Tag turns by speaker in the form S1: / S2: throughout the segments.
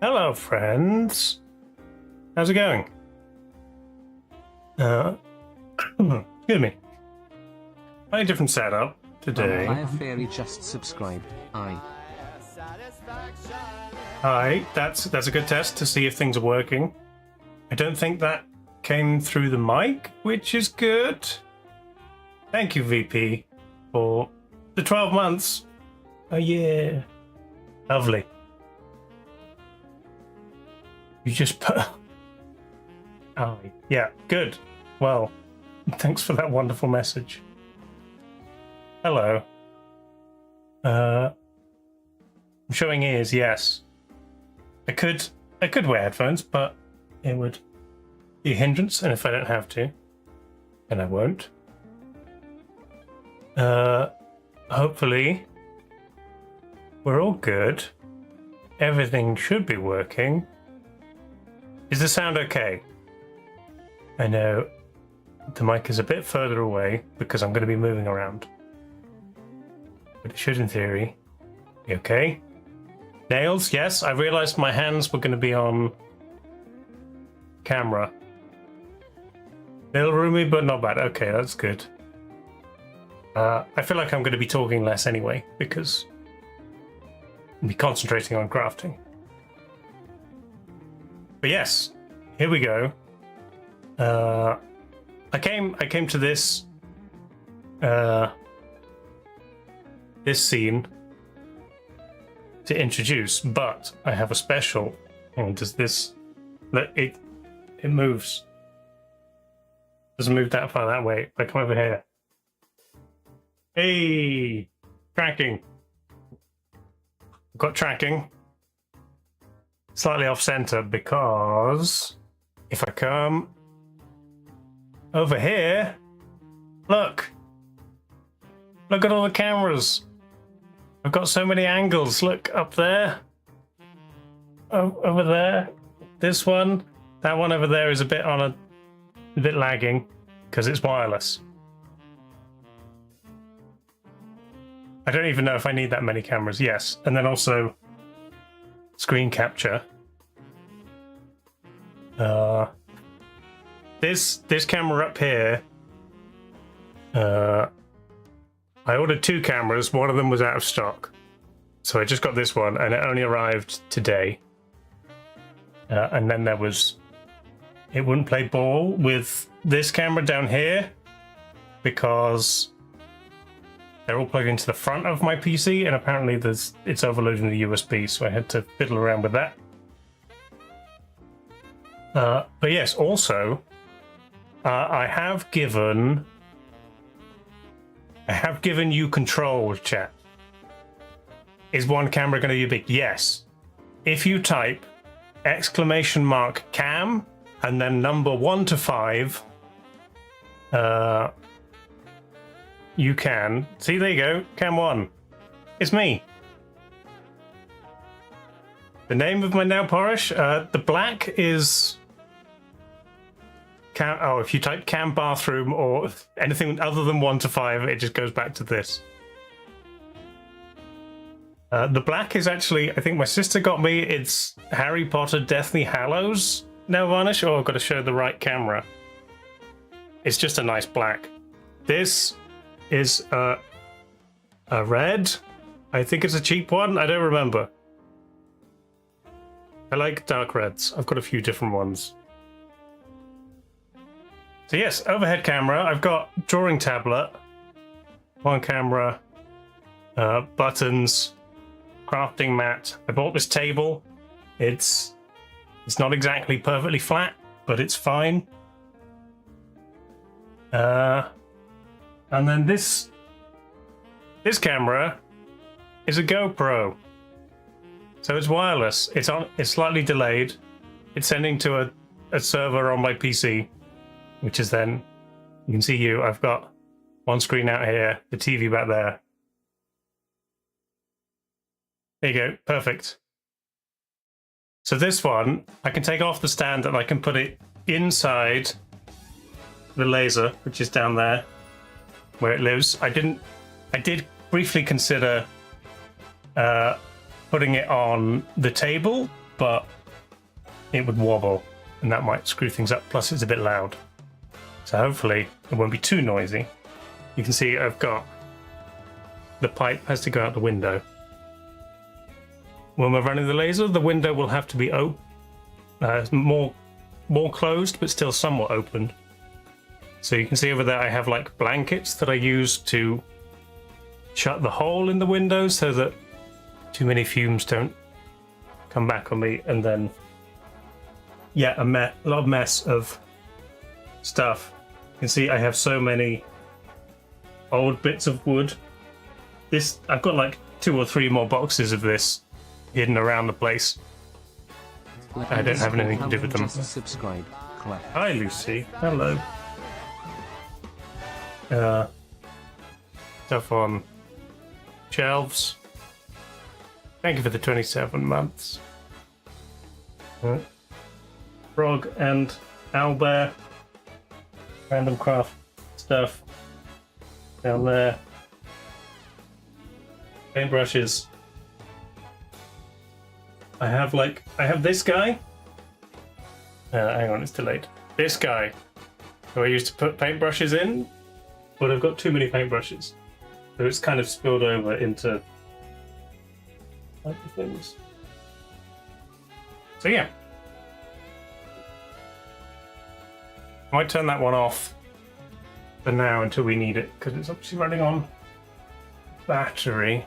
S1: Hello, friends. How's it going? Excuse me. Very different setup today.
S2: I have fairly just subscribed.
S1: Hi, that's a good test to see if things are working. I don't think that came through the mic, which is good. Thank you, VP, for the 12 months. Oh yeah. Lovely. You just put... Oh, yeah, good. Well, thanks for that wonderful message. Hello. I'm showing ears, yes. I could wear headphones, but it would be a hindrance, and if I don't have to, then I won't. Hopefully we're all good. Everything should be working. Is the sound okay? I know the mic is a bit further away because I'm going to be moving around. But it should, in theory, be okay. Nails, yes, I realized my hands were going to be on camera. Little roomy, but not bad. Okay, that's good. I feel like I'm going to be talking less anyway because I'll be concentrating on crafting. But yes, here we go. I came to this this scene to introduce, but I have a special. Hang on, does this it moves? Doesn't move that far that way. If I come over here. Hey, tracking. I've got tracking. Slightly off center because if I come over here, look at all the cameras. I've got so many angles. Look up there, over there, this one, that one over there is a bit lagging because it's wireless. I don't even know if I need that many cameras. Yes, and then also screen capture. This camera up here, I ordered 2 cameras. One of them was out of stock, so I just got this one, and it only arrived today. And then there was, it wouldn't play ball with this camera down here because they're all plugged into the front of my PC, and apparently it's overloading the USB, so I had to fiddle around with that. But yes, also, I have given you control, chat. Is one camera going to be big? Yes. If you type !cam and then number 1 to 5, you can see. There you go, cam 1. It's me. The name of my nail polish. The black is. If you type cam bathroom or anything other than 1 to 5, it just goes back to this. The black is actually, I think my sister got me. It's Harry Potter Deathly Hallows nail varnish. Oh, I've got to show the right camera. It's just a nice black. This is a red. I think it's a cheap one. I don't remember. I like dark reds. I've got a few different ones. So yes, overhead camera. I've got drawing tablet, one camera, buttons, crafting mat. I bought this table. It's not exactly perfectly flat, but it's fine. And then this camera is a GoPro, so it's wireless. It's slightly delayed. It's sending to a server on my PC, which is then, you can see you. I've got one screen out here, the TV back there. There you go, perfect. So this one, I can take off the stand and I can put it inside the laser, which is down there where it lives. I did briefly consider putting it on the table, but it would wobble, and that might screw things up. Plus, it's a bit loud. So hopefully it won't be too noisy. You can see I've got the pipe has to go out the window. When we're running the laser, the window will have to be more closed, but still somewhat open. So you can see over there I have like blankets that I use to shut the hole in the window so that too many fumes don't come back on me. And then, yeah, a lot of mess of stuff. You can see I have so many old bits of wood. I've got like 2 or 3 more boxes of this hidden around the place. I don't have anything to do with them.
S2: Just subscribe. Clap.
S1: Hi, Lucy. Hello. Stuff on shelves. Thank you for the 27 months. Frog and owlbear. Random craft stuff. Down there. Paintbrushes. I have this guy. Hang on, it's delayed. This guy, who I used to put paintbrushes in, but I've got too many paintbrushes, so it's kind of spilled over into other things. So yeah, I might turn that one off for now until we need it, because it's obviously running on battery.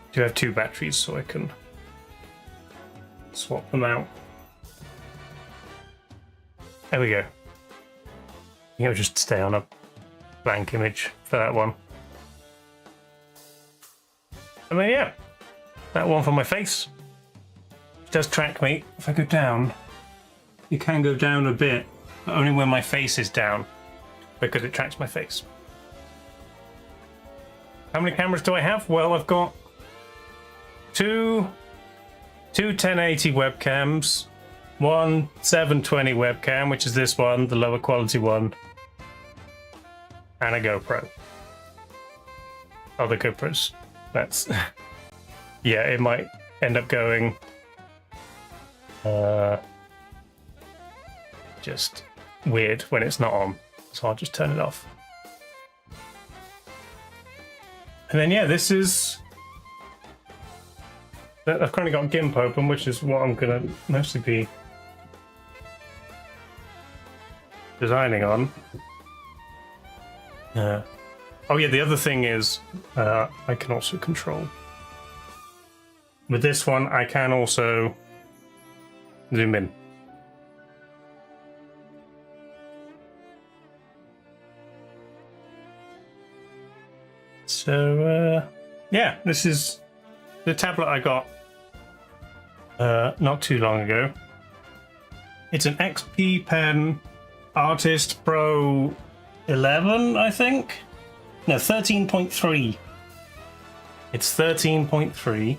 S1: I do have 2 batteries, so I can swap them out. There we go. I think I'll just stay on a blank image for that one. I mean, yeah, that one for my face. It does track me. If I go down, you can go down a bit, but only when my face is down, because it tracks my face. How many cameras do I have? Well, I've got two 1080 webcams, one 720 webcam, which is this one, the lower quality one, and a GoPro. Other GoPros. That's yeah, it might end up going just weird when it's not on, so I'll just turn it off. And then yeah, this is, I've currently got GIMP open, which is what I'm gonna mostly be designing on. Oh yeah, the other thing is I can also control. With this one, I can also zoom in. So yeah, this is the tablet I got not too long ago. It's an XP Pen Artist Pro 11, I think. No, 13.3. It's 13.3.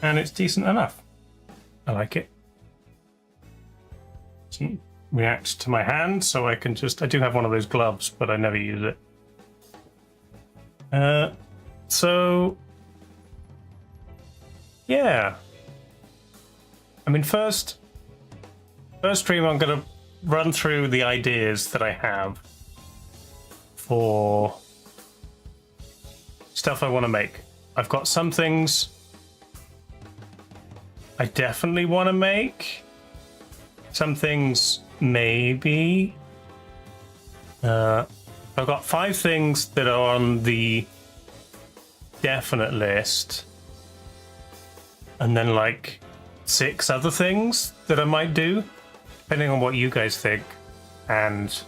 S1: And it's decent enough. I like it. It reacts to my hand, so I can just... I do have one of those gloves, but I never use it. So... yeah. I mean, first stream I'm going to run through the ideas that I have for stuff I want to make. I've got some things I definitely want to make. Some things maybe. I've got 5 things that are on the definite list. And then like 6 other things that I might do, depending on what you guys think, and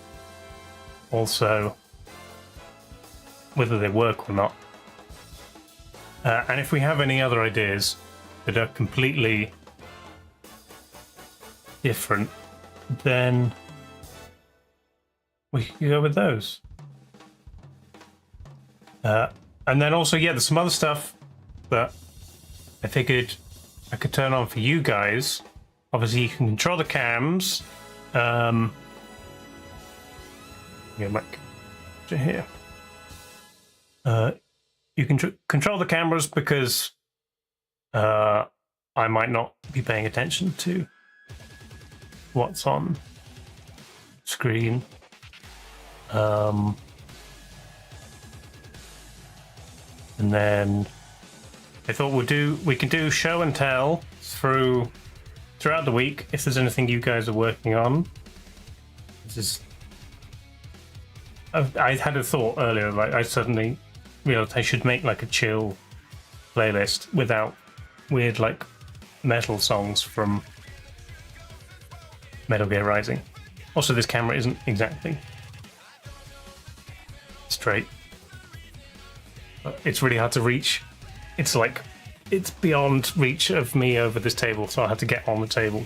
S1: also whether they work or not. And if we have any other ideas that are completely different, then we can go with those. And then also, yeah, there's some other stuff that I figured I could turn on for you guys. Obviously, you can control the cams. Yeah, mic here. You can control the cameras because I might not be paying attention to what's on screen. And then I thought we can do show and tell throughout the week if there's anything you guys are working on. This is I had a thought earlier, like I suddenly realized I should make like a chill playlist without weird like metal songs from Metal Gear Rising. Also, this camera isn't exactly straight. It's really hard to reach. It's beyond reach of me over this table, so I had to get on the table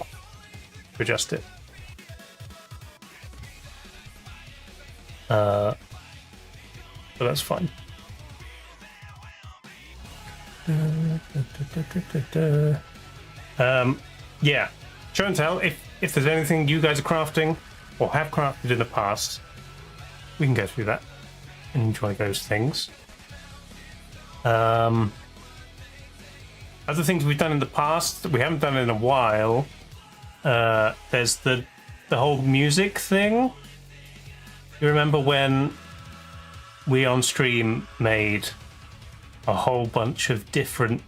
S1: to adjust it. But that's fine. Yeah, show and tell. If there's anything you guys are crafting or have crafted in the past, we can go through that and enjoy those things. Other things we've done in the past that we haven't done in a while. There's the whole music thing. You remember when we on stream made a whole bunch of different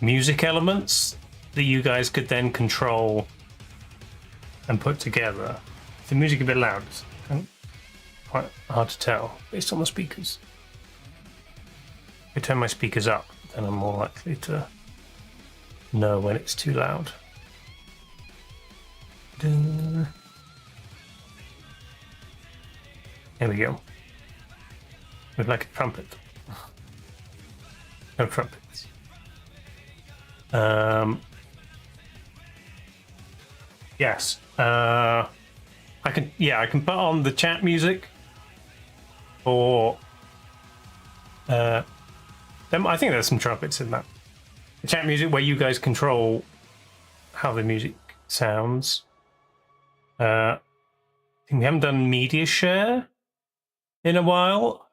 S1: music elements that you guys could then control and put together? Is the music a bit loud? It's quite hard to tell based on the speakers. If I turn my speakers up, then I'm more likely to know when it's too loud. There we go. With like a trumpet. No trumpets. Yes. I can put on the chat music for I think there's some trumpets in that. The chat music where you guys control how the music sounds. I think we haven't done media share in a while.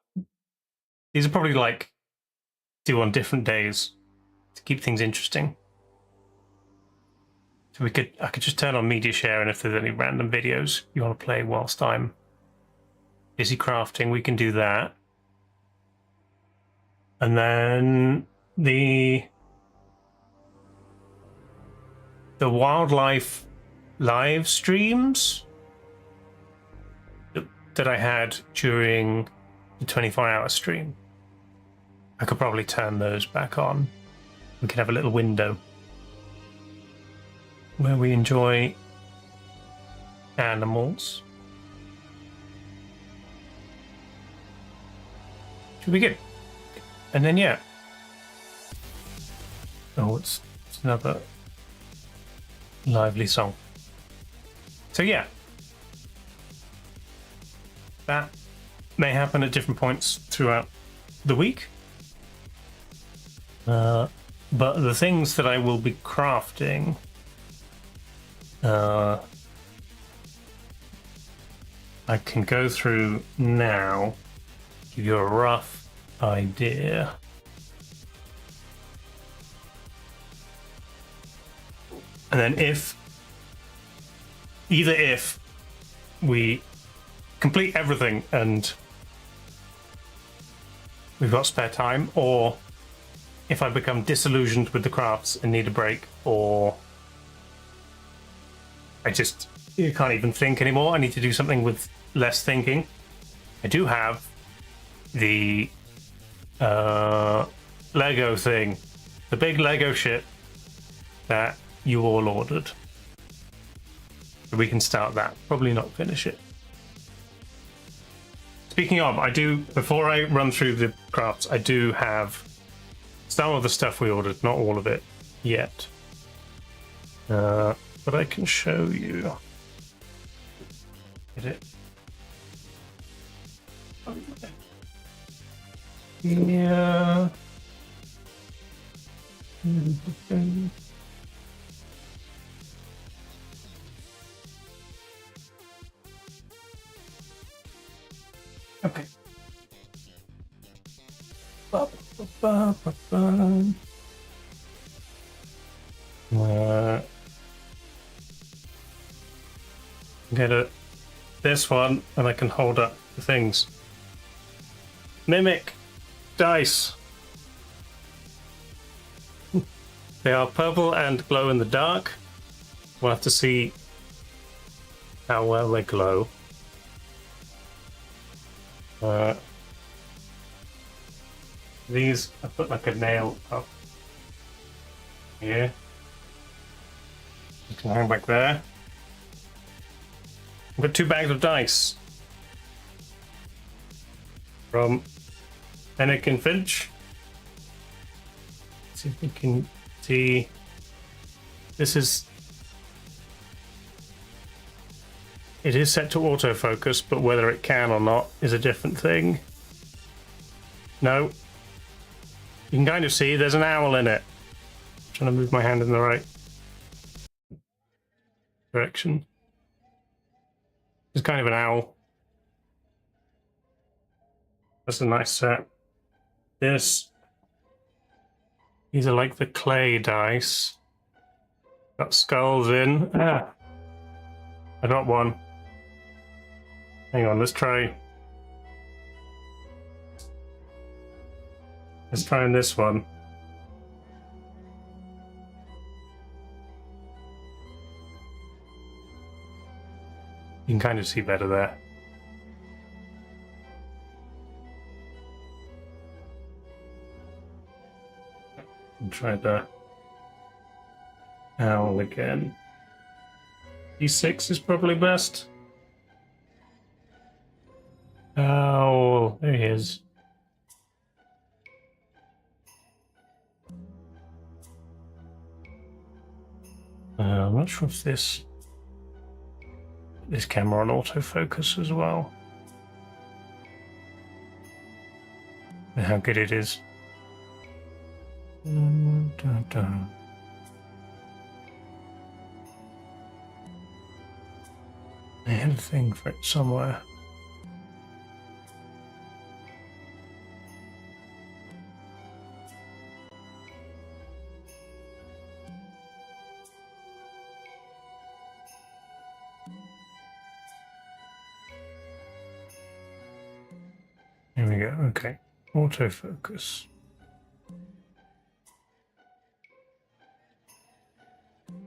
S1: These are probably like do on different days to keep things interesting. So I could just turn on media share, and if there's any random videos you want to play whilst I'm busy crafting, we can do that. And then the wildlife live streams that I had during the 24-hour stream, I could probably turn those back on. We could have a little window where we enjoy animals. Should be good. And then yeah. Oh, it's another lively song. So yeah. That may happen at different points throughout the week. But the things that I will be crafting I can go through now, give you a rough idea. And then if we complete everything and we've got spare time, or if I become disillusioned with the crafts and need a break, or you can't even think anymore, I need to do something with less thinking, I do have the Lego thing, the big Lego ship that you all ordered. So we can start that, probably not finish it. Speaking of, before I run through the crafts, I do have some of the stuff we ordered, not all of it yet. But I can show you. Get it? Yeah. Okay. Ba, ba, ba, ba, ba. Get this one, and I can hold up the things. Mimic dice. They are purple and glow in the dark. We'll have to see how well they glow. These, I put like a nail up here. You can hang back there. I've got 2 bags of dice from Fennec and Finch. Let's see if we can see. This is. It is set to autofocus, but whether it can or not is a different thing. No. You can kind of see there's an owl in it. I'm trying to move my hand in the right direction. It's kind of an owl. That's a nice set. These are like the clay dice. Got skulls in. Ah, I got one. Hang on, let's try this one. You can kind of see better there. And try the owl again. D6 is probably best. Owl, there he is. I'm not sure if this camera on autofocus as well. And how good it is. Dun, dun. I had a thing for it somewhere. Here we go. Okay. Autofocus.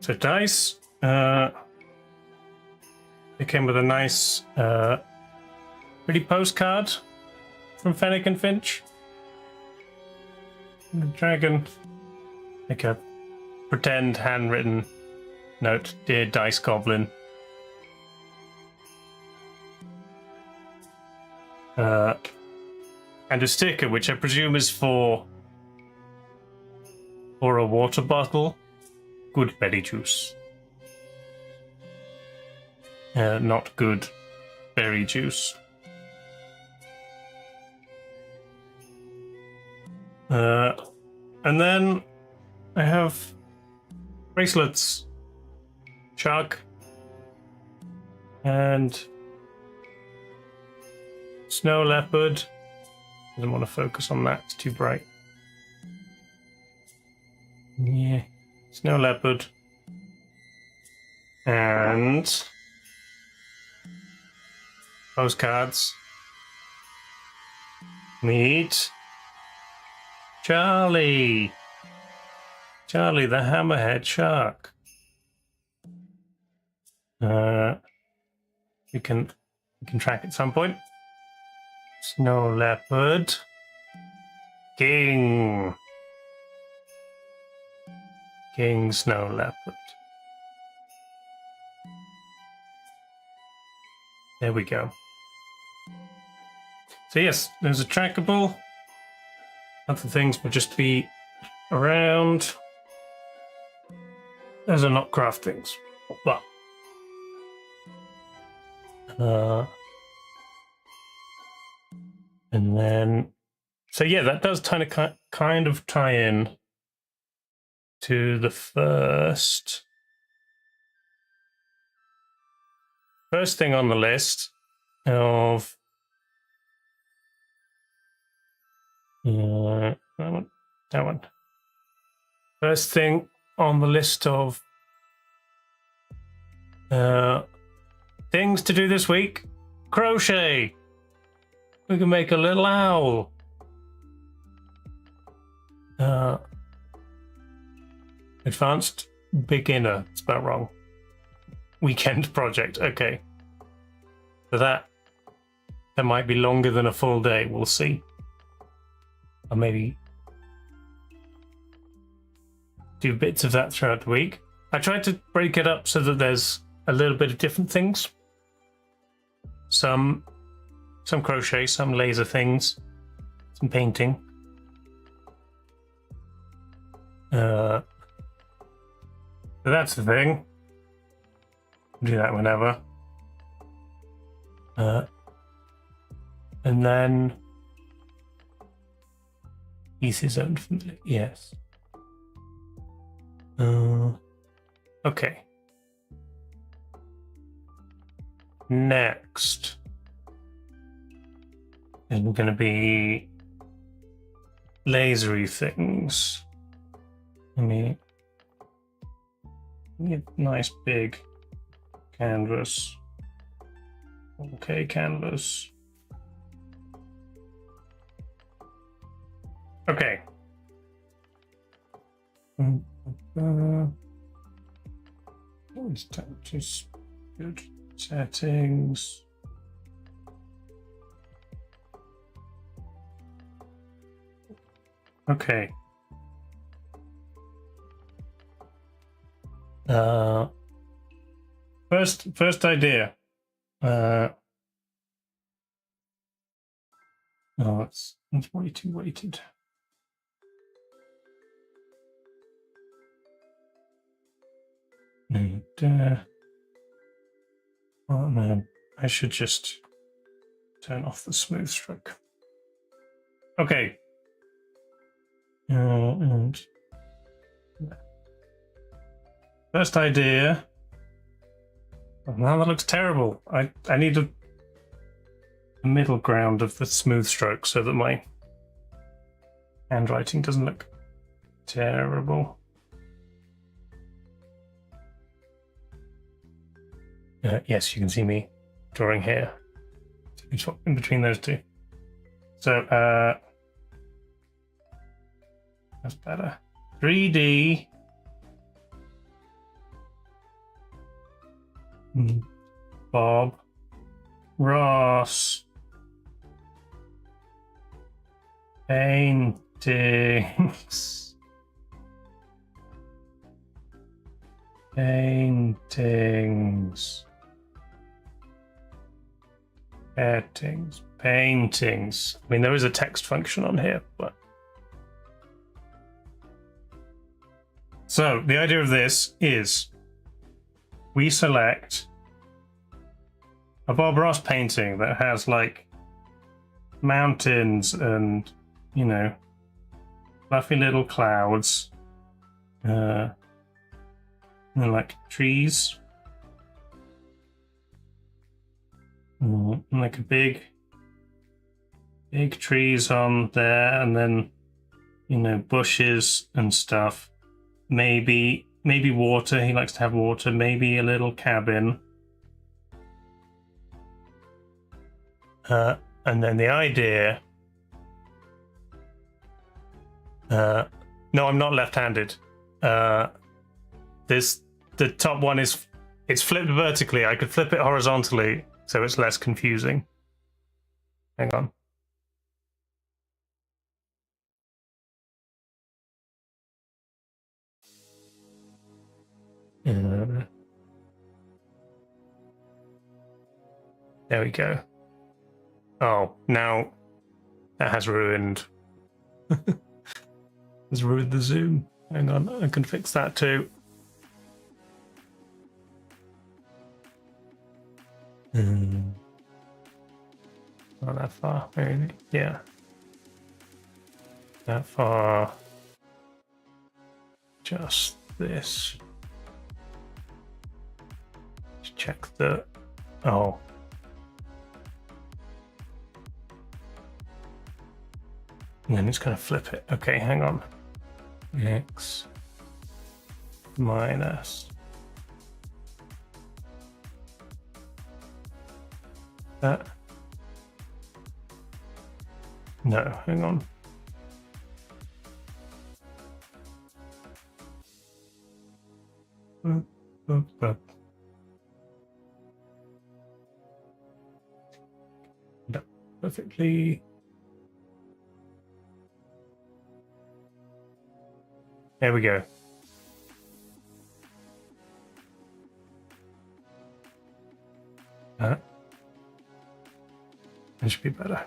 S1: So dice. It came with a nice pretty postcard from Fennec and Finch. The dragon. Like a pretend handwritten note. Dear Dice Goblin. And a sticker, which I presume is for a water bottle. Good berry juice. Not good berry juice. And then I have bracelets. Shark. And snow leopard. Doesn't want to focus on that, it's too bright. Yeah. Snow leopard. And postcards. Meet Charlie. Charlie the hammerhead shark. We can track at some point. Snow leopard. King. King snow leopard. There we go. So yes, there's a trackable. Other things will just be around. Those are not craft things, but and then, so yeah, that does kind of tie in to the first thing on the list of That one. That one. First thing on the list of things to do this week: crochet. We can make a little owl. Advanced beginner. It's about wrong. Weekend project. Okay. So that might be longer than a full day. We'll see. Or maybe do bits of that throughout the week. I tried to break it up so that there's a little bit of different things. Some crochet, some laser things, some painting. So that's the thing. Do that whenever. And then he's his own family. Yes. Okay. Next is going to be lasery things. Let me get nice big canvas. Okay, canvas. Okay. Always touches good settings. Okay. First idea. Oh, it's way too weighted. And oh no, I should just turn off the smooth stroke. Okay. And first idea. Oh, now that looks terrible. I need a middle ground of the smooth stroke so that my handwriting doesn't look terrible. Yes, you can see me drawing here in between those two. So that's better. 3D. Bob Ross paintings. Paintings. Paintings. I mean, there is a text function on here, but so the idea of this is we select a Bob Ross painting that has like mountains and, you know, fluffy little clouds, and like trees, and like a big trees on there, and then, you know, bushes and stuff. Maybe water. He likes to have water. Maybe a little cabin. And then the idea. No, I'm not left-handed. The top one it's flipped vertically. I could flip it horizontally so it's less confusing. Hang on. There we go. Oh, now that has ruined. Has ruined the zoom. Hang on, I can fix that too. Not that far, maybe. Yeah. That far. Just this. Let's check the. Oh. And then it's going to flip it. Okay, hang on. X minus that. No, hang on. No, perfectly. There we go. That should be better.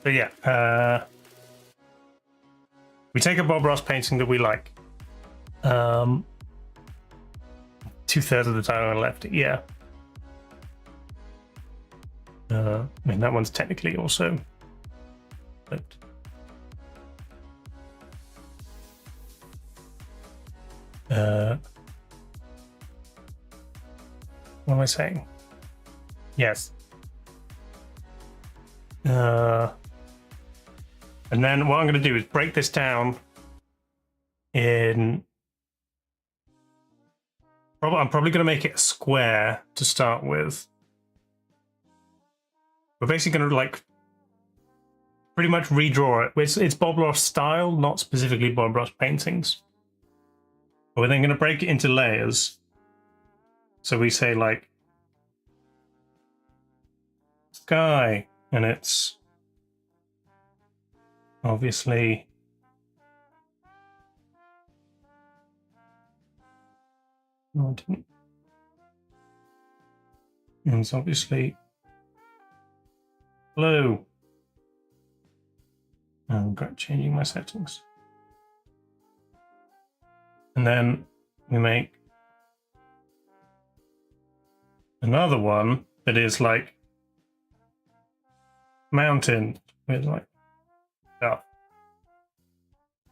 S1: So yeah, we take a Bob Ross painting that we like. 2/3 of the time I left it, yeah. I mean, that one's technically also flipped. What am I saying? Yes. And then what I'm going to do is break this down in... I'm probably going to make it a square to start with. We're basically going to like pretty much redraw it. It's Bob Ross style, not specifically Bob Ross paintings. But we're then going to break it into layers. So we say like sky, and it's obviously no, I didn't. And it's obviously blue. I'm changing my settings. And then we make another one that is like mountain with like stuff.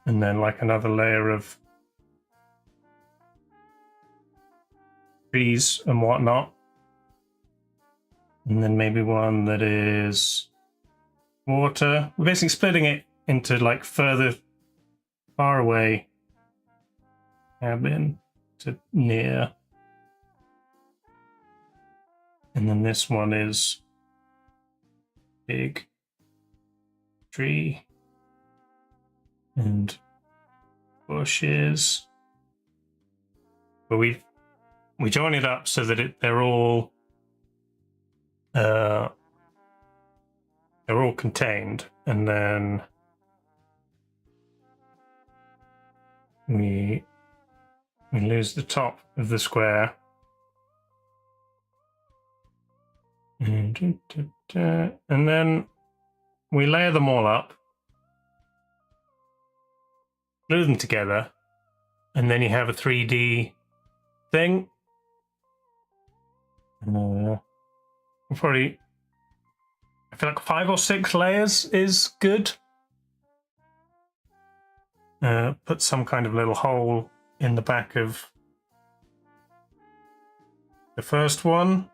S1: And then like another layer of trees and whatnot. And then maybe one that is water. We're basically splitting it into like far away cabin to near. And then this one is big tree and bushes. But we join it up so that they're all contained, and then we lose the top of the square. And then we layer them all up, glue them together, and then you have a 3D thing. Probably, I feel like 5 or 6 layers is good. Put some kind of little hole in the back of the first one.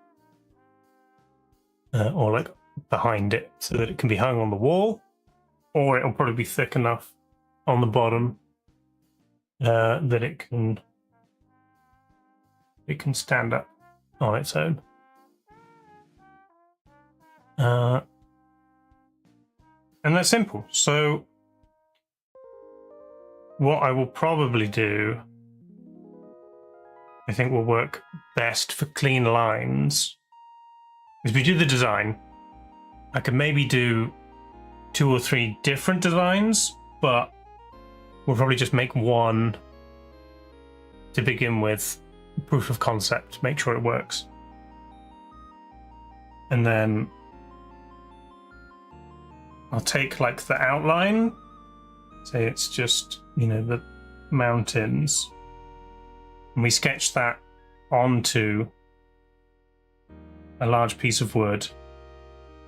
S1: Or like behind it so that it can be hung on the wall, or it'll probably be thick enough on the bottom that it can stand up on its own. And that's simple. So what I will probably do, I think will work best for clean lines, is we do the design. I could maybe do 2 or 3 different designs, but we'll probably just make one to begin with, proof of concept, make sure it works. And then I'll take like the outline, say it's just, you know, the mountains, and we sketch that onto a large piece of wood,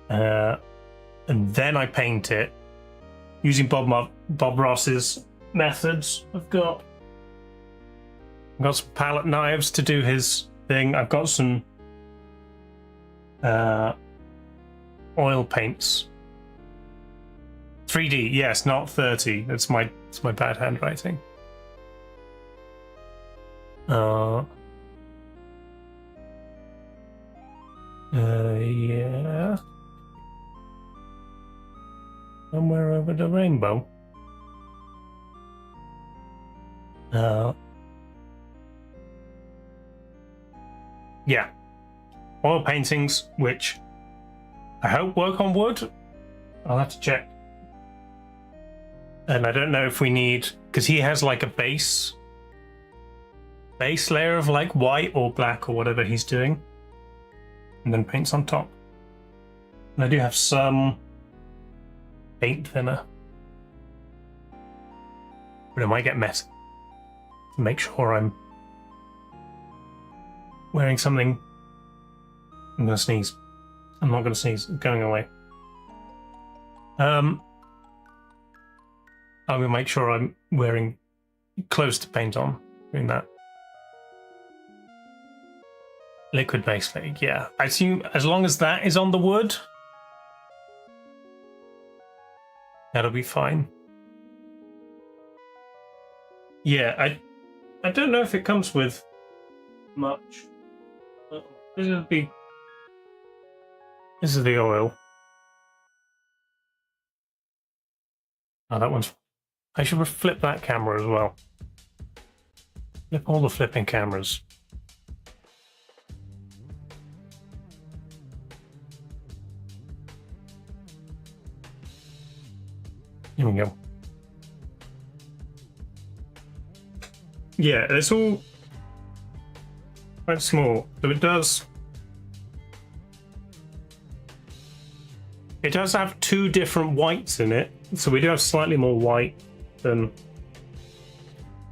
S1: and then I paint it using Bob Ross's methods. I've got some palette knives to do his thing. I've got some oil paints 3D, yes, not 30. It's my bad handwriting. Yeah. Somewhere over the rainbow. Yeah. Oil paintings, which I hope work on wood. I'll have to check. And I don't know if we need, because he has like a base layer of like white or black or whatever he's doing, and then paints on top. And I do have some paint thinner, but it might get messy. Make sure I'm wearing something. I'm gonna sneeze. I'm not gonna sneeze. I'm going away. I'm gonna make sure I'm wearing clothes to paint on. Doing that. Liquid base layer, yeah. I assume as long as that is on the wood, that'll be fine. Yeah, I don't know if it comes with much. This is the oil. Oh, that one's. I should flip that camera as well. Flip all the flipping cameras. Here we go. Yeah, it's all quite small, so it does have two different whites in it, so we do have slightly more white than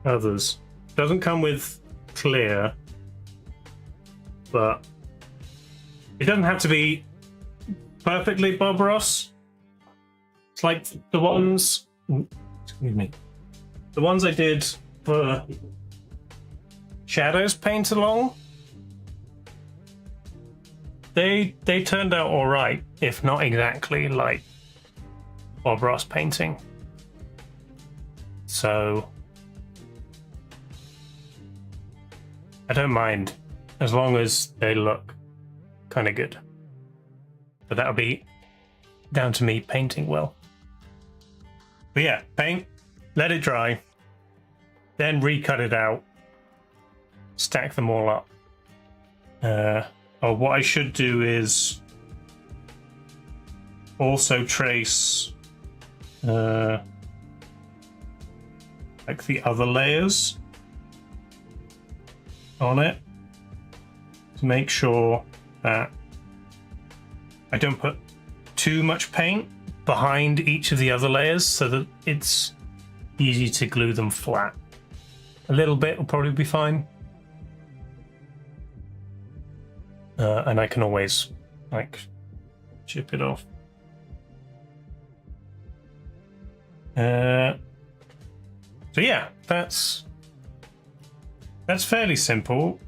S1: others. Doesn't come with clear, but it doesn't have to be perfectly Bob Ross. It's like the ones, excuse me, the ones I did for Shadows Paint Along. They turned out all right, if not exactly like Bob Ross painting. So I don't mind as long as they look kind of good. But that'll be down to me painting well. But yeah, paint, let it dry, then recut it out, stack them all up. What I should do is also trace like the other layers on it to make sure that I don't put too much paint behind each of the other layers so that it's easy to glue them flat. A little bit will probably be fine. And I can always like chip it off. So yeah, that's fairly simple.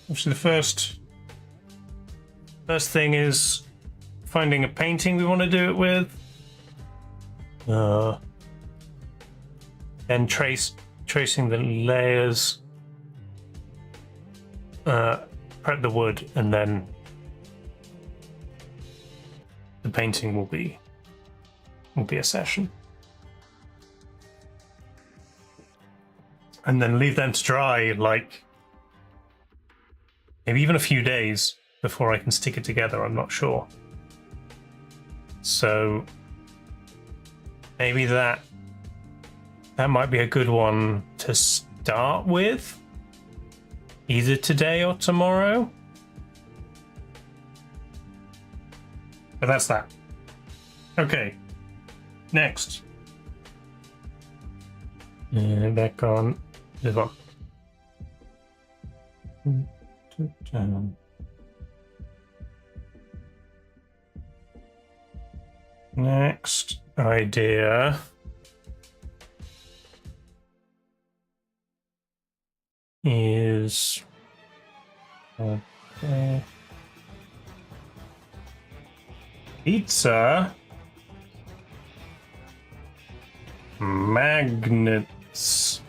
S1: Actually, the first thing is finding a painting we want to do it with. Then tracing the layers. Prep the wood, and then the painting will be a session. And then leave them to dry, like maybe even a few days before I can stick it together. I'm not sure. So maybe that might be a good one to start with, either today or tomorrow. But that's that. Okay, next. Back on this one. Next idea is pizza magnets.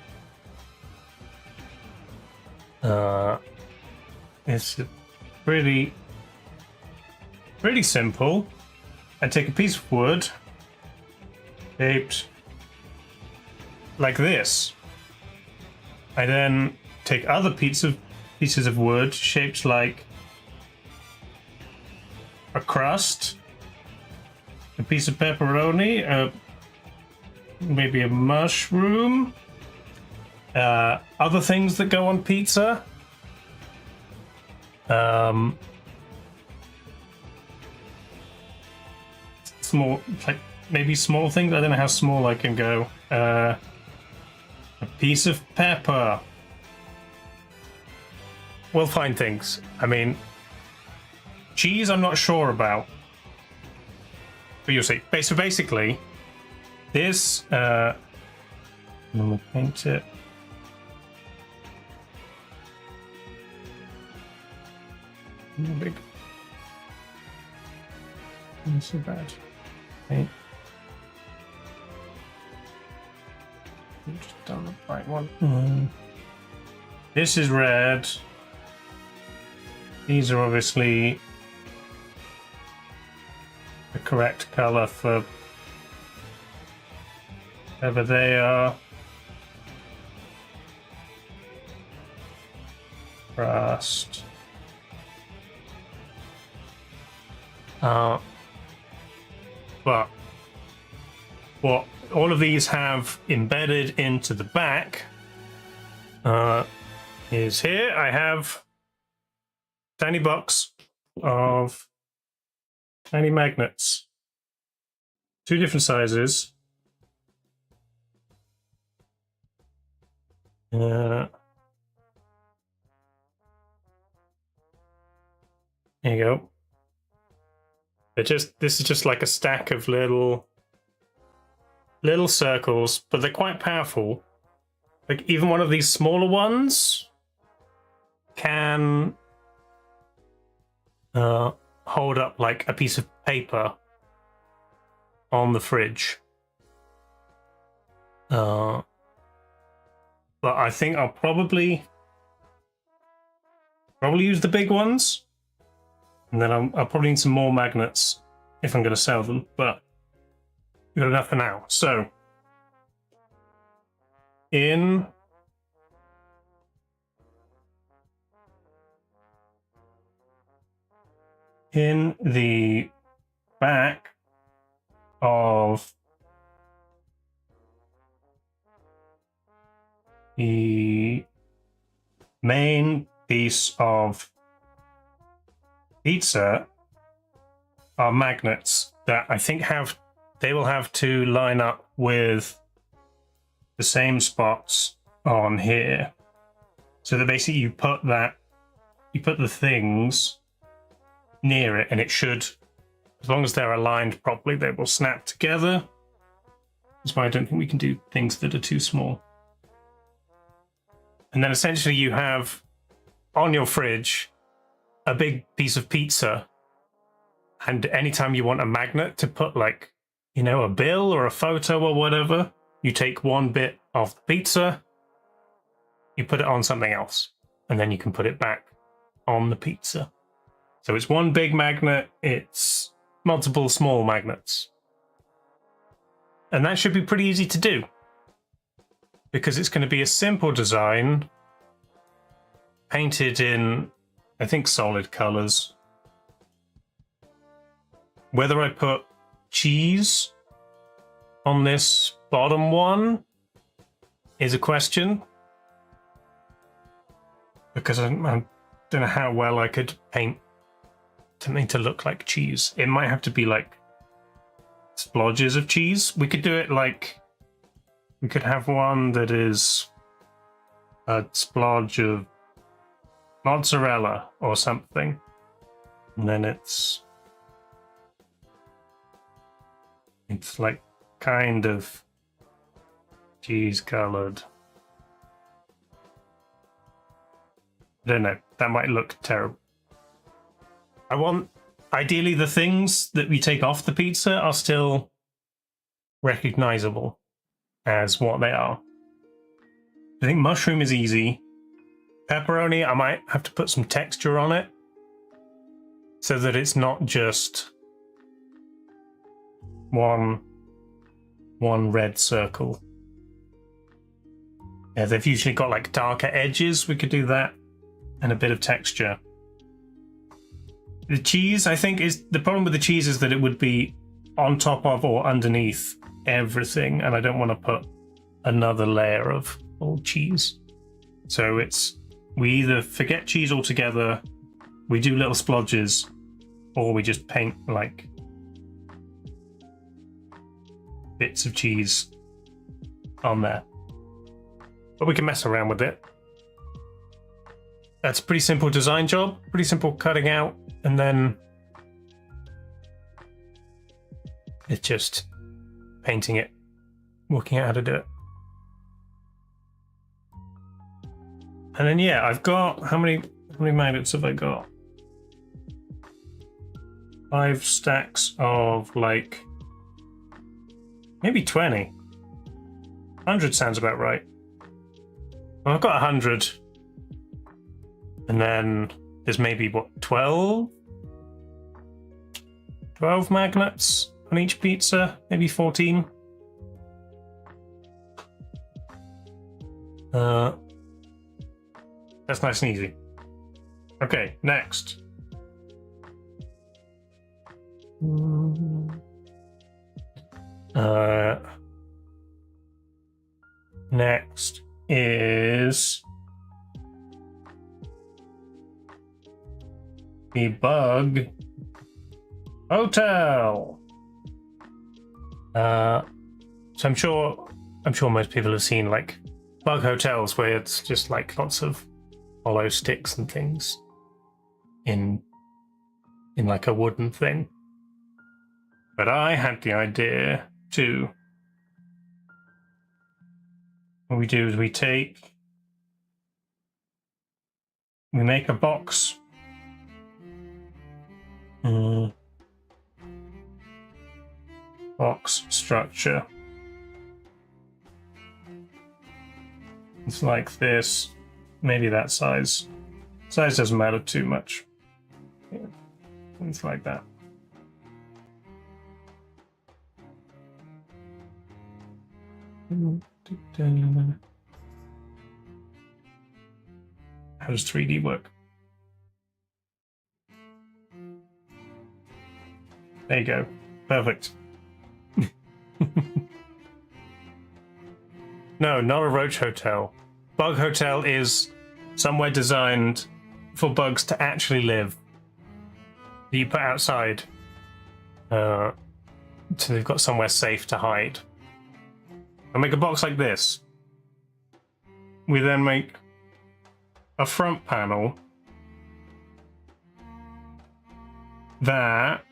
S1: It's pretty simple. I take a piece of wood shaped like this. I then take other pieces of wood shaped like a crust, a piece of pepperoni, maybe a mushroom, other things that go on pizza. Small, like maybe small things. I don't know how small I can go. A piece of pepper. We'll find things. I mean, cheese I'm not sure about. But you'll see. So basically, this, I'm gonna paint it. Big. Not so bad. Paint. Just done the right one. This is red. These are obviously the correct color for whatever they are. Crust. But what all of these have embedded into the back is here I have a tiny box of tiny magnets, 2 different sizes. There you go. This is just like a stack of little circles, but they're quite powerful. Like even one of these smaller ones can hold up like a piece of paper on the fridge. But I think I'll probably use the big ones. And then I'll probably need some more magnets if I'm going to sell them, but we've got enough for now. So, in the back of the main piece of pizza are magnets that I think they will have to line up with the same spots on here. So that basically you put the things near it and it should, as long as they're aligned properly, they will snap together. That's why I don't think we can do things that are too small. And then essentially you have on your fridge a big piece of pizza, and anytime you want a magnet to put, like, you know, a bill or a photo or whatever, you take one bit of the pizza, you put it on something else, and then you can put it back on the pizza. So it's one big magnet, it's multiple small magnets. And that should be pretty easy to do, because it's going to be a simple design painted in, I think, solid colors. Whether I put cheese on this bottom one is a question, because I don't know how well I could paint something to look like cheese. It might have to be like splodges of cheese. We could do it like, we could have one that is a splodge of mozzarella or something, and then it's like kind of cheese colored. I don't know, that might look terrible. I want, ideally, the things that we take off the pizza are still recognizable. as what they are. I think mushroom is easy. Pepperoni, I might have to put some texture on it so that it's not just one red circle. Yeah, they've usually got like darker edges. We could do that, and a bit of texture. The cheese, I think, is the problem with the cheese is that it would be on top of or underneath everything, and I don't want to put another layer of old cheese. So we either forget cheese altogether, we do little splodges, or we just paint like bits of cheese on there. But we can mess around with it. That's a pretty simple design job, pretty simple cutting out, and then it's just painting it, working out how to do it. And then yeah, I've got how many magnets have I got? 5 stacks of like maybe 20. 100 sounds about right. Well, I've got 100. And then there's maybe what, 12 magnets on each pizza, maybe 14. That's nice and easy. Okay, next. Next is the Bug Hotel. So I'm sure most people have seen like bug hotels where it's just like lots of hollow sticks and things in like a wooden thing. But I had the idea to, what we do is we make a box. Box structure. It's like this, maybe that size. Size doesn't matter too much. Yeah. It's like that. How does 3D work? There you go. Perfect. No, not a roach hotel. Bug hotel is somewhere designed for bugs to actually live. That you put outside. So they've got somewhere safe to hide. I make a box like this. We then make a front panel that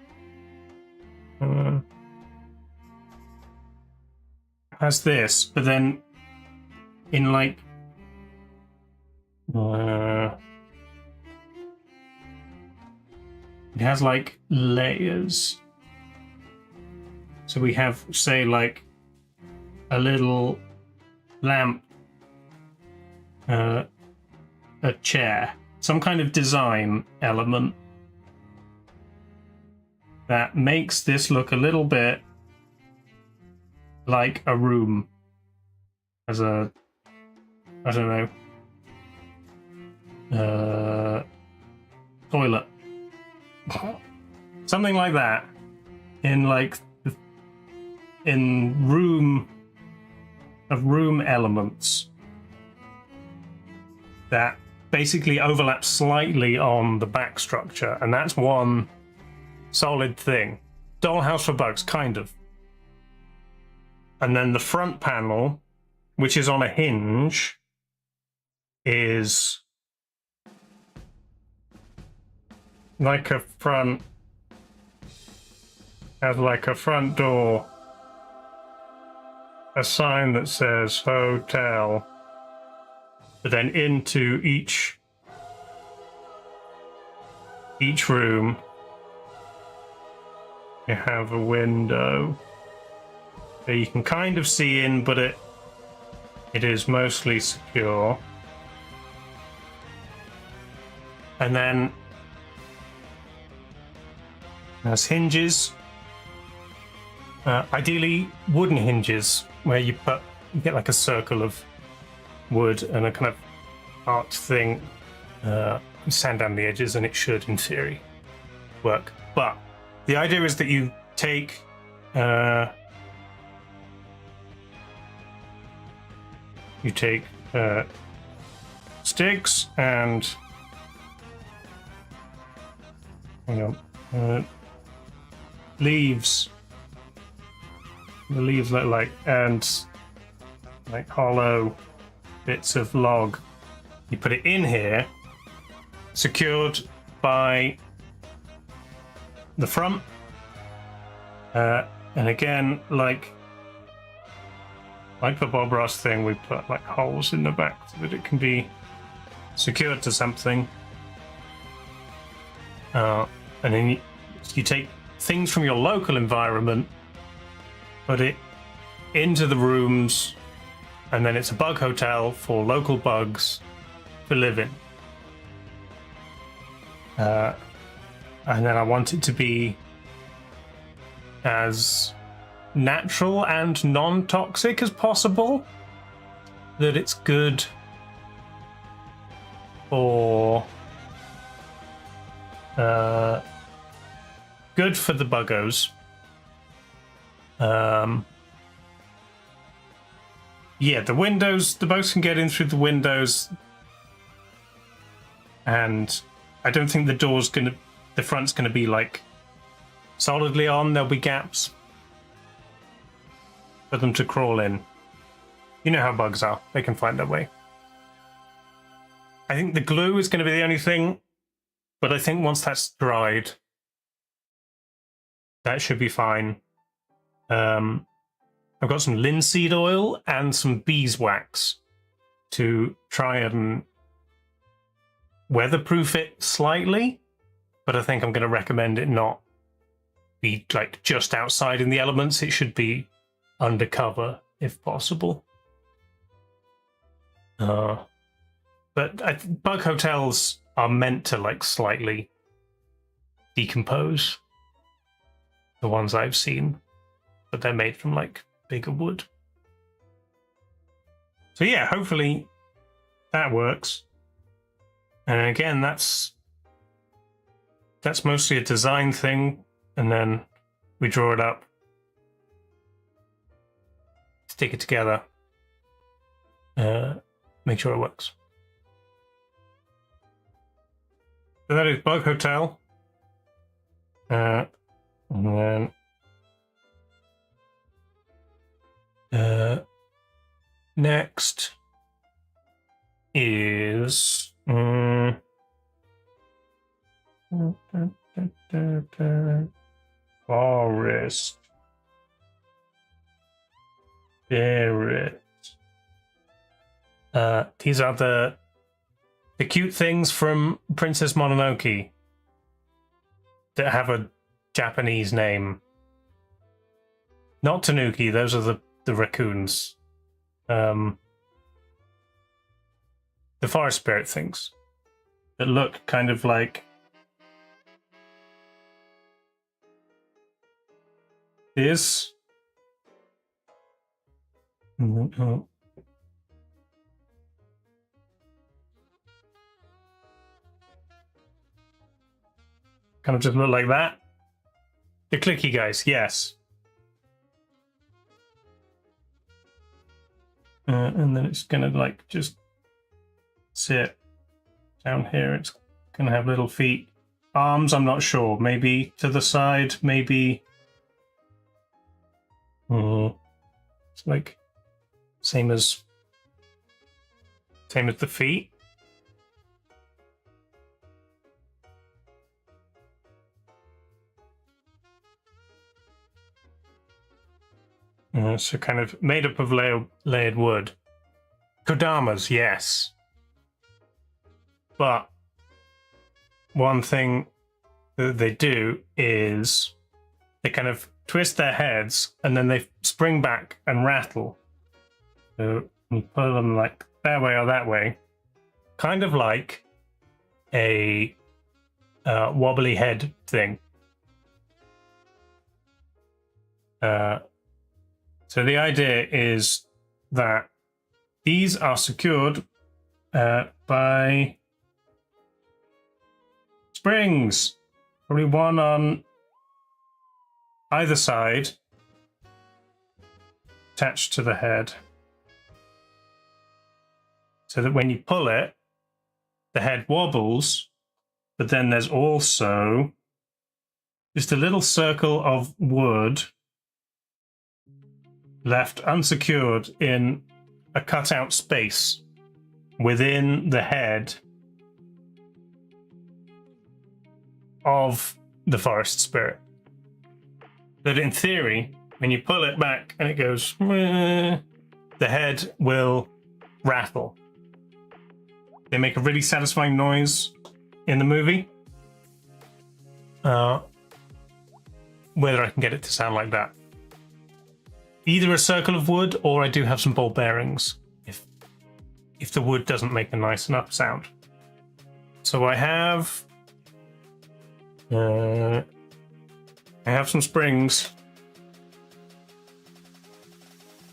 S1: has this, but then in like it has like layers. So we have, say, like a little lamp, a chair, some kind of design element that makes this look a little bit like a room, as a, I don't know, toilet, something like that, in like in room elements that basically overlap slightly on the back structure, and that's one solid thing. Dollhouse for bugs, kind of. And then the front panel, which is on a hinge, is like a front, has like a front door, a sign that says hotel, but then into each room you have a window that you can kind of see in, but it is mostly secure. And then there's hinges. Ideally wooden hinges where you get like a circle of wood and a kind of arch thing, sand down the edges, and it should, in theory, work. But the idea is that you take sticks and leaves. The leaves look like, and like hollow bits of log. You put it in here, secured by the front, and again, like the Bob Ross thing, we put like holes in the back so that it can be secured to something. And then you take things from your local environment, put it into the rooms, and then it's a bug hotel for local bugs to live in. And then I want it to be as natural and non-toxic as possible, that it's good for the buggos. Yeah, the windows, the bugs can get in through the windows, and I don't think the front's gonna be like solidly on. There'll be gaps for them to crawl in. You know how bugs are, they can find their way. I think the glue is going to be the only thing, but I think once that's dried, that should be fine. I've got some linseed oil and some beeswax to try and weatherproof it slightly, but I think I'm going to recommend it not be like just outside in the elements. It should be undercover if possible. But bug hotels are meant to like slightly decompose, the ones I've seen, but they're made from like bigger wood. So yeah, hopefully that works. And again, that's mostly a design thing, and then we draw it up, stick it together, make sure it works. So that is Bug Hotel. And then next is Forest Spirit. These are the cute things from Princess Mononoke that have a Japanese name. Not Tanuki, those are the raccoons. The forest spirit things that look kind of like this. Kind of just look like that. The clicky guys, yes. And then it's gonna like just sit down here. It's gonna have little feet, arms. I'm not sure. Maybe to the side. Maybe. It's like same as the feet. So kind of made up of layered wood. Kodamas, yes. But one thing that they do is they kind of twist their heads and then they spring back and rattle. So You pull them like that way or that way, kind of like a wobbly head thing. So the idea is that these are secured by springs, probably one on either side, attached to the head, so that when you pull it, the head wobbles, but then there's also just a little circle of wood left unsecured in a cutout space within the head of the forest spirit. That in theory, when you pull it back and it goes, the head will rattle. They make a really satisfying noise in the movie. Whether I can get it to sound like that. Either a circle of wood, or I do have some ball bearings if the wood doesn't make a nice enough sound. So I have some springs.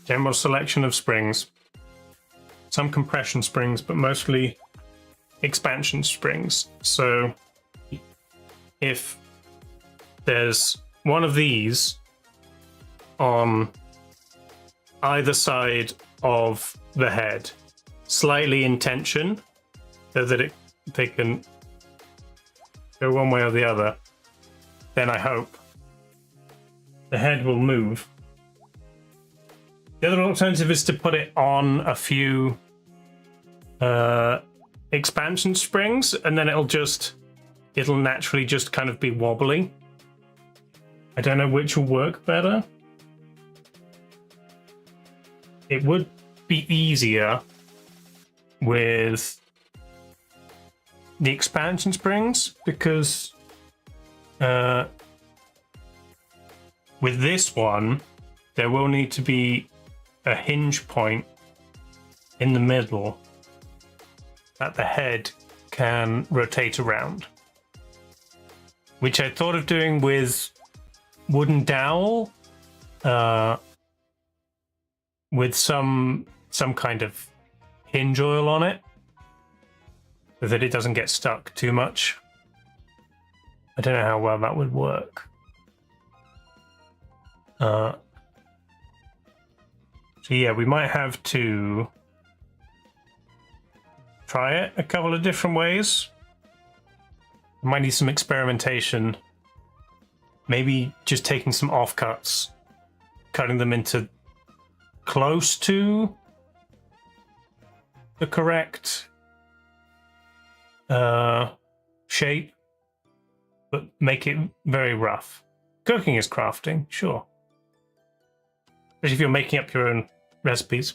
S1: General selection of springs. Some compression springs, but mostly expansion springs. So if there's one of these on either side of the head, slightly in tension, so that they can go one way or the other, then I hope the head will move. The other alternative is to put it on a few expansion springs, and then it'll naturally just kind of be wobbly. I don't know which will work better. It would be easier with the expansion springs, because with this one there will need to be a hinge point in the middle that the head can rotate around, which I thought of doing with wooden dowel, with some kind of hinge oil on it, so that it doesn't get stuck too much. I don't know how well that would work. So yeah, we might have to try it a couple of different ways. We might need some experimentation. Maybe just taking some offcuts, cutting them into close to the correct shape, but make it very rough. Cooking is crafting, sure. Especially if you're making up your own recipes.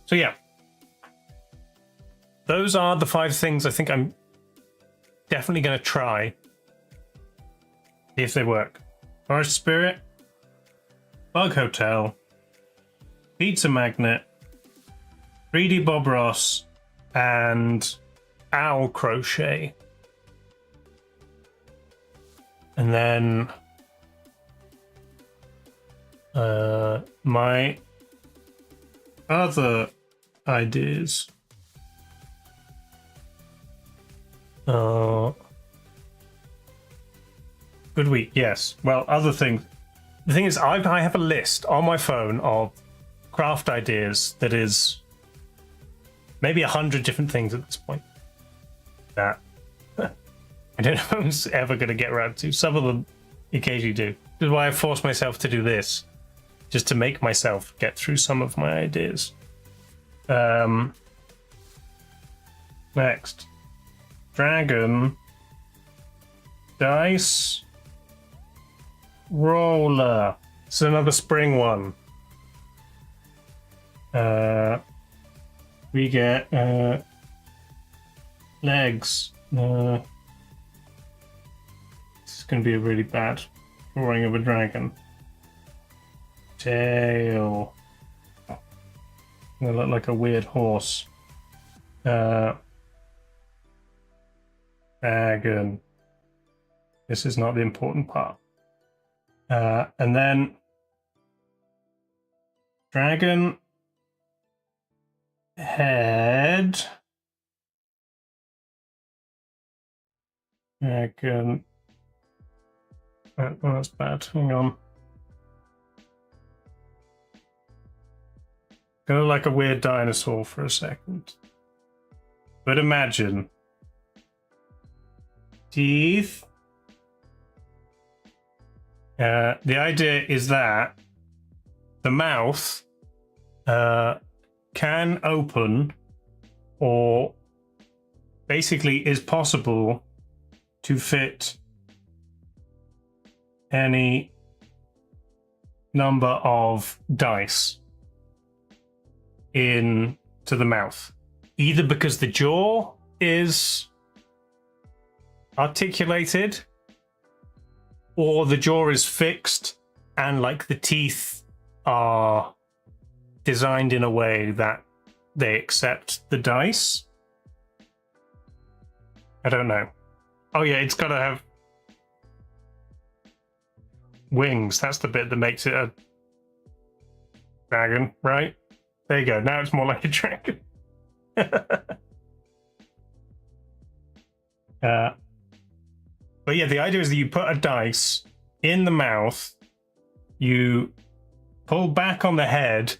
S1: So yeah, those are the 5 things I think I'm definitely going to try. See if they work. Forest Spirit, Bug Hotel, Pizza Magnet, 3D Bob Ross, and Owl Crochet. And then my other ideas. Good week, yes. Well, other things. The thing is, I have a list on my phone of craft ideas that is maybe 100 different things at this point that I don't know if I'm ever going to get around to. Some of them occasionally do. This is why I force myself to do this, just to make myself get through some of my ideas. Next. Dragon. Dice. Roller. It's another spring one. We get legs. This is going to be a really bad drawing of a dragon. tail. They look like a weird horse. Dragon. This is not the important part. And then dragon head. Dragon. Oh, that's bad. Hang on. Gonna look like a weird dinosaur for a second. But imagine teeth. The idea is that the mouth can open, or basically is possible to fit any number of dice into the mouth, either because the jaw is articulated or the jaw is fixed and like the teeth are designed in a way that they accept the dice. I don't know. Oh yeah, it's got to have wings. That's the bit that makes it a dragon, right? There you go. Now it's more like a dragon. But yeah, the idea is that you put a dice in the mouth, you pull back on the head,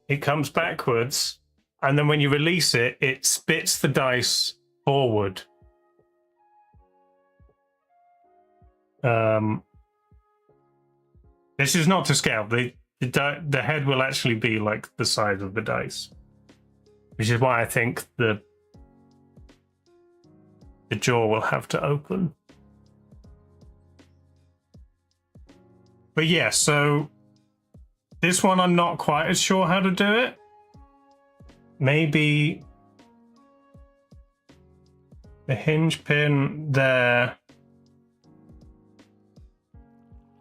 S1: it comes backwards, and then when you release it, it spits the dice forward. This is not to scale. The head will actually be like the size of the dice, which is why I think the jaw will have to open. But yeah, so this one I'm not quite as sure how to do it. Maybe the hinge pin there,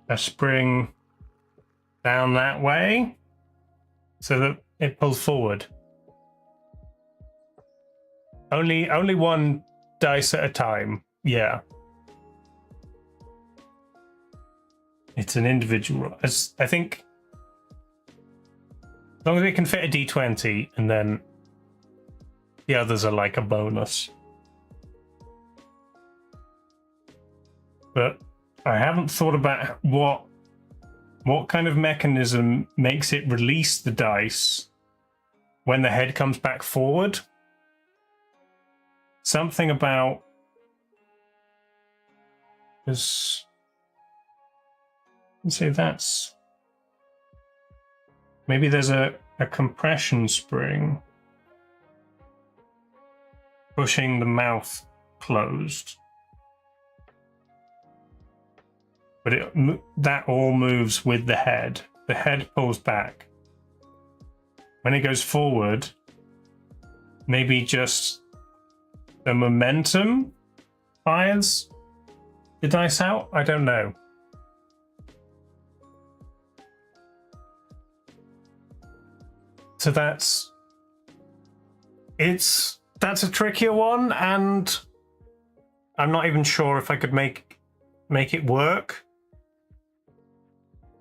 S1: a spring down that way so that it pulls forward. Only one dice at a time. Yeah. It's an individual. I think as long as it can fit a D20 and then the others are like a bonus. But I haven't thought about what kind of mechanism makes it release the dice when the head comes back forward. Something about this. Let's say that's maybe there's a compression spring pushing the mouth closed. But that all moves with the head. The head pulls back. When it goes forward, maybe just the momentum fires the dice out? I don't know. So that's a trickier one, and I'm not even sure if I could make it work,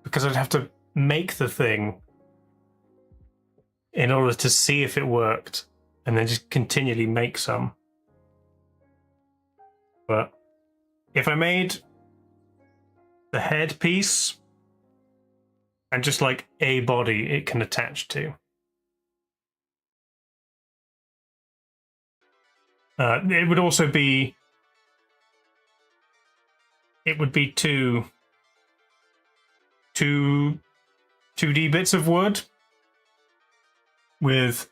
S1: because I'd have to make the thing in order to see if it worked, and then just continually make some. But if I made the head piece and just like a body it can attach to, it would also be, it would be two 2D bits of wood with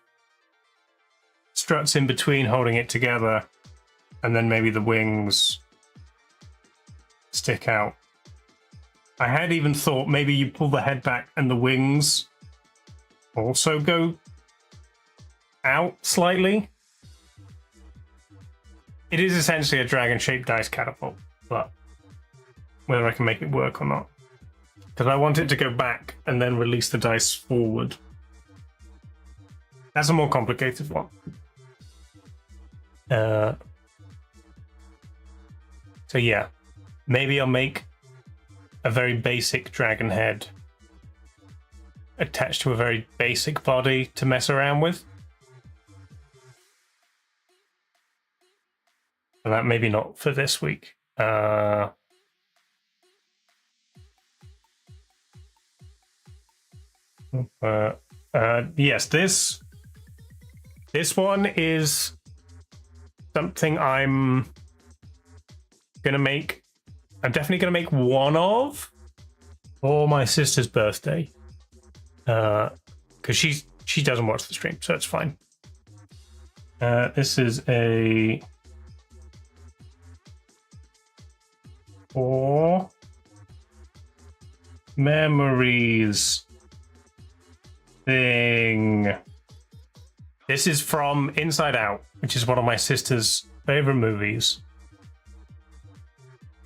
S1: struts in between holding it together, and then maybe the wings stick out. I had even thought maybe you pull the head back and the wings also go out slightly. It is essentially a dragon-shaped dice catapult, but whether I can make it work or not. because I want it to go back and then release the dice forward. That's a more complicated one. So yeah, maybe I'll make a very basic dragon head attached to a very basic body to mess around with. And that maybe not for this week. Yes, this one is something I'm gonna make. I'm definitely gonna make one of for my sister's birthday, because she doesn't watch the stream, so it's fine. This is a 4 memories thing. This is from Inside Out, which is one of my sister's favorite movies.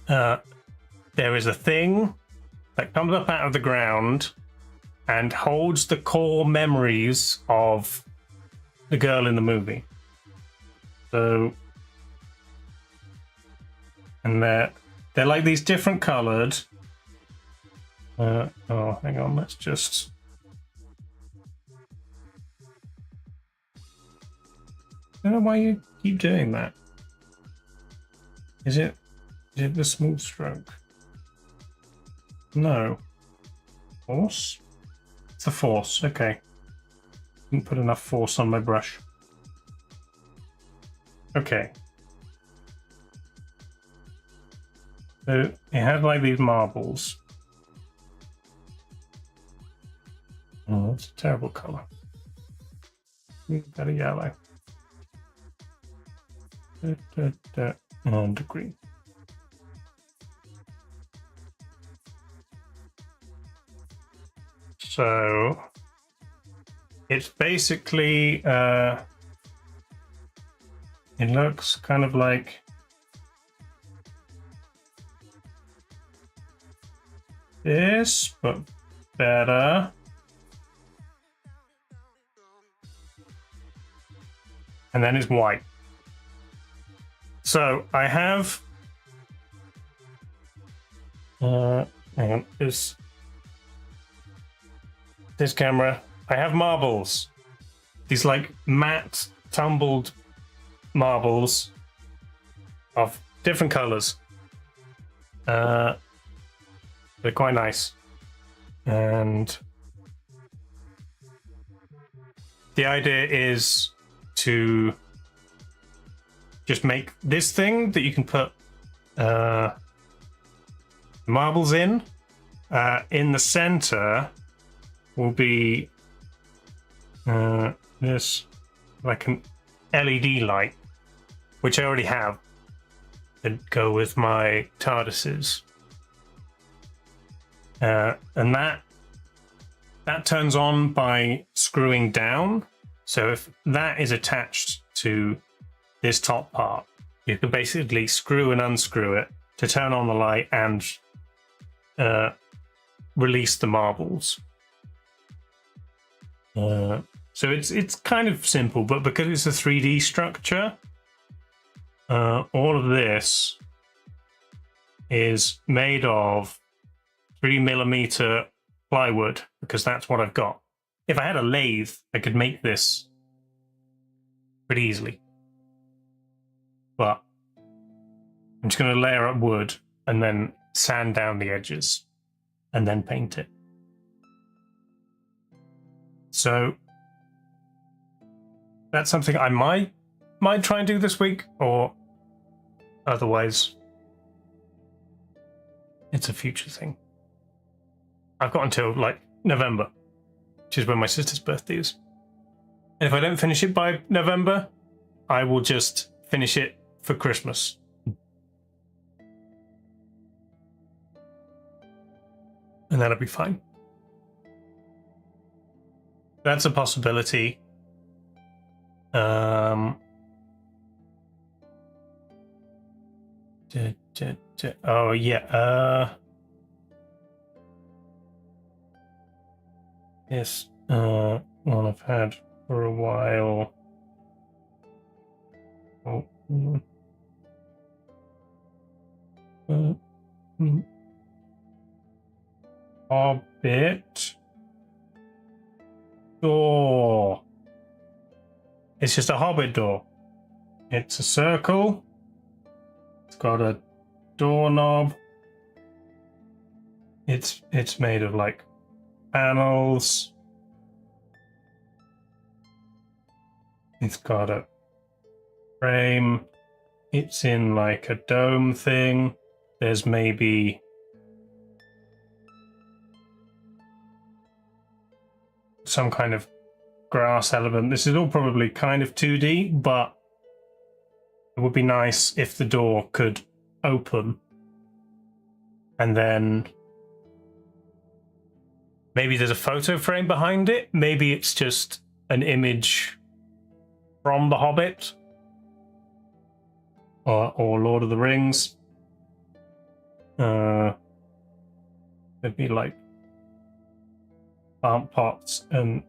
S1: There is a thing that comes up out of the ground and holds the core memories of the girl in the movie. So, and they're like these different colored. Oh, hang on, let's just. I don't know why you keep doing that. Is it the smooth stroke? No. Force? It's the force, okay. Didn't put enough force on my brush. Okay. So it had like these marbles. Oh, it's a terrible color. Better yellow. And green. So it's basically it looks kind of like this, but better. And then it's white. So I have hang on, this camera. I have marbles. These like matte tumbled marbles of different colors. They're quite nice. And the idea is to just make this thing that you can put marbles in. In the center will be this, like an LED light, which I already have, that go with my TARDISes. And that turns on by screwing down. So if that is attached to this top part, you can basically screw and unscrew it to turn on the light and release the marbles. So it's kind of simple, but because it's a 3D structure, all of this is made of 3mm plywood, because that's what I've got. If I had a lathe, I could make this pretty easily. But I'm just going to layer up wood and then sand down the edges and then paint it. So that's something I might try and do this week, or otherwise it's a future thing. I've got until like November, which is when my sister's birthday is. And if I don't finish it by November, I will just finish it for Christmas. And that'll be fine. That's a possibility. Oh yeah. This one I've had for a while. Oh, Hobbit door. It's just a Hobbit door. It's a circle. It's got a doorknob. It's made of like panels. It's got a frame. It's in like a dome thing. There's maybe some kind of grass element. This is all probably kind of 2D, but it would be nice if the door could open and then maybe there's a photo frame behind it. Maybe it's just an image from The Hobbit or Lord of the Rings. There'd be like plant pots and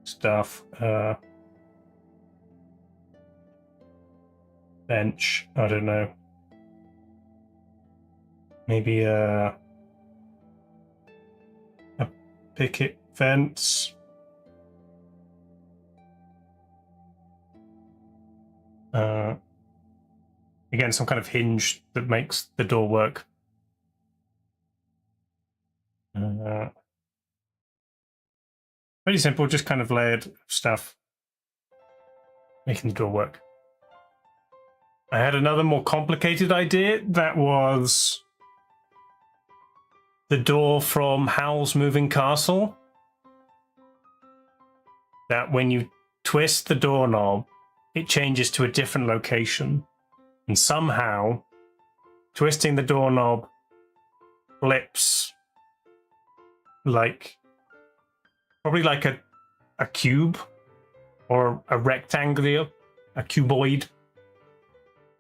S1: stuff. Bench, I don't know. Maybe a picket fence. Again, some kind of hinge that makes the door work. Pretty simple, just kind of layered stuff, making the door work. I had another more complicated idea that was the door from Howl's Moving Castle. That when you twist the doorknob, it changes to a different location. And somehow, twisting the doorknob flips like probably like a cube or a rectangle, a cuboid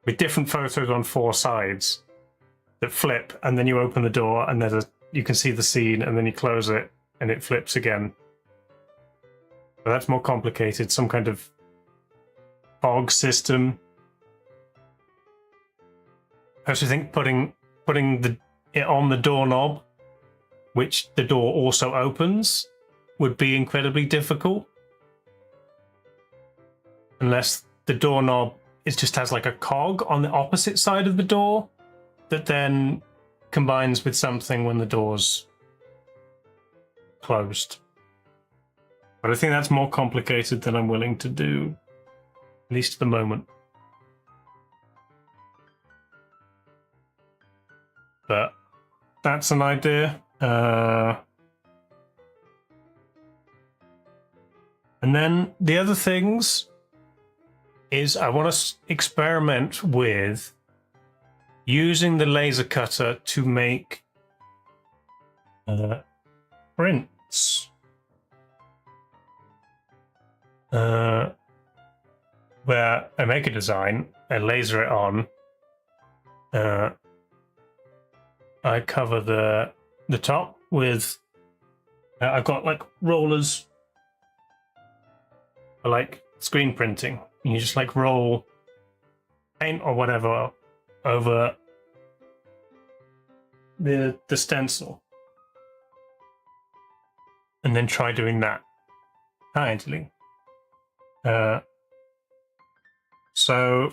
S1: with different photos on 4 sides that flip, and then you open the door and you can see the scene, and then you close it and it flips again. But that's more complicated, some kind of fog system. I also think putting it on the doorknob, which the door also opens, would be incredibly difficult. Unless the doorknob just has like a cog on the opposite side of the door that then combines with something when the door's closed. But I think that's more complicated than I'm willing to do, at least at the moment. But that's an idea. And then the other things is I want to experiment with using the laser cutter to make prints. Where I make a design, I laser it on, I cover the top with I've got like rollers for like screen printing. You just like roll paint or whatever over the stencil and then try doing that kindly. So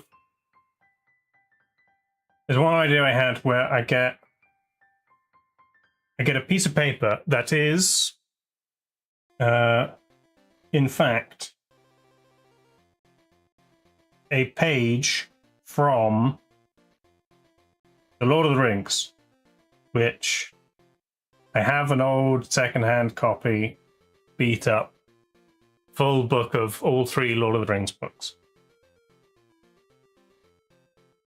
S1: there's one idea I had where I get a piece of paper that is, in fact, a page from The Lord of the Rings, which I have an old secondhand copy, beat up, full book of all 3 Lord of the Rings books.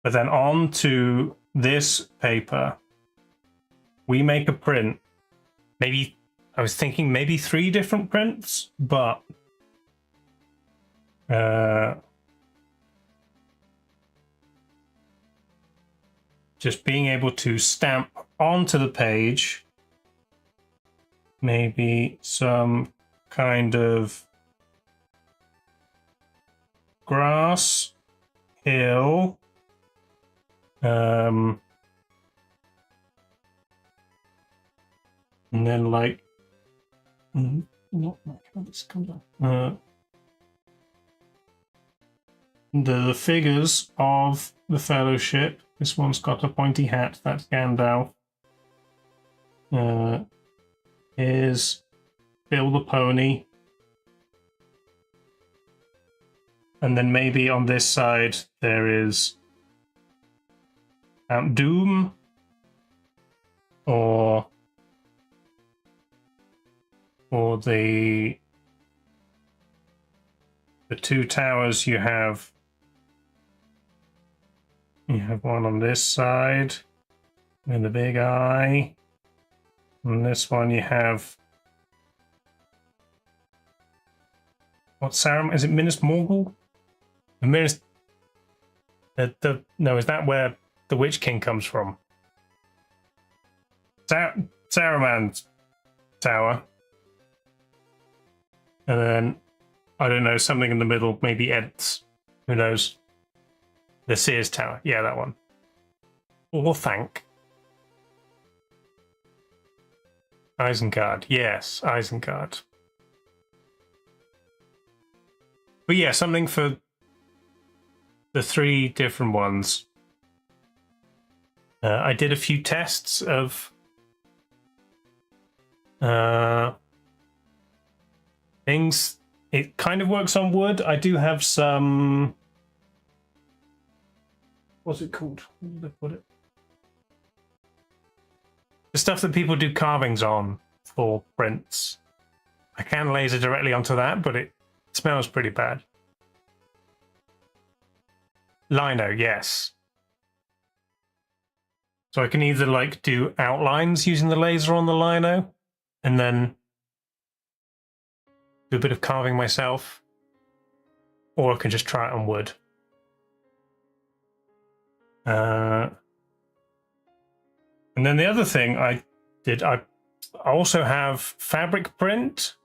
S1: But then onto this paper, we make a print. Maybe, I was thinking maybe 3 different prints, but just being able to stamp onto the page maybe some kind of grass hill. And then like what this comes up? The figures of the Fellowship. This one's got a pointy hat. That's Gandalf. Here's Bill the Pony. And then maybe on this side there is Mount Doom, or the two towers you have. You have one on this side with the big eye. And this one you have. What's Sarum? Is it Minas Morgul? The Minas. No, is that where the Witch King comes from? Saruman's tower. And then, I don't know, something in the middle, maybe Ed's. Who knows? The Sears Tower. Yeah, that one. Or Thank. Isengard. Yes, Isengard. But yeah, something for the 3 different ones. I did a few tests of things. It kind of works on wood. I do have some. What's it called? Where did I put it? The stuff that people do carvings on for prints. I can laser directly onto that, but it smells pretty bad. Lino, yes. So I can either like do outlines using the laser on the lino, and then do a bit of carving myself, or I can just try it on wood. And then the other thing I did, I also have fabric print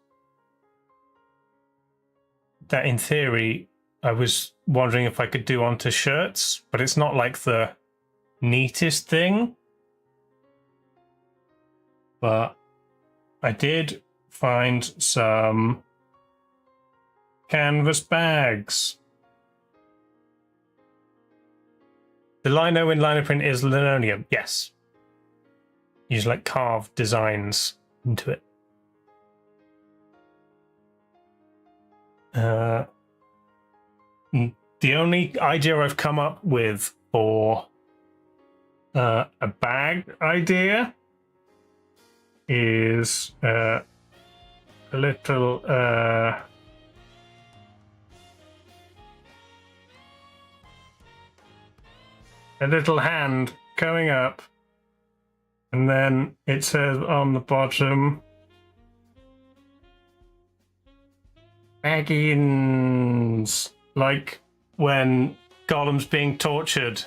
S1: that in theory I was wondering if I could do onto shirts, but it's not like the neatest thing. But I did find some canvas bags. The lino in lino print is linoleum, yes. Use like carved designs into it. The only idea I've come up with for a bag idea is a little a little hand coming up, and then it says on the bottom, Baggins, like when Gollum's being tortured.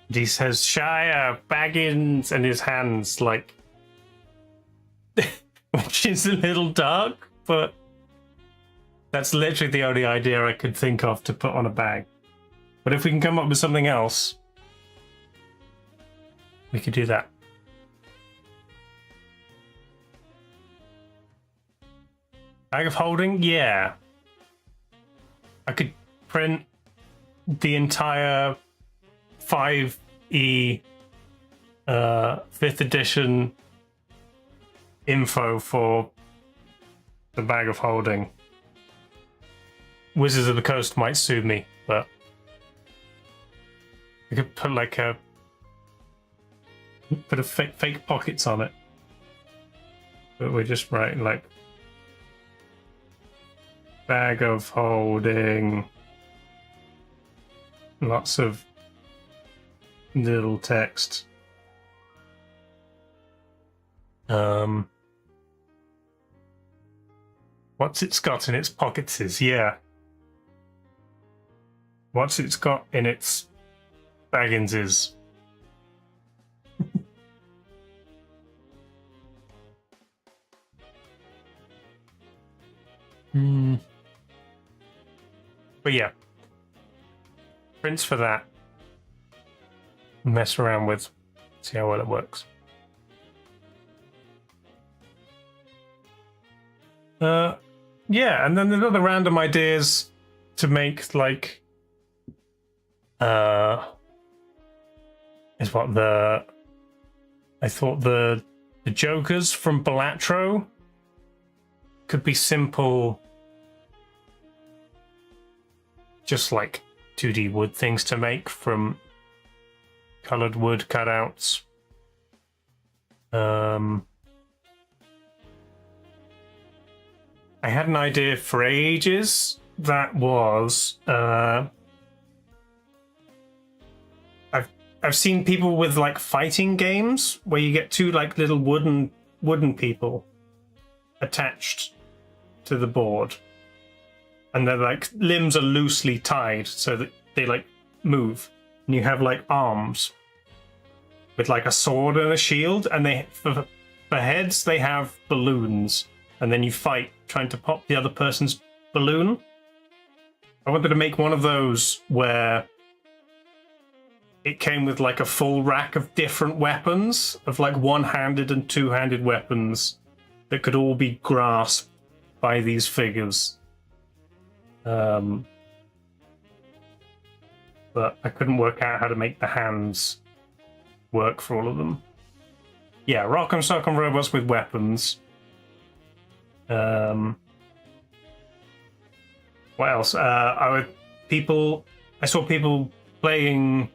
S1: And he says, Shire, Baggins, and his hands, like, which is a little dark, but that's literally the only idea I could think of to put on a bag. But if we can come up with something else, we could do that. Bag of holding? Yeah. I could print the entire 5e 5th edition info for the bag of holding. Wizards of the Coast might sue me, but I could put like a fake pockets on it. But we're just writing like bag of holding, lots of little text. What's it's got in its pockets is, yeah. What's it's got in its baggins is. But yeah, prints for that. Mess around with, see how well it works. Yeah, and then there's other random ideas to make, like, is what I thought the Jokers from Balatro could be simple, just like 2D wood things to make from colored wood cutouts. I had an idea for ages that was I've seen people with like fighting games where you get two like little wooden people attached to the board, and their like limbs are loosely tied so that they like move, and you have like arms with like a sword and a shield, and they for heads they have balloons, and then you fight trying to pop the other person's balloon. I wanted to make one of those where it came with like a full rack of different weapons, of like one-handed and two-handed weapons that could all be grasped by these figures. But I couldn't work out how to make the hands work for all of them. Yeah, Rock'em Sock'em robots with weapons. What else? I saw people playing,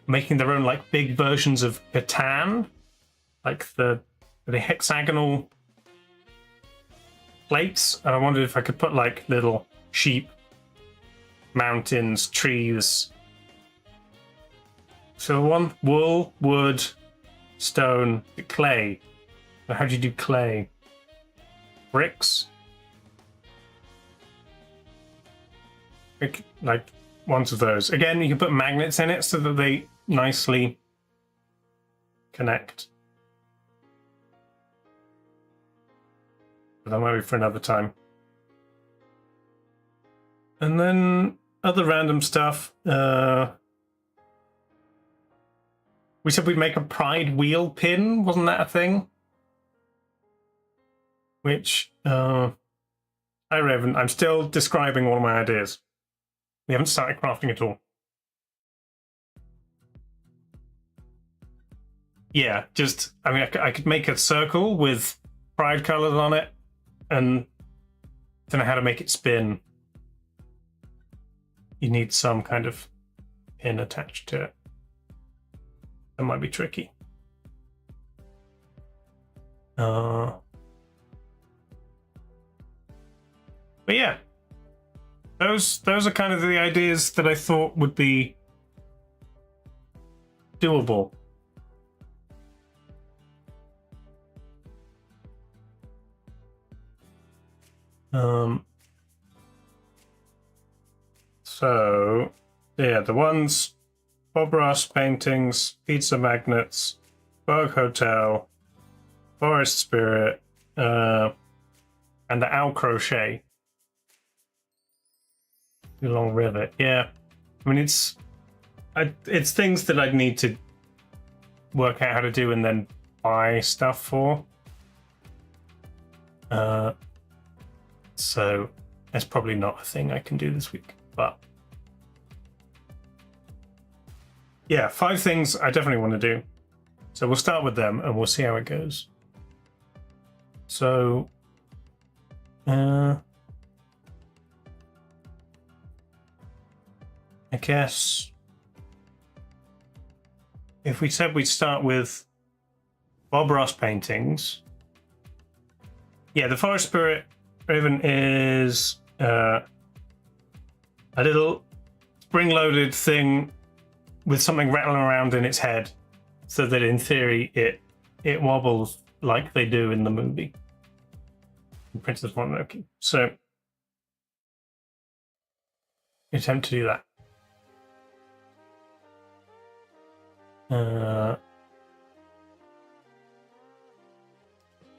S1: making their own like big versions of Catan, like the hexagonal plates, and I wondered if I could put like little sheep, mountains, trees. So one, wool, wood, stone, clay. So how do you do clay? Bricks? Like ones of those. Again, you can put magnets in it so that they nicely connect. But that might be for another time. And then other random stuff. We said we'd make a pride wheel pin. Wasn't that a thing? Which I'm still describing all of my ideas. We haven't started crafting at all. Yeah, just, I mean, I could make a circle with pride colors on it, and don't know how to make it spin. You need some kind of pin attached to it. That might be tricky. But yeah, those are kind of the ideas that I thought would be doable. So yeah, the ones: Bob Ross paintings, pizza magnets, Bug Hotel, Forest Spirit, and the owl crochet. Long rivet, yeah. I mean, it's things that I'd need to work out how to do and then buy stuff for. So that's probably not a thing I can do this week, but yeah, 5 things I definitely want to do. So we'll start with them and we'll see how it goes. So, I guess if we said we'd start with Bob Ross paintings. Yeah, the Forest Spirit Raven is a little spring-loaded thing with something rattling around in its head, so that in theory it wobbles like they do in the movie Princess Mononoke. So attempt to do that.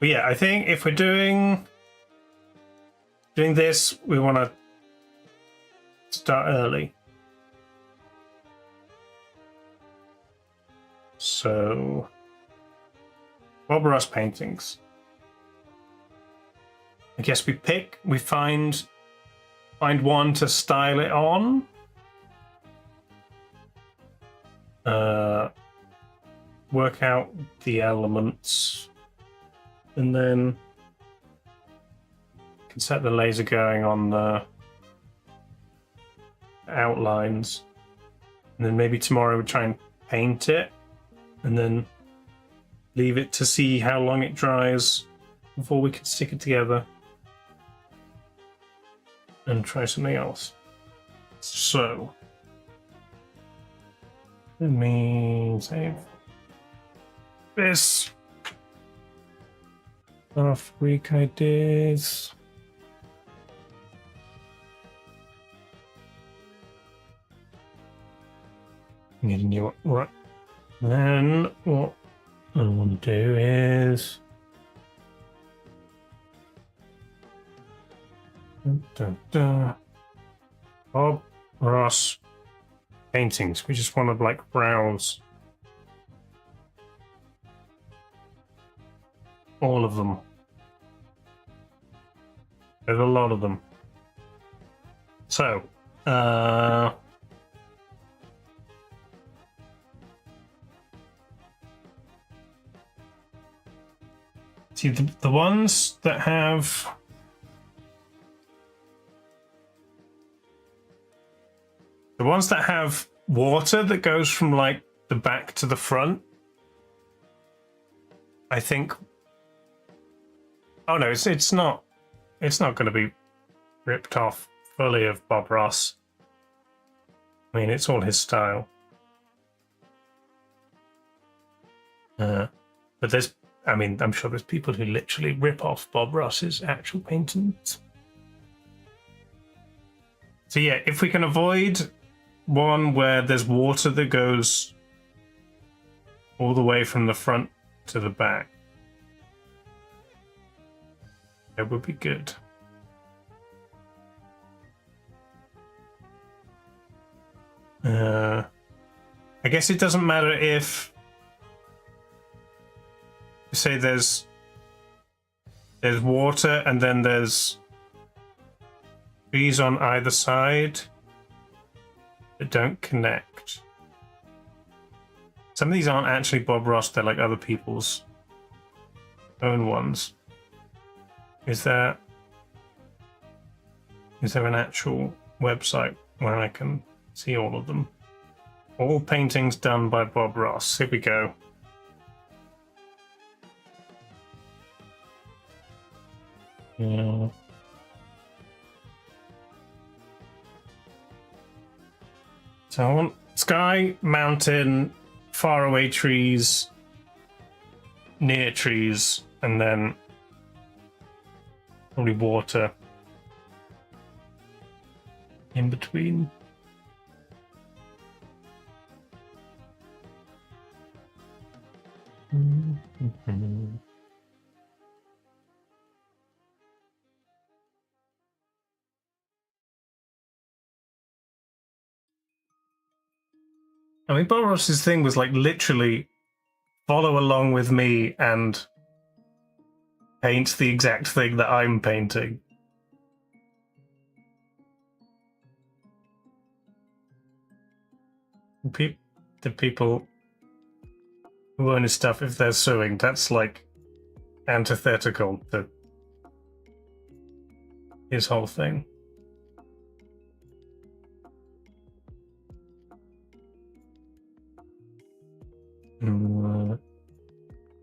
S1: But yeah, I think if we're doing doing this, we want to start early. So, Bob Ross paintings. I guess we find one to style it on. Work out the elements, and then can set the laser going on the outlines, and then maybe tomorrow we try and paint it, and then leave it to see how long it dries before we can stick it together and try something else. So let me save this. Week ideas. Need a new one. Right. Then what I want to do is Bob Ross paintings. We just want to like browse all of them. There's a lot of them. So, see the ones that have water that goes from like the back to the front, I think. Oh no, it's not going to be ripped off fully of Bob Ross. I mean, it's all his style. But I'm sure there's people who literally rip off Bob Ross's actual paintings. So yeah, if we can avoid one where there's water that goes all the way from the front to the back, that would be good. I guess it doesn't matter if, say, there's water and then there's trees on either side that don't connect. Some of these aren't actually Bob Ross, they're like other people's own ones. Is there an actual website where I can see all of them? All paintings done by Bob Ross. Here we go. Yeah. So I want sky, mountain, faraway trees, near trees, and then probably water in between. I mean, Bob Ross's thing was like literally follow along with me and paint the exact thing that I'm painting. The people who own his stuff, if they're suing, that's like antithetical to his whole thing.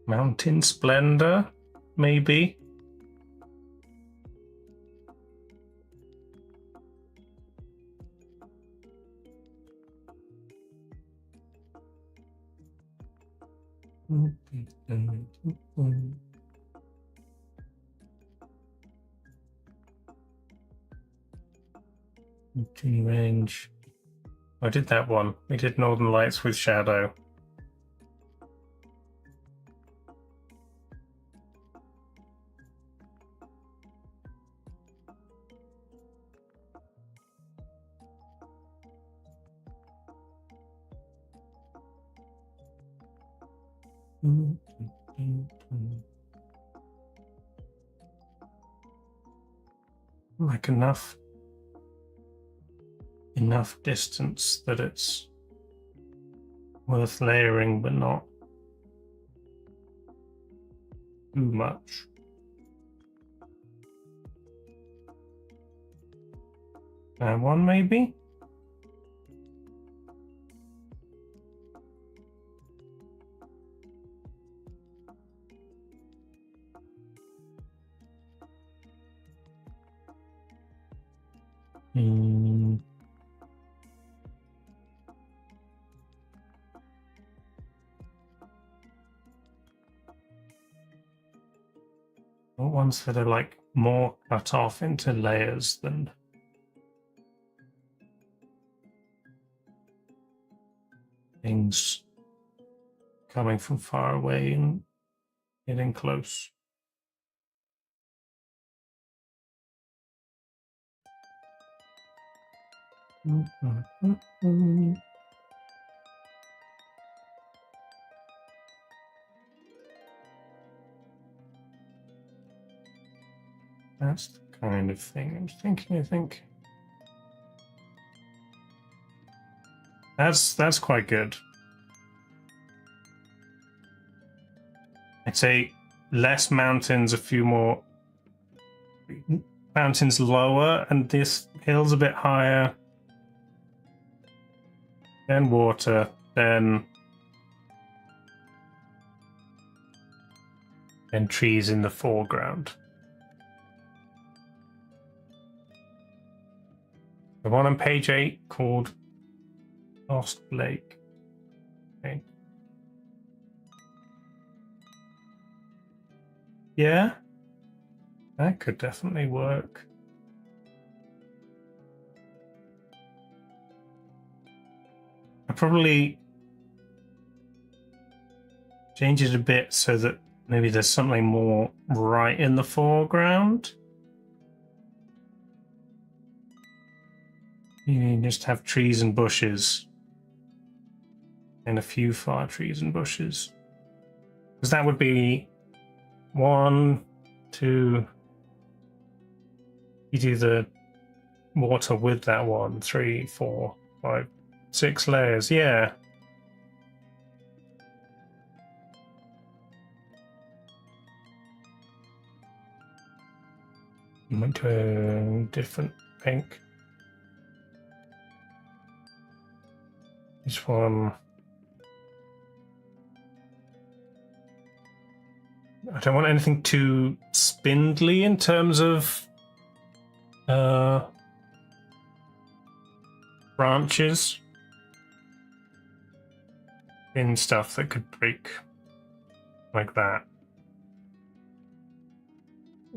S1: Mountain Splendor, maybe. Range. I did that one. We did Northern Lights with Shadow. Like enough distance that it's worth layering, but not too much. One maybe? Ones that are like more cut off into layers than things coming from far away and getting close. That's the kind of thing I'm thinking. I think that's quite good. I'd say less mountains, a few more mountains lower, and this hill's a bit higher. Then water, then trees in the foreground. The one on page 8 called Lost Lake. Okay. Yeah, that could definitely work. I probably change it a bit so that maybe there's something more right in the foreground. You just have trees and bushes, and a few far trees and bushes, because that would be 1, 2. You do the water with that 1, 3, 4, 5, 6 layers. Yeah. Went to a different pink. This one. I don't want anything too spindly in terms of branches in stuff that could break like that.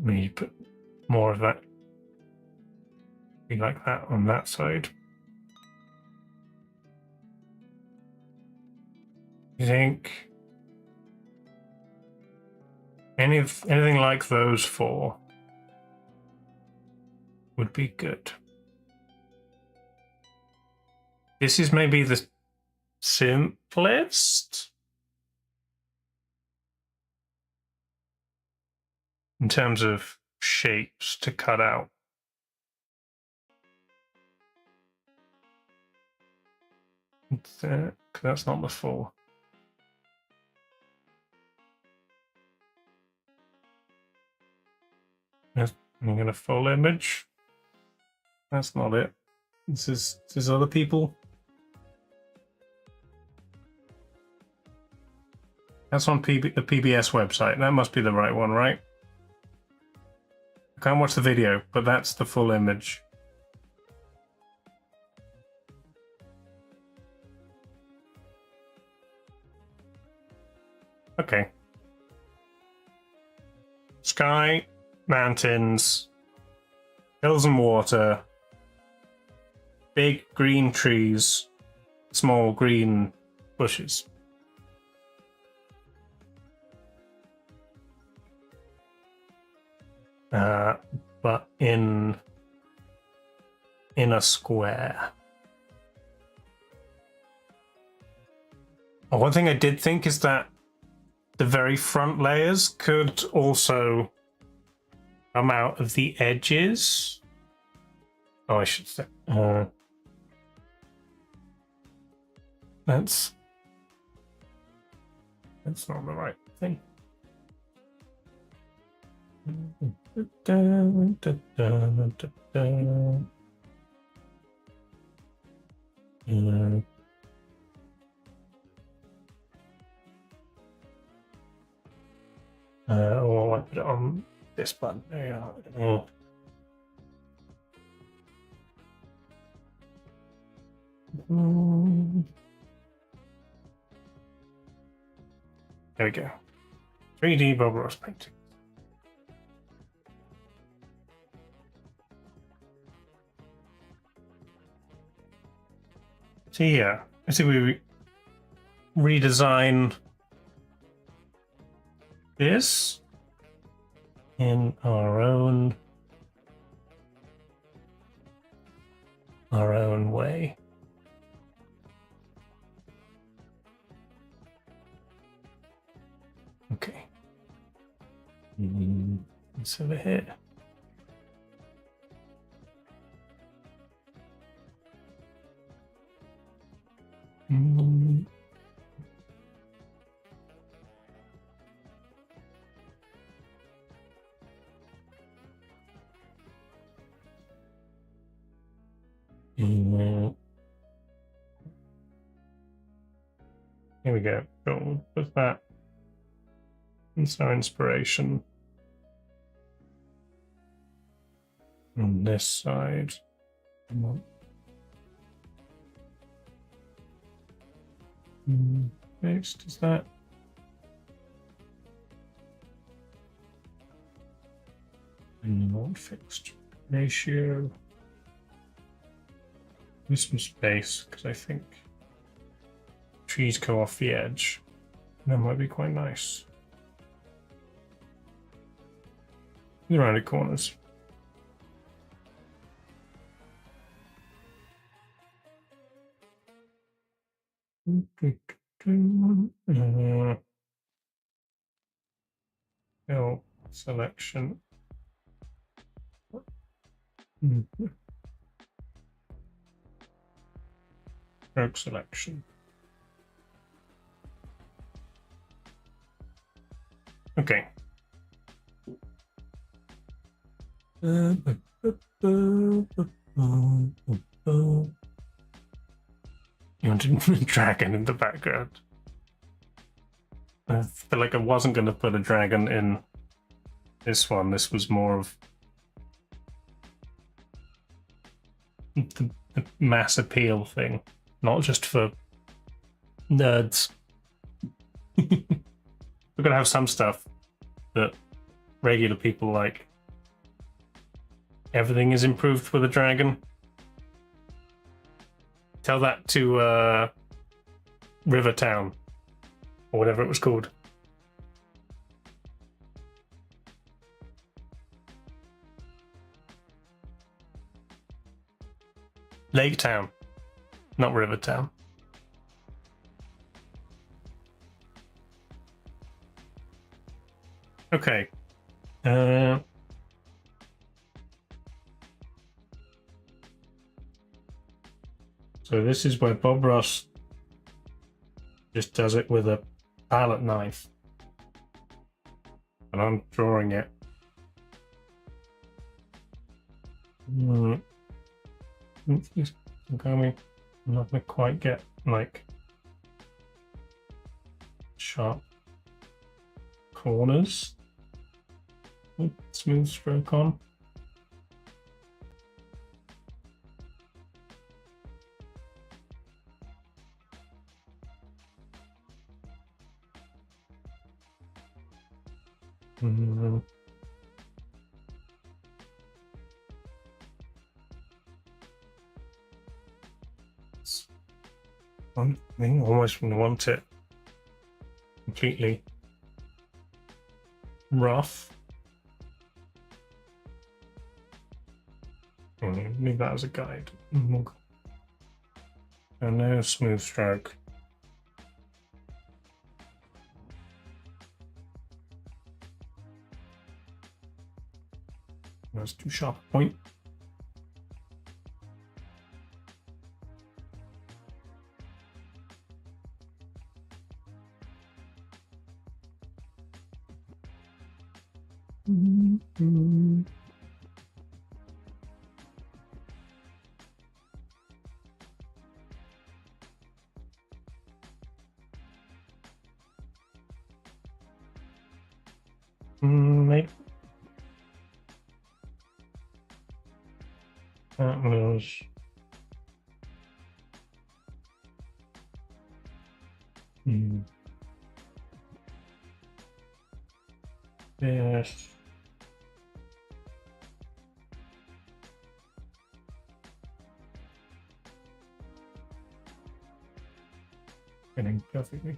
S1: Maybe put more of that, be like that on that side. You think anything like those 4 would be good? This is maybe the simplest in terms of shapes to cut out. That's not the full. I'm gonna full image. That's not it. This is other people. That's on the PBS website. That must be the right one, right? I can't watch the video, but that's the full image. Okay. Sky, mountains, hills and water, big green trees, small green bushes. But in a square. One thing I did think is that the very front layers could also come out of the edges. Oh, I should say. That's not the right thing. Oh, I put it on this button. There you are. There we go. 3D Bob Ross painting. So yeah, I think we redesign this in our own way. Okay. It's over here. Here we go. Cool. Put that. It's our inspiration. On this side. Next is that. Not fixed ratio. Give some space because I think trees go off the edge. That might be quite nice. The rounded corners. Fill selection. Stroke selection. Okay. You wanted a dragon in the background. I feel like I wasn't going to put a dragon in this one. This was more of the mass appeal thing, not just for nerds. We're going to have some stuff that regular people like. Everything is improved with a dragon. Tell that to Rivertown, or whatever it was called. Lake Town, not Rivertown. Okay. So this is where Bob Ross just does it with a palette knife. And I'm drawing it. I'm not gonna quite get like sharp corners. Smooth stroke on. I almost want it completely rough. Leave that as a guide. And no smooth stroke. That's too sharp a point. Maybe that was. Yes. Getting perfectly.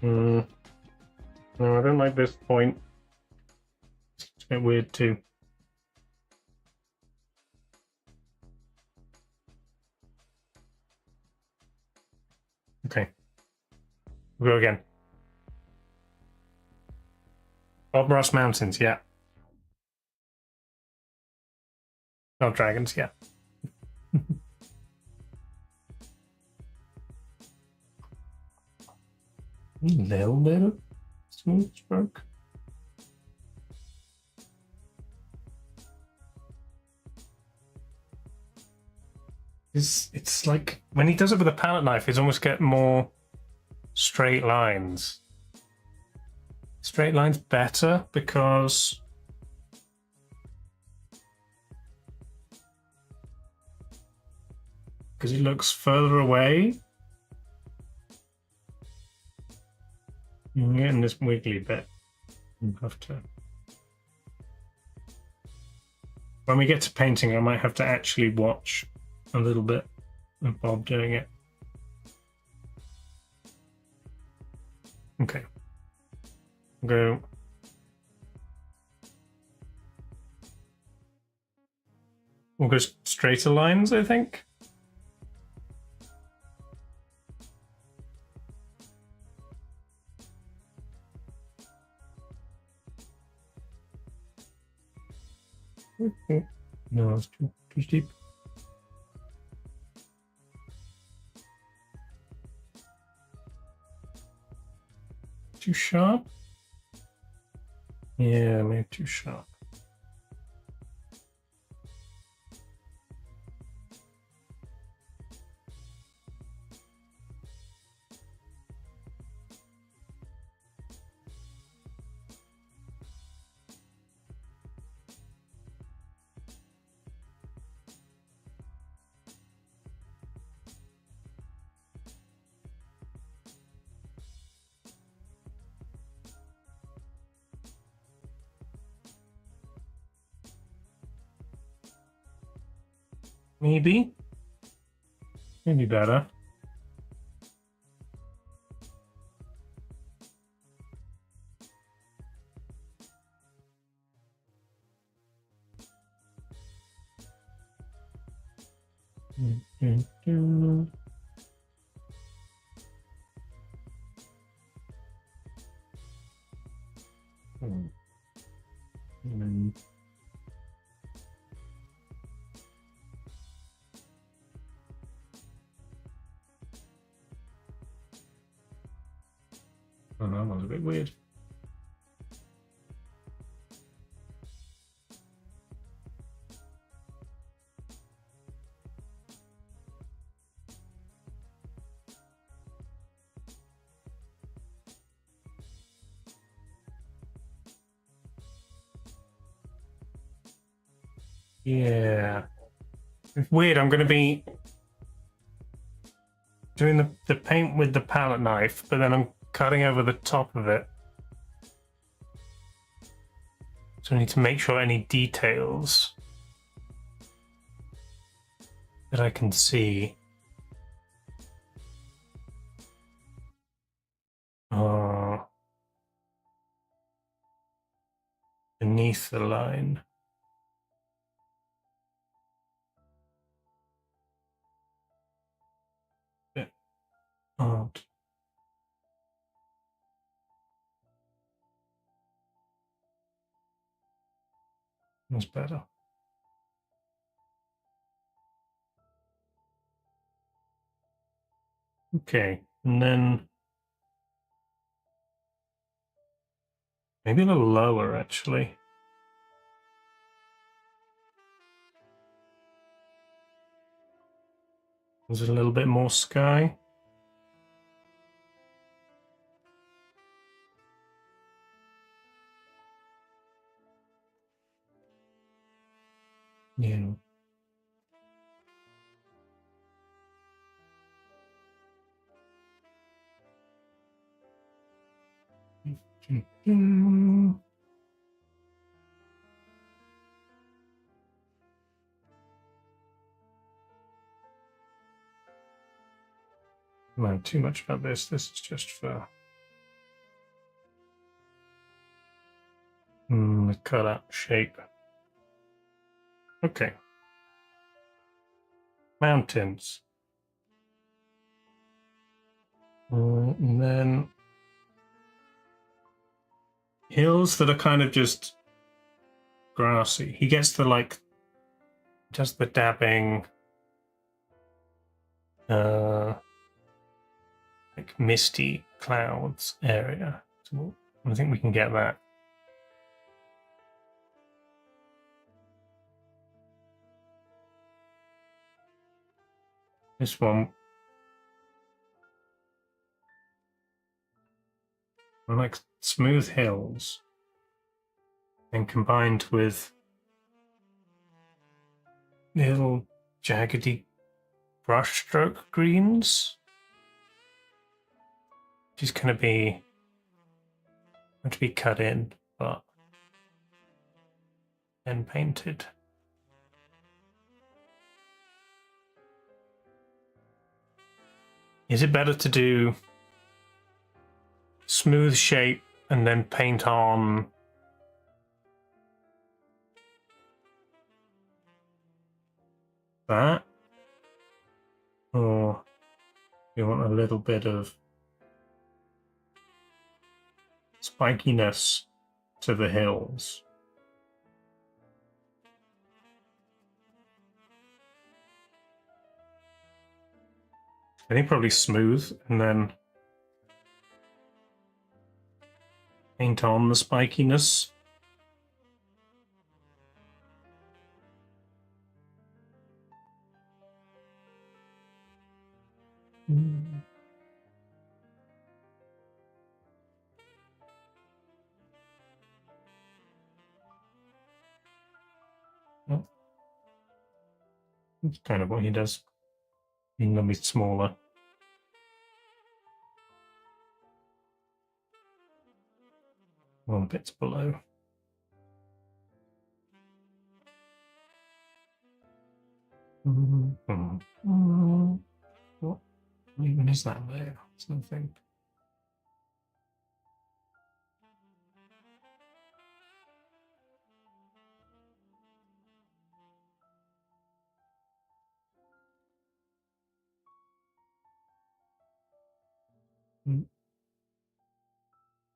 S1: No, I don't like this point. It's a bit weird too. Okay. We'll go again. Bob Ross Mountains, yeah. Not dragons, yeah. Little bit of smooth stroke. It's like when he does it with a palette knife, he's almost get more straight lines. Straight lines better because he looks further away. I'm getting this wiggly bit. I'll have to. When we get to painting, I might have to actually watch a little bit of Bob doing it. Okay. Go. We'll go straighter lines, I think. Okay. No, it's too steep. Too sharp? Yeah, maybe too sharp. Maybe better. Oh, that was a bit weird. Yeah. It's weird. I'm going to be doing the paint with the palette knife, but then I'm cutting over the top of it. So I need to make sure any details that I can see are beneath the line. Bit odd. That's better. Okay, and then maybe a little lower, actually. There's a little bit more sky. Yeah. Don't mind too much about this. This is just for the cutout shape. Okay. Mountains. And then hills that are kind of just grassy. He gets the like just the dabbing like misty clouds area. So I think we can get that. This one, I like smooth hills and combined with little jaggedy brushstroke greens. Which is going to be cut in, but then painted. Is it better to do smooth shape and then paint on that? Or you want a little bit of spikiness to the hills? I think probably smooth and then paint on the spikiness. Oh, that's kind of what he does. A little bit smaller. One bit below. What even is that there? Something.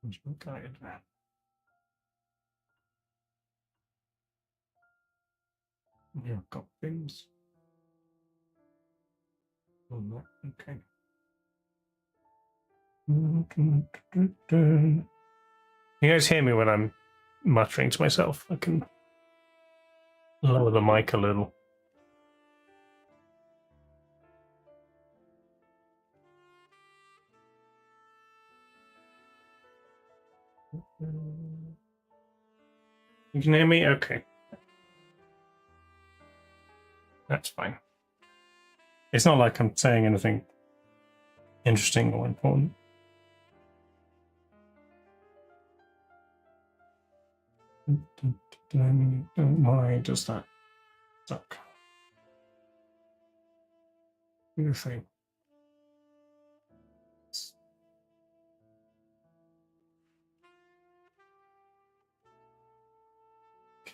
S1: Where's my guide there? Yeah, I've got things. Oh, no. Okay. You guys hear me when I'm muttering to myself? I can lower the mic a little. You can hear me? Okay. That's fine. It's not like I'm saying anything interesting or important. Why does that suck? New thing.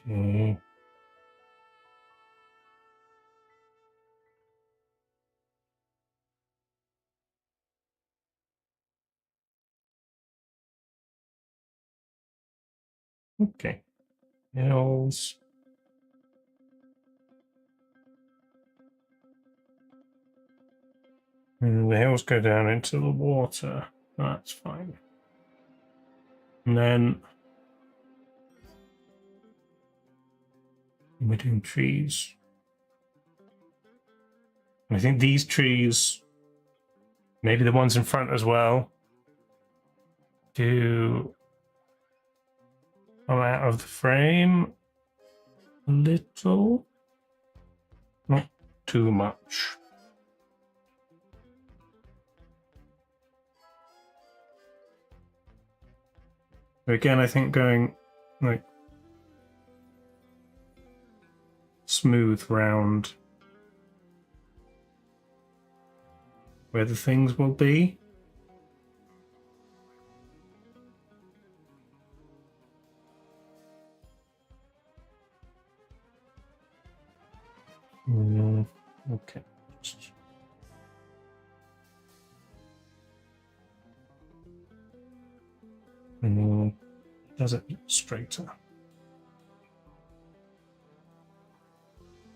S1: Okay. Okay. Hills. And the hills go down into the water. That's fine. And then we're doing trees. I think these trees, maybe the ones in front as well, do come out of the frame a little, not too much. But again, I think going like smooth round where the things will be. Okay. Does it straighter?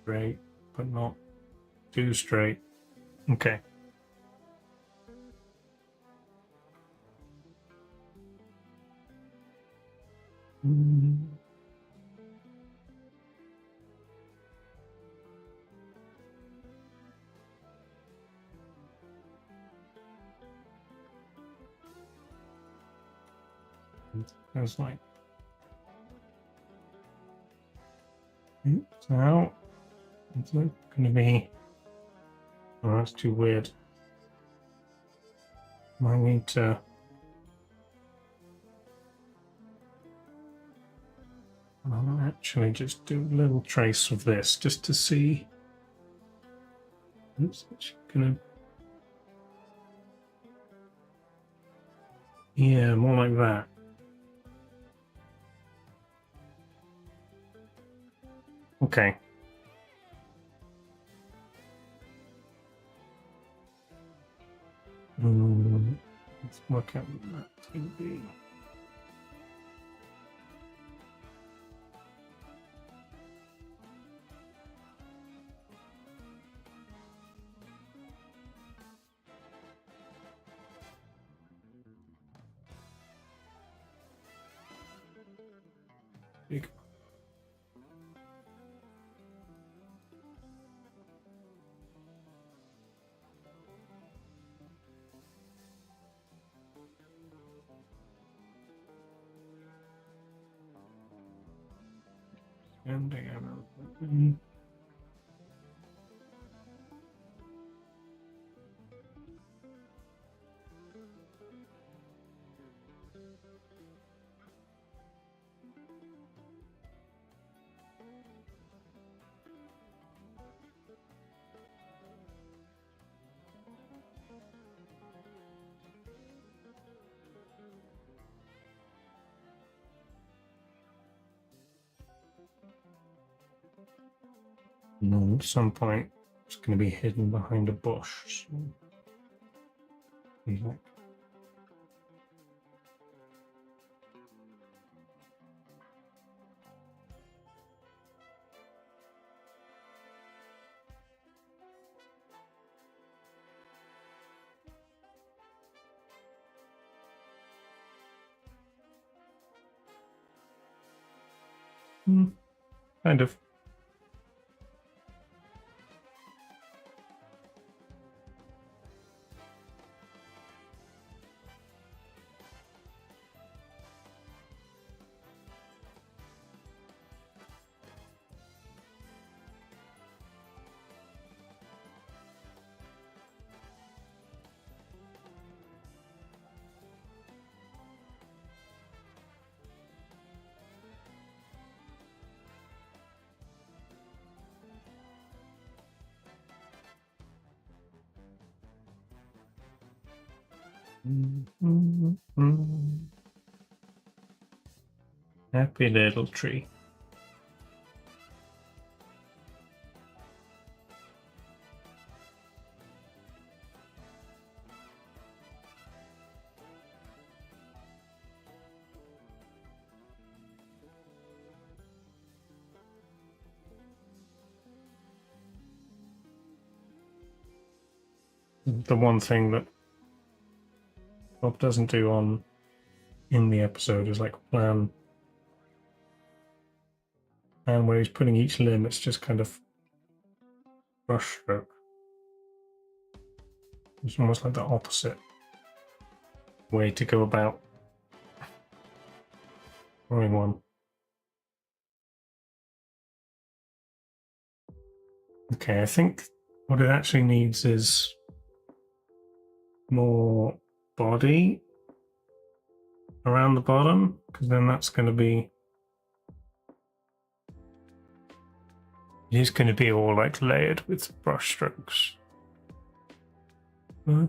S1: Straight, but not too straight. Okay. There's like now it's going to be. Oh, that's too weird. I need to. I'll actually just do a little trace of this just to see. Oops, it's gonna. Yeah, more like that. Okay. Let's work out what that's going to be. Big. And I No, at some point it's going to be hidden behind a bush. So like, kind of. Happy little tree. the one thing that Bob doesn't do in the episode is like plan and where he's putting each limb, it's just kind of brushstroke. It's almost like the opposite way to go about drawing one. Okay, I think what it actually needs is more body around the bottom, because then that's going to be, it is going to be all like layered with brush strokes. You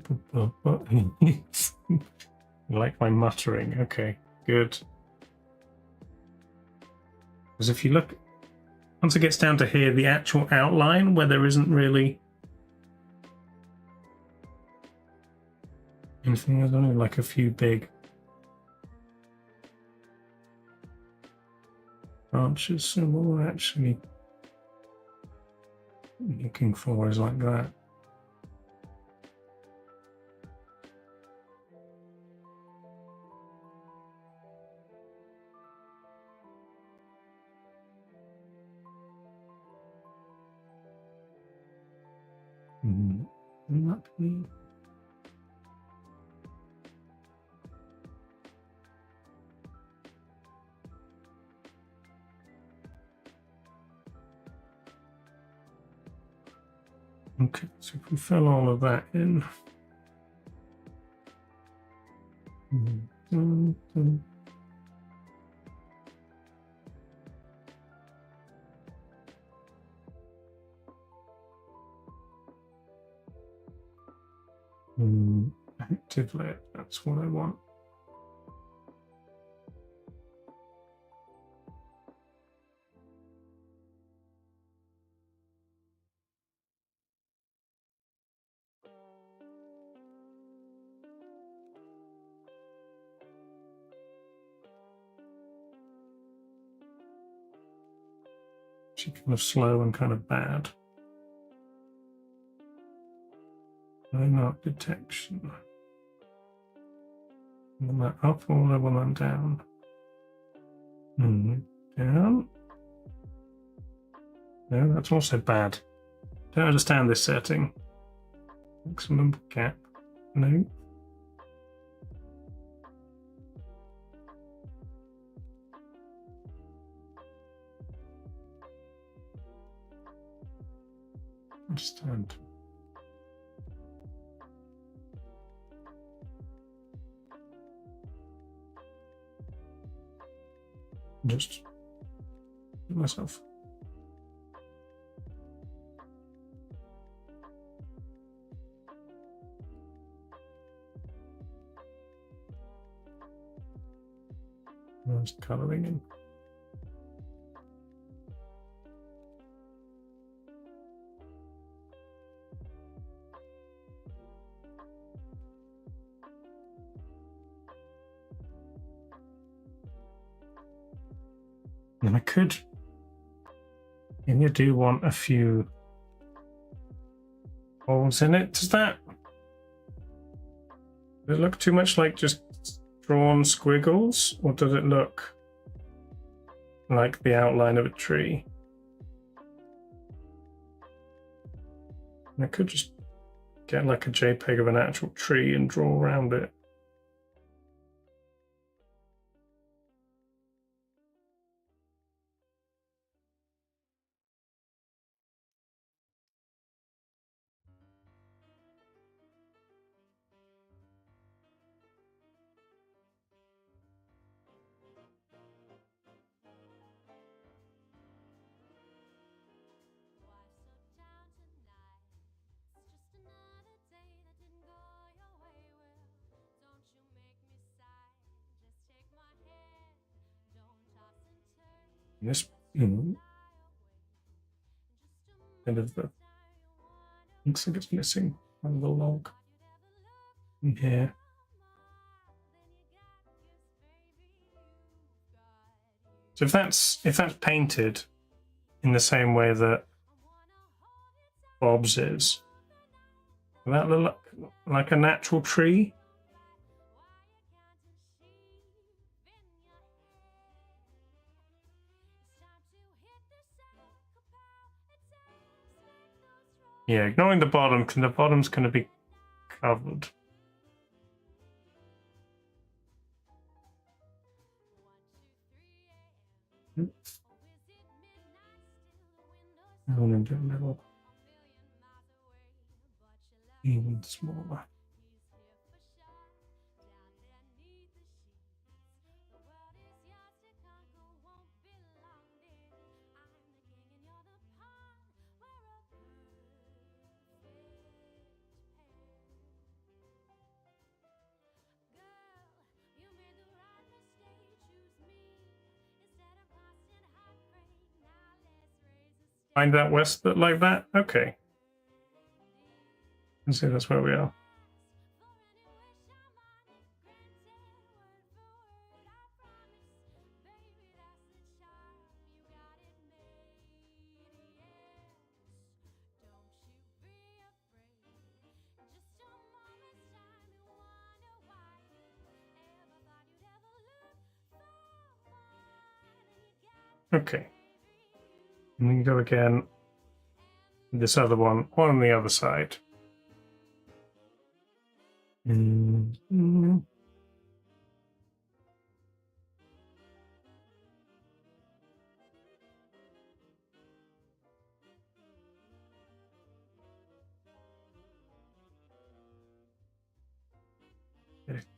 S1: like my muttering? Okay, good. Because if you look, once it gets down to here, the actual outline where there isn't really anything, there's only like a few big branches, so what we're actually looking for is like that. Okay, so if we fill all of that in. Active layer, that's what I want. Actually kind of slow and kind of bad. Line up detection. Want that up or I want that down? Down. No, that's also bad. Don't understand this setting. Maximum gap. No. Understand. Just myself. Just coloring in. And I could, and you do want a few holes in it. Does it look too much like just drawn squiggles, or does it look like the outline of a tree? And I could just get like a JPEG of an actual tree and draw around it. This bit of the looks like it's missing one of the log in here. So if that's painted in the same way that Bob's is, That look like a natural tree? Yeah, ignoring the bottom, because the bottom's going to be covered. And then a little even smaller. Find that west like that? Okay. And see that's where we are. Okay. And then go again. This other one on the other side.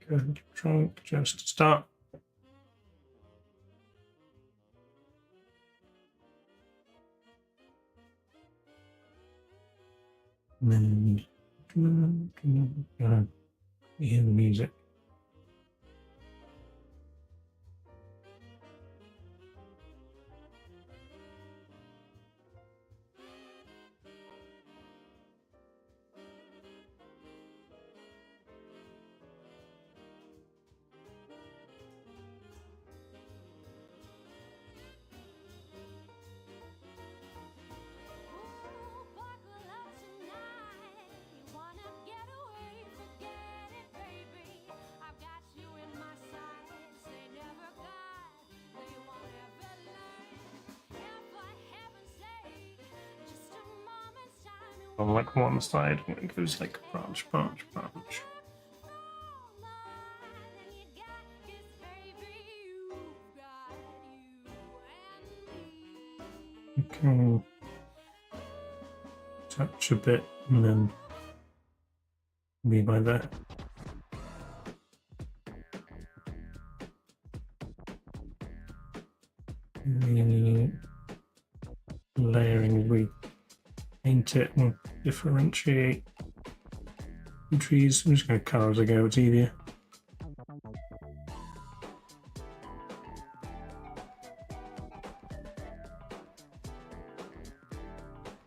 S1: Good. Trying just to start. And hear the music. On like one side, and it goes like branch, branch, branch. Okay. Touch a bit and then be by that. Layering, we paint it and differentiate the trees. I'm just going to colour as I go, it's easier.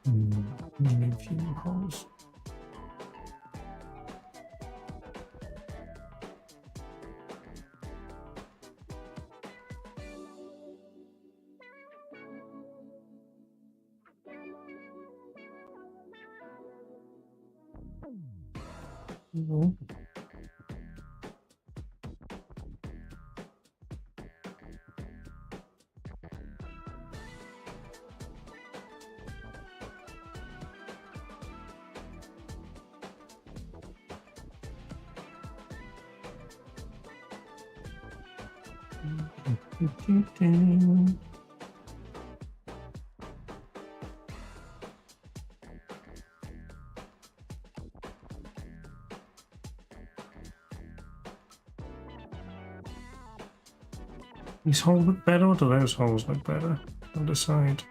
S1: A few more holes. These holes look better, or do those holes look better? I'll decide.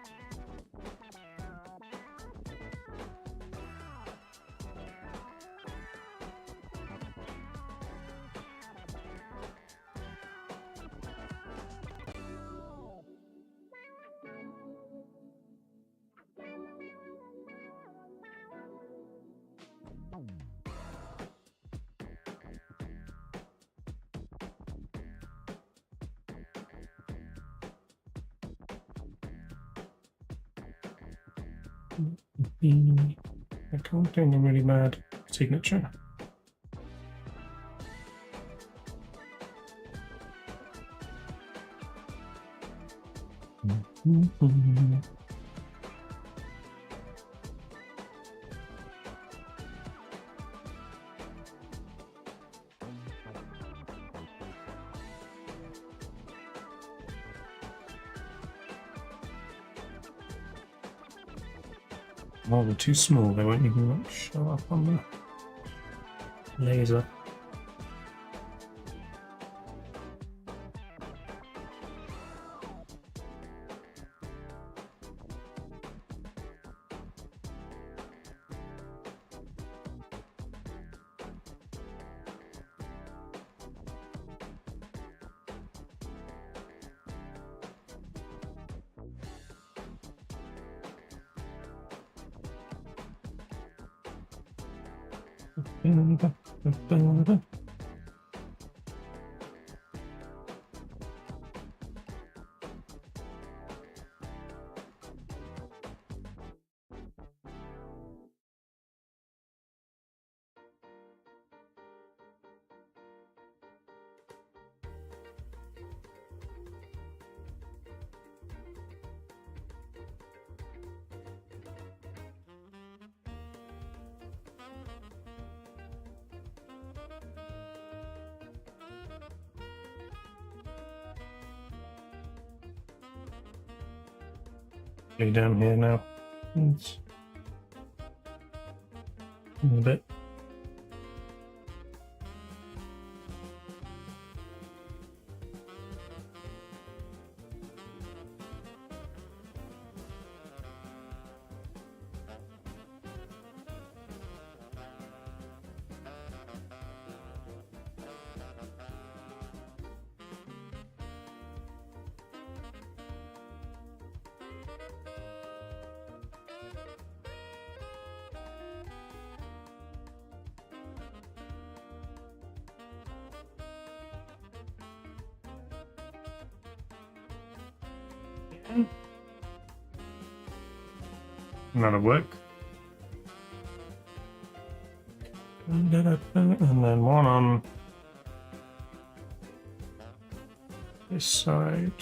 S1: I can't think I'm really mad. signature. Oh, they're too small. They won't even show up on the laser. Down here now. It's a bit. That'll work. And then one on this side.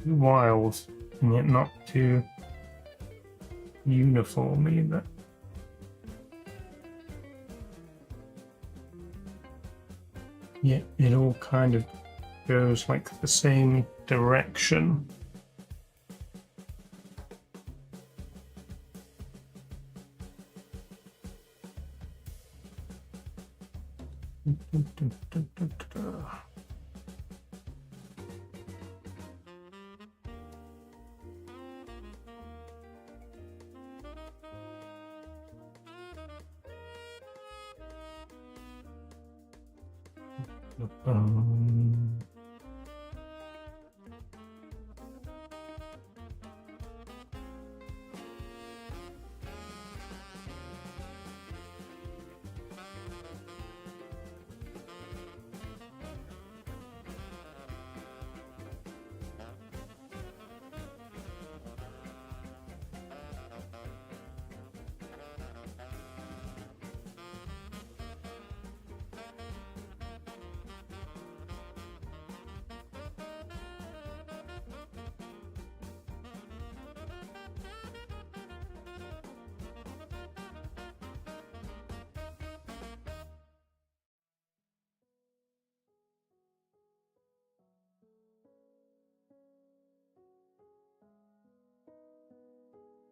S1: Wild, and yet not too uniform either. Yet it all kind of goes like the same direction.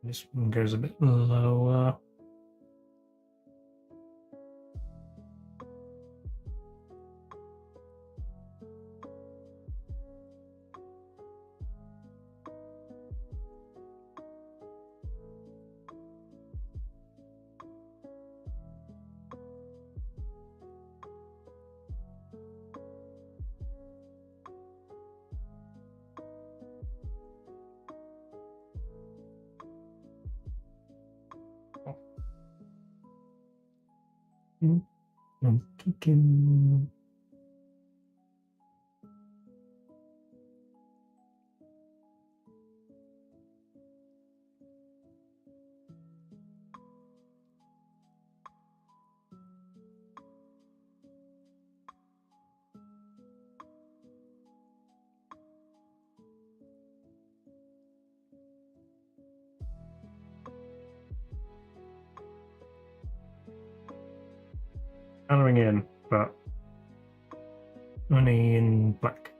S1: This one goes a bit lower. I'm thinking. Coloring in, but only in black.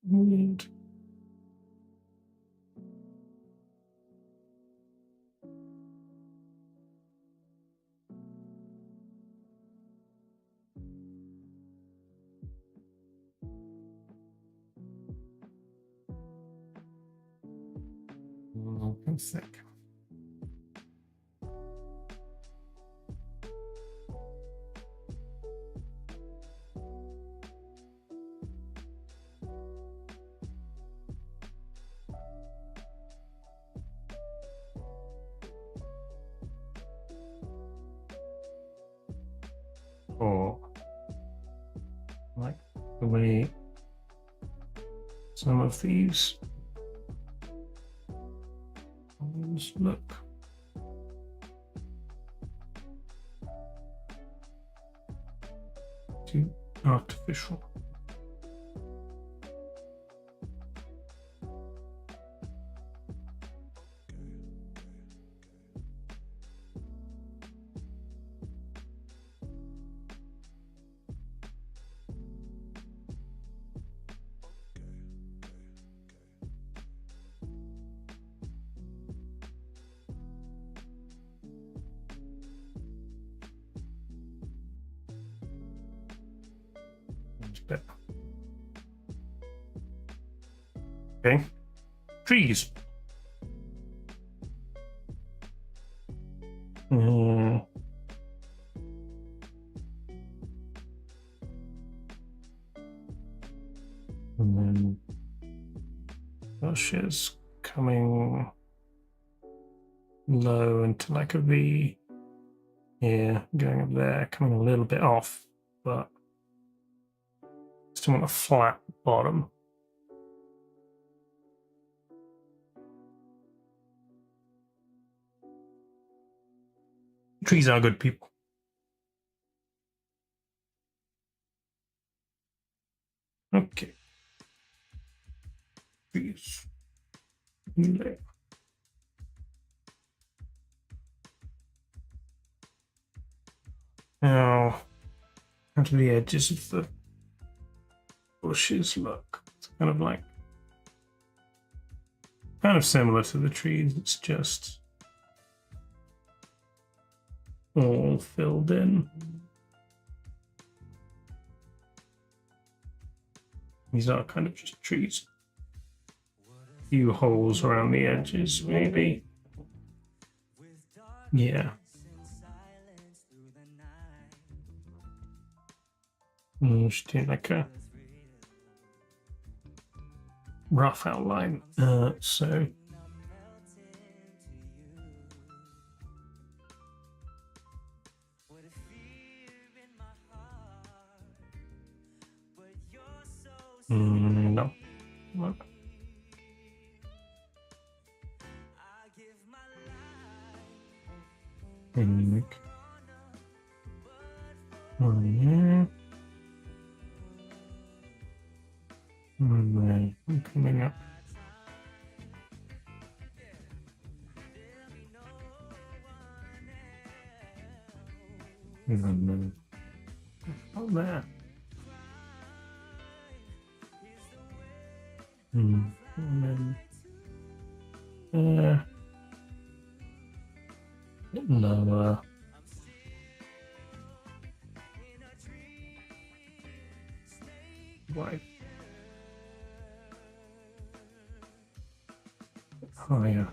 S1: Weird. One sec. Or like the way some of these ones look. Too artificial. Better. Okay, trees. And then bushes coming low into like a V here, going up there, coming a little bit off, but still want a flat bottom. Trees are good people. Okay. Trees. There. Now, how do the edges of the bushes look? It's kind of similar to the trees. It's just all filled in. These are kind of just trees. A few holes around the edges, maybe. Yeah. Just doing like a rough outline. So What? Pink. One there. One there. I'm coming up. And then oh there. And then lower. White. Higher.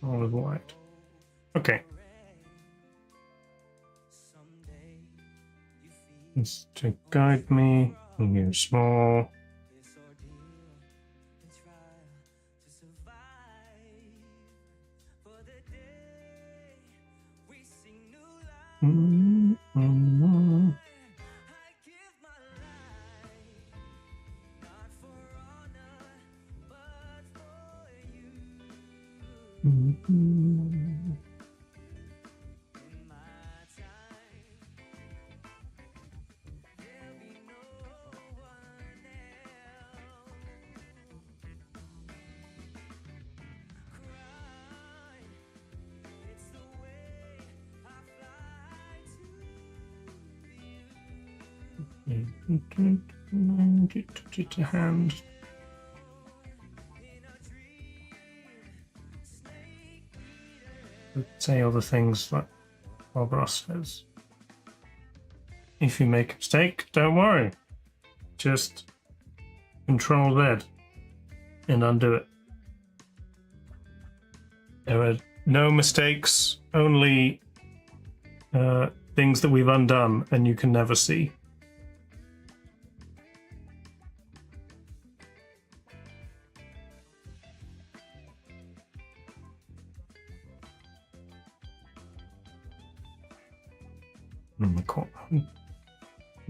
S1: Olive white. Okay. It's to guide me. You small. Get to hand. Say other things like Barbara says. If you make a mistake, don't worry. Just Control Z and undo it. There are no mistakes, only things that we've undone and you can never see.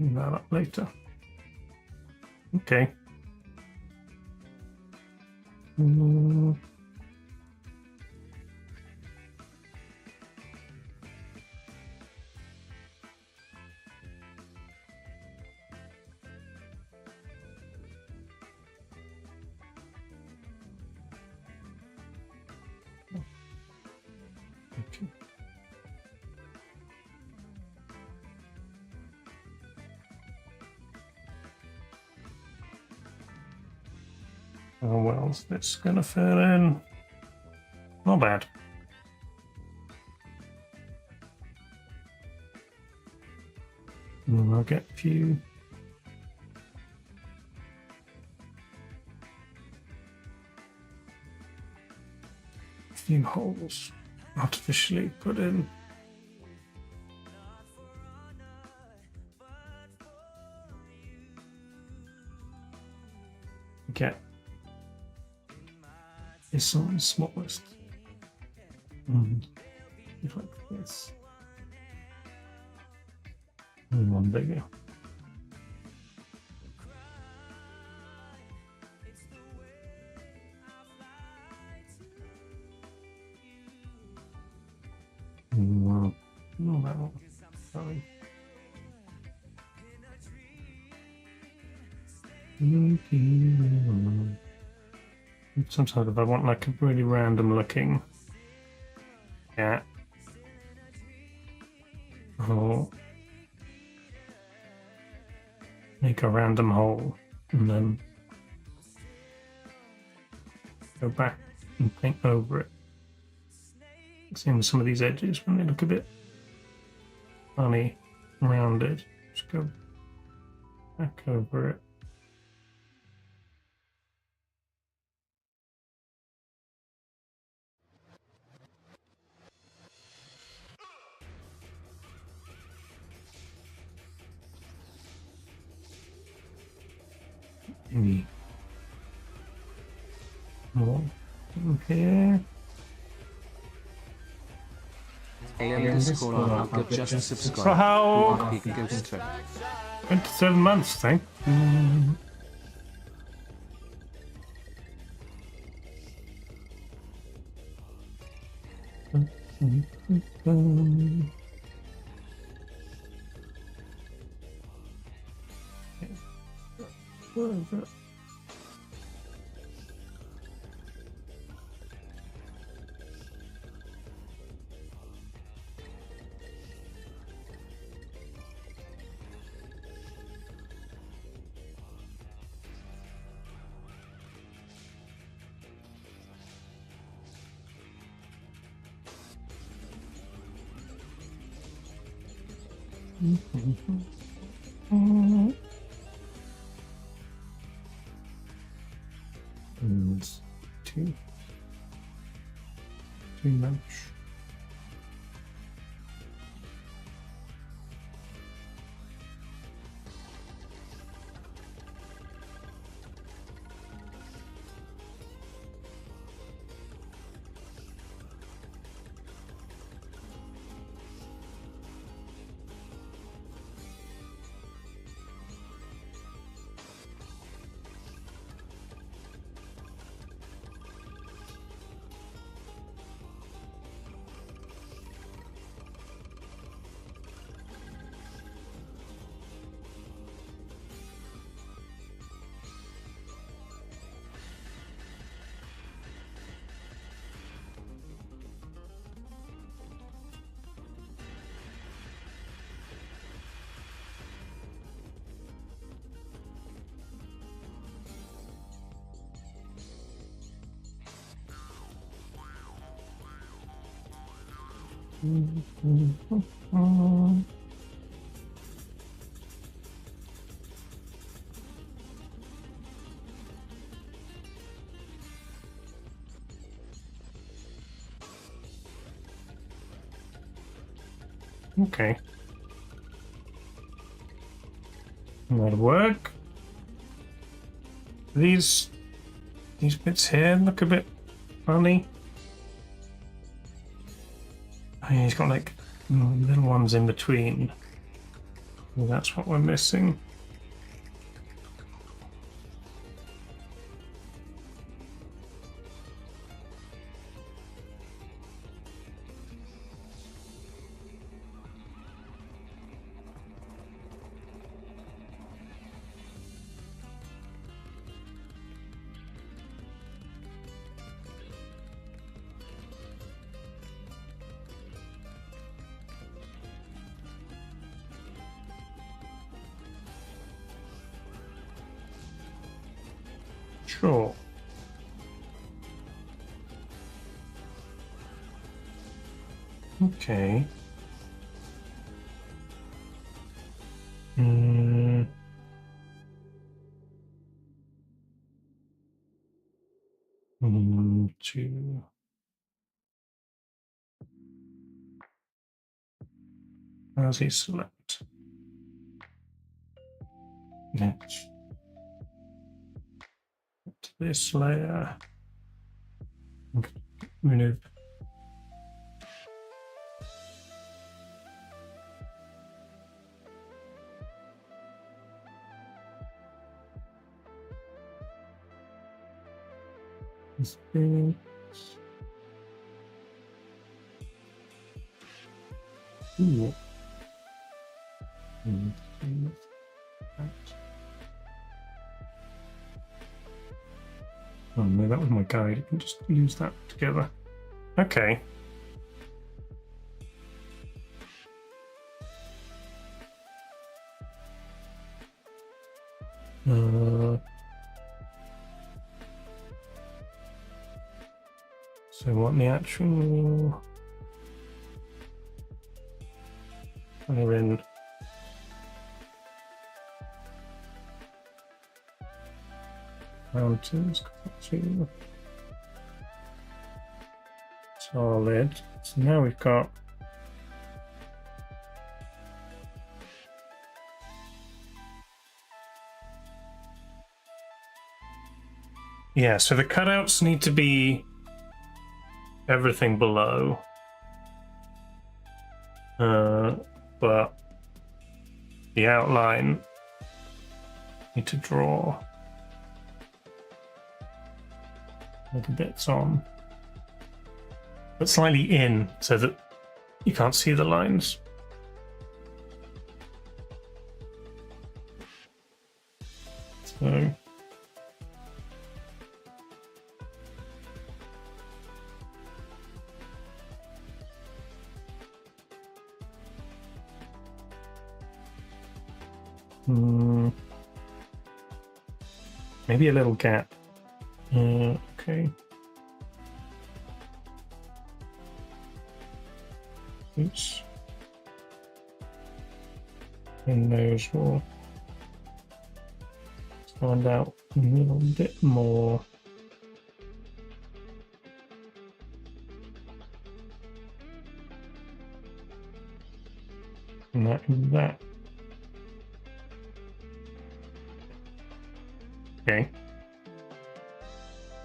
S1: That up later. Okay. Okay. How well's this gonna fit in? Not bad. And I'll get a few. Holes artificially put in. Get this on the smallest. And like this. And one bigger. No, that one. Sorry. Sometimes if I want like a really random looking cat, I'll make a random hole and then go back and paint over it. Seeing some of these edges when they look a bit funny, rounded, just go back over it. Maybe more here.
S2: Just subscribe.
S1: For how? 27 months, thank. And too much. Okay. That'll work. These bits here look a bit funny. Oh, yeah, he's got like little ones in between. Well, that's what we're missing. Sure. Okay. Two. How's he select? Next. This layer. Remove. This bit. Ooh. Oh no, that was my guide. You can just use that together. Okay. So what the actual we're in mountains to solid. So now we've got so the cutouts need to be everything below. But the outline need to draw little bits on. but slightly in so that you can't see the lines. So maybe a little gap. Okay. Oops. And those will stand out a little bit more. And that. Okay.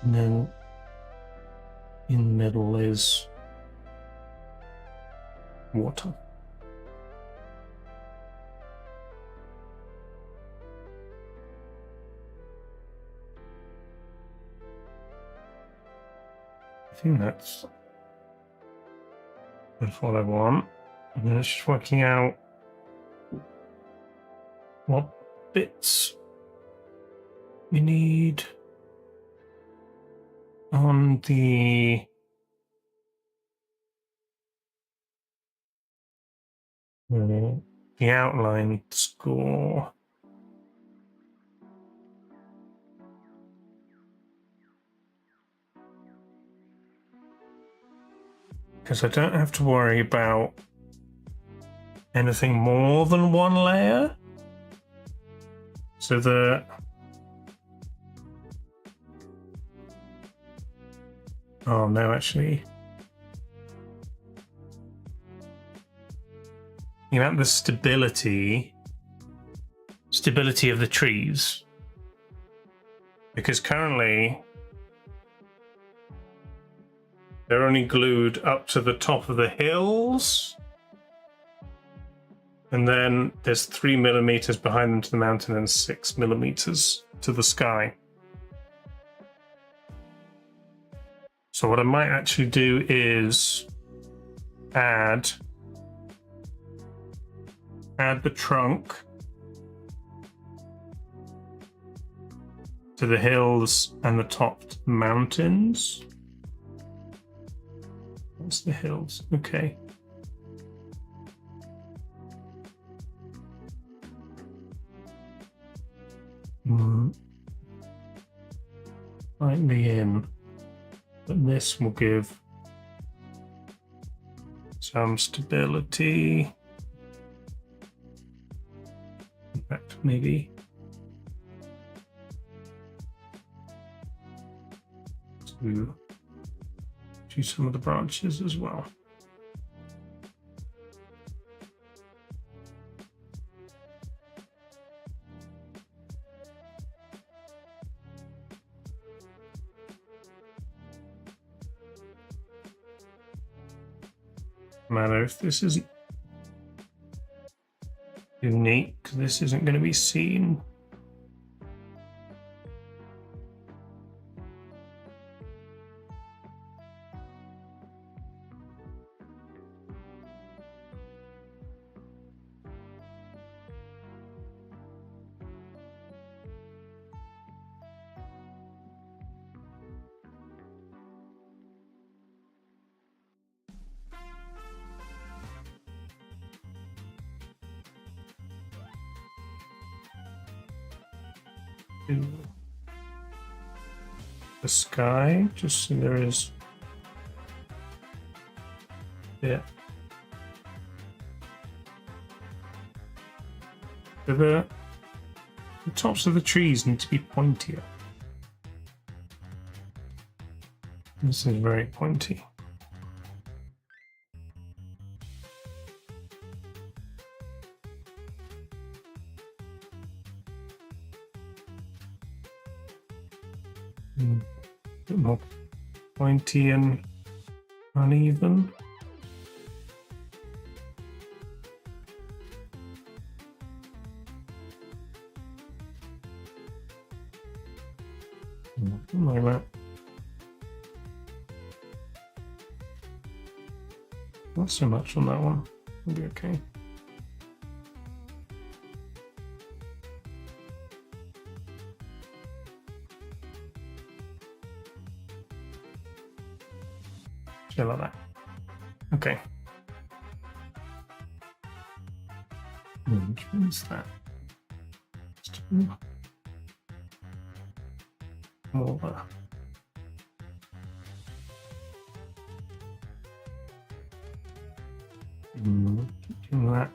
S1: And then in the middle is water. I think that's what I want. And then it's just working out what bits we need on the outline score. Because I don't have to worry about anything more than one layer. So the oh no, actually, you know, the stability of the trees, because currently they're only glued up to the top of the hills, and then there's 3 millimeters behind them to the mountain and 6 millimeters to the sky. So what I might actually do is add the trunk to the hills and the topped mountains. What's the hills? Okay. Slightly in, but this will give some stability. In fact, maybe to some of the branches as well. Matter if this isn't unique, because this isn't going to be seen. The sky, just so there is the tops of the trees need to be pointier. This is very pointy. A bit more pointy and uneven. Like that. Not so much on that one. It'll be okay. Yeah, like that. Okay. Which means that. More. Do that.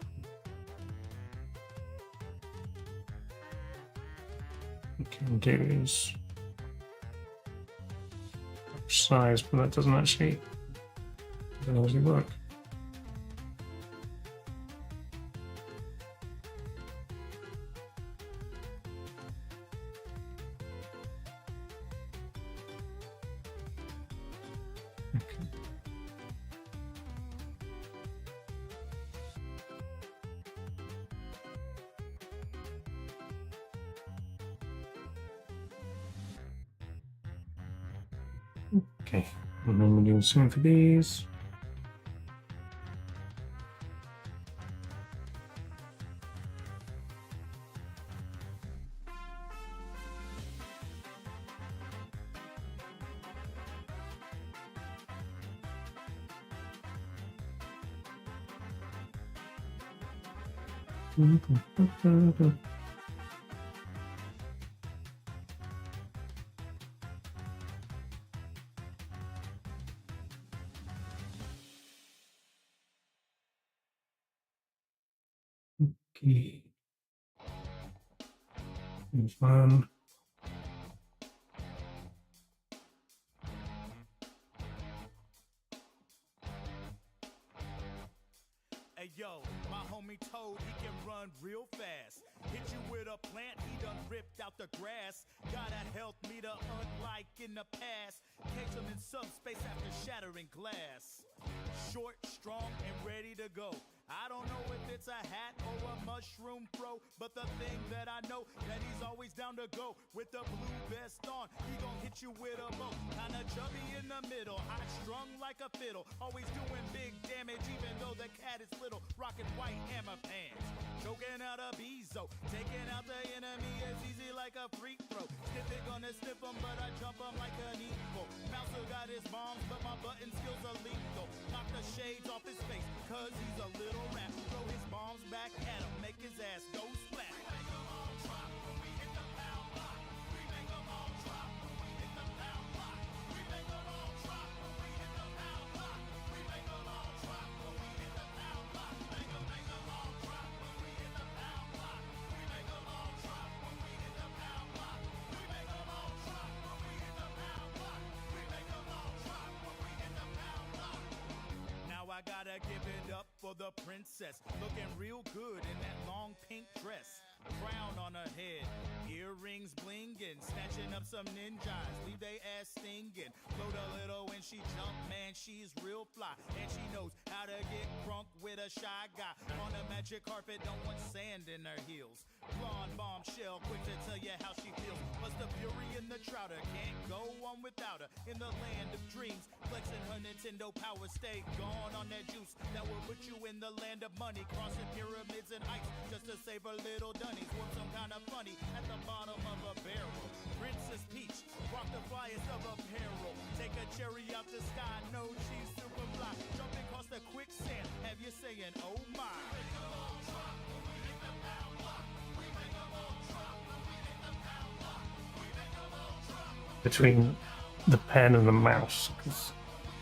S1: What we can do is size, but that doesn't actually work. Okay, and then we're doing the same for these. Okay. Here's one.
S3: Hey yo, my homie told he can run real fast. Hit you with a plant, he done ripped out the grass. Got a health meter unlike in the past. Catch him in subspace after shattering glass. Short, strong, and ready to go. I don't know if it's a hat or a mushroom throw, but the thing that I know that he's always down to go. With the blue vest on, he gon' hit you with a bow. Kinda chubby in the middle, high strung like a fiddle. Always doing big damage even though the cat is little. Rockin' white hammer pants, choking out a bezo. Taking out the enemy is easy like a free throw. Sniffing gonna sniff him, but I jump him like an eagle. Mouser got his bombs, but my button skills are lethal. Knock the shades off his face, cause he's a little rat. Throw his bombs back at him, make his ass go splat. We make them all drop when we hit the pound block. We make them all drop when we hit the pound block. We make them all drop when we hit the pound block. We make them all drop when we hit the pound block. Make them all drop when we hit the pound block. We make them all drop when we hit the pound block. We make them all drop when we hit the pound block. We make them all drop when we hit the pound block. Now I gotta give it up for the princess, looking real good in that long pink dress. Crown on her head, earrings blingin', snatching up some ninjas, leave they ass stingin'. Float a little when she jump, man, she's real fly, and she knows how to get crunk with a shy guy. On a magic carpet, don't want sand in her heels. Blonde bombshell, quick to tell you how she feels. Plus the fury in the trouter, can't go on without her. In the land of dreams, flexing her Nintendo power, stay gone on that juice that will put you in the land of money. Crossing pyramids and heights just to save her little dunnies. Want some kind of funny at the bottom of a barrel. Princess Peach, rock the flyest of apparel. Take a cherry out the sky, no she's super fly. Jumping across the quicksand, have you saying oh my. We make them all drop when we hit the pound block. We make them all drop when we hit the pound block. We make them all drop
S1: Between the pen and the mouse, because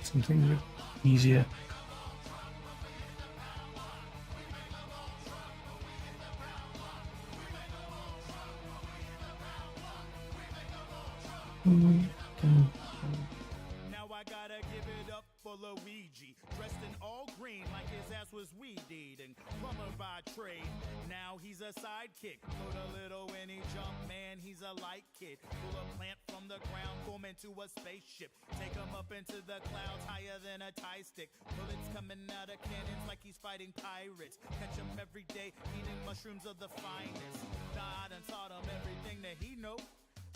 S1: something a bit easier.
S3: Now I gotta give it up for Luigi, dressed in all green like his ass was weed eating. Plumber by trade, now he's a sidekick. Float a little when he jump, man, he's a light kid. Pull a plant from the ground, form into a spaceship. Take him up into the clouds, higher than a tie stick. Bullets coming out of cannons like he's fighting pirates. Catch him every day, eating mushrooms of the finest. Nah, I done taught him everything that he know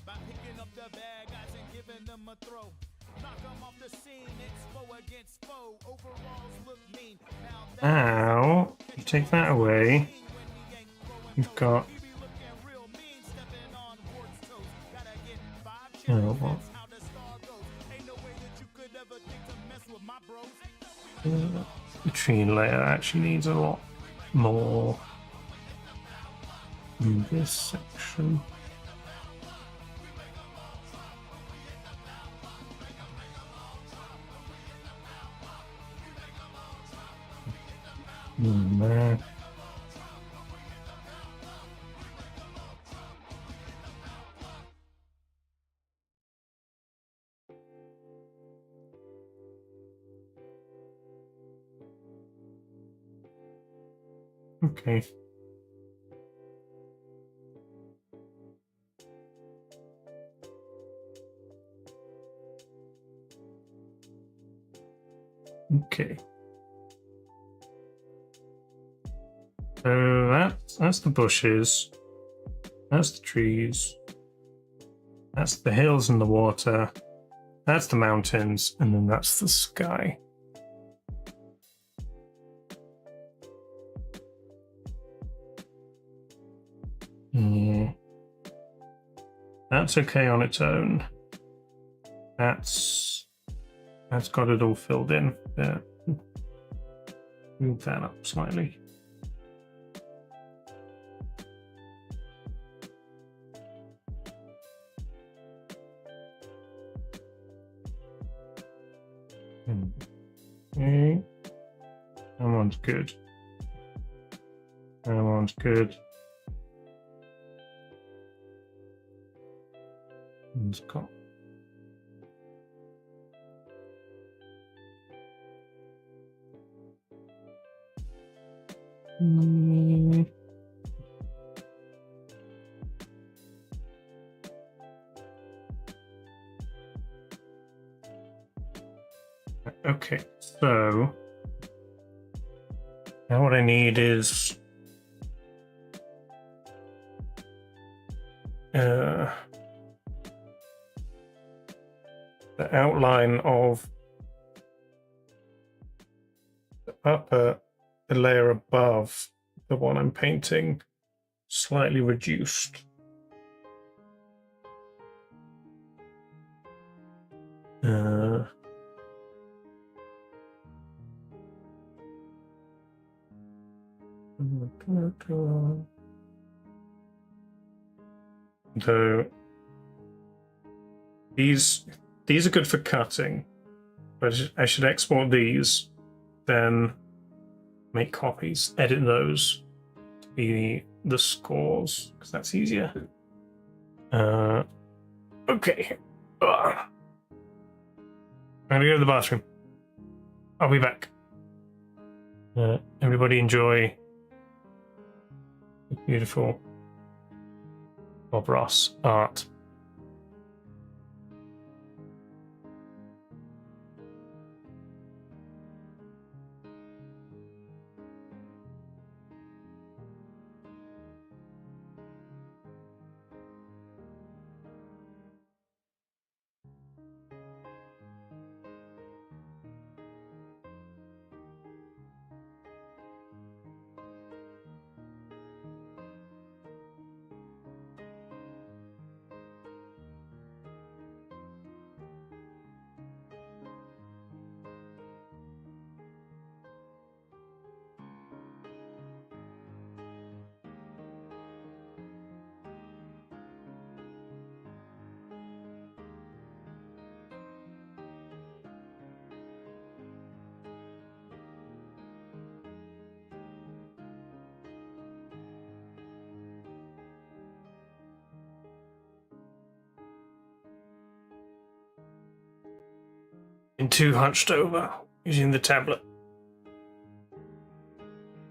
S3: by picking up the bad guys and giving them a throw. Knock 'em off the scene, it's foe against foe. Overalls look mean. Now that
S1: Now, you take that away. You've got.
S3: he be looking real mean, stepping on Wart's toes. Gotta get 5
S1: Oh,
S3: cherry
S1: well.
S3: pits, how the star goes. Ain't no way that you could ever think to mess with my bros.
S1: The tree layer actually needs a lot more in this section. There. Okay. Okay. So that's the bushes. That's the trees. That's the hills and the water. That's the mountains, and then that's the sky. Yeah. That's okay on its own. That's got it all filled in. There. Move that up slightly. Okay. That one's good. That one's good. It's got. Okay, so now what I need is the outline of the layer above the one I'm painting slightly reduced. So these are good for cutting, but I should export these, then make copies, edit those to be the scores, because that's easier. Okay. I'm gonna go to the bathroom. I'll be back. Everybody enjoy the beautiful Bob Ross art. And too hunched over using the tablet.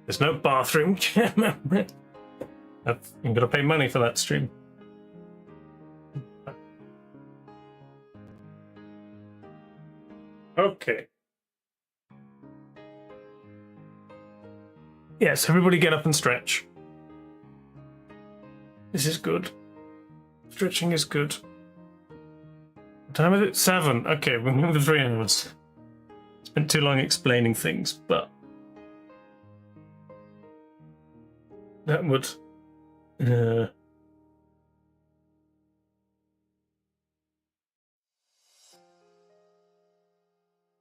S1: There's no bathroom. I'm gonna pay money for that stream. Okay. Yes, everybody get up and stretch. This is good. Stretching is good. What time is it? 7. Okay, we're moving the 3 hours. Spent too long explaining things, but that would and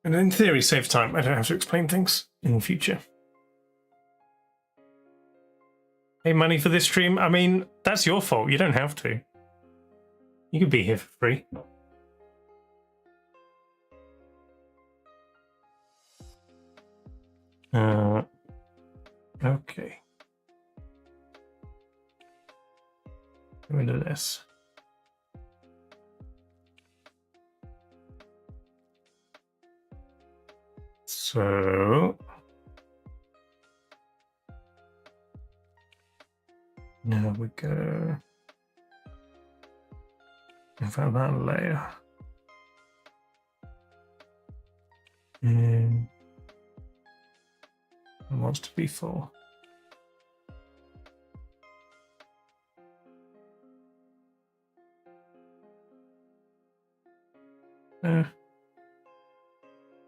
S1: in theory save time. I don't have to explain things in the future. Pay money for this stream? I mean, that's your fault. You don't have to. You could be here for free. Okay. Get rid of this. So now we go. In fact, that layer. And it wants to be full.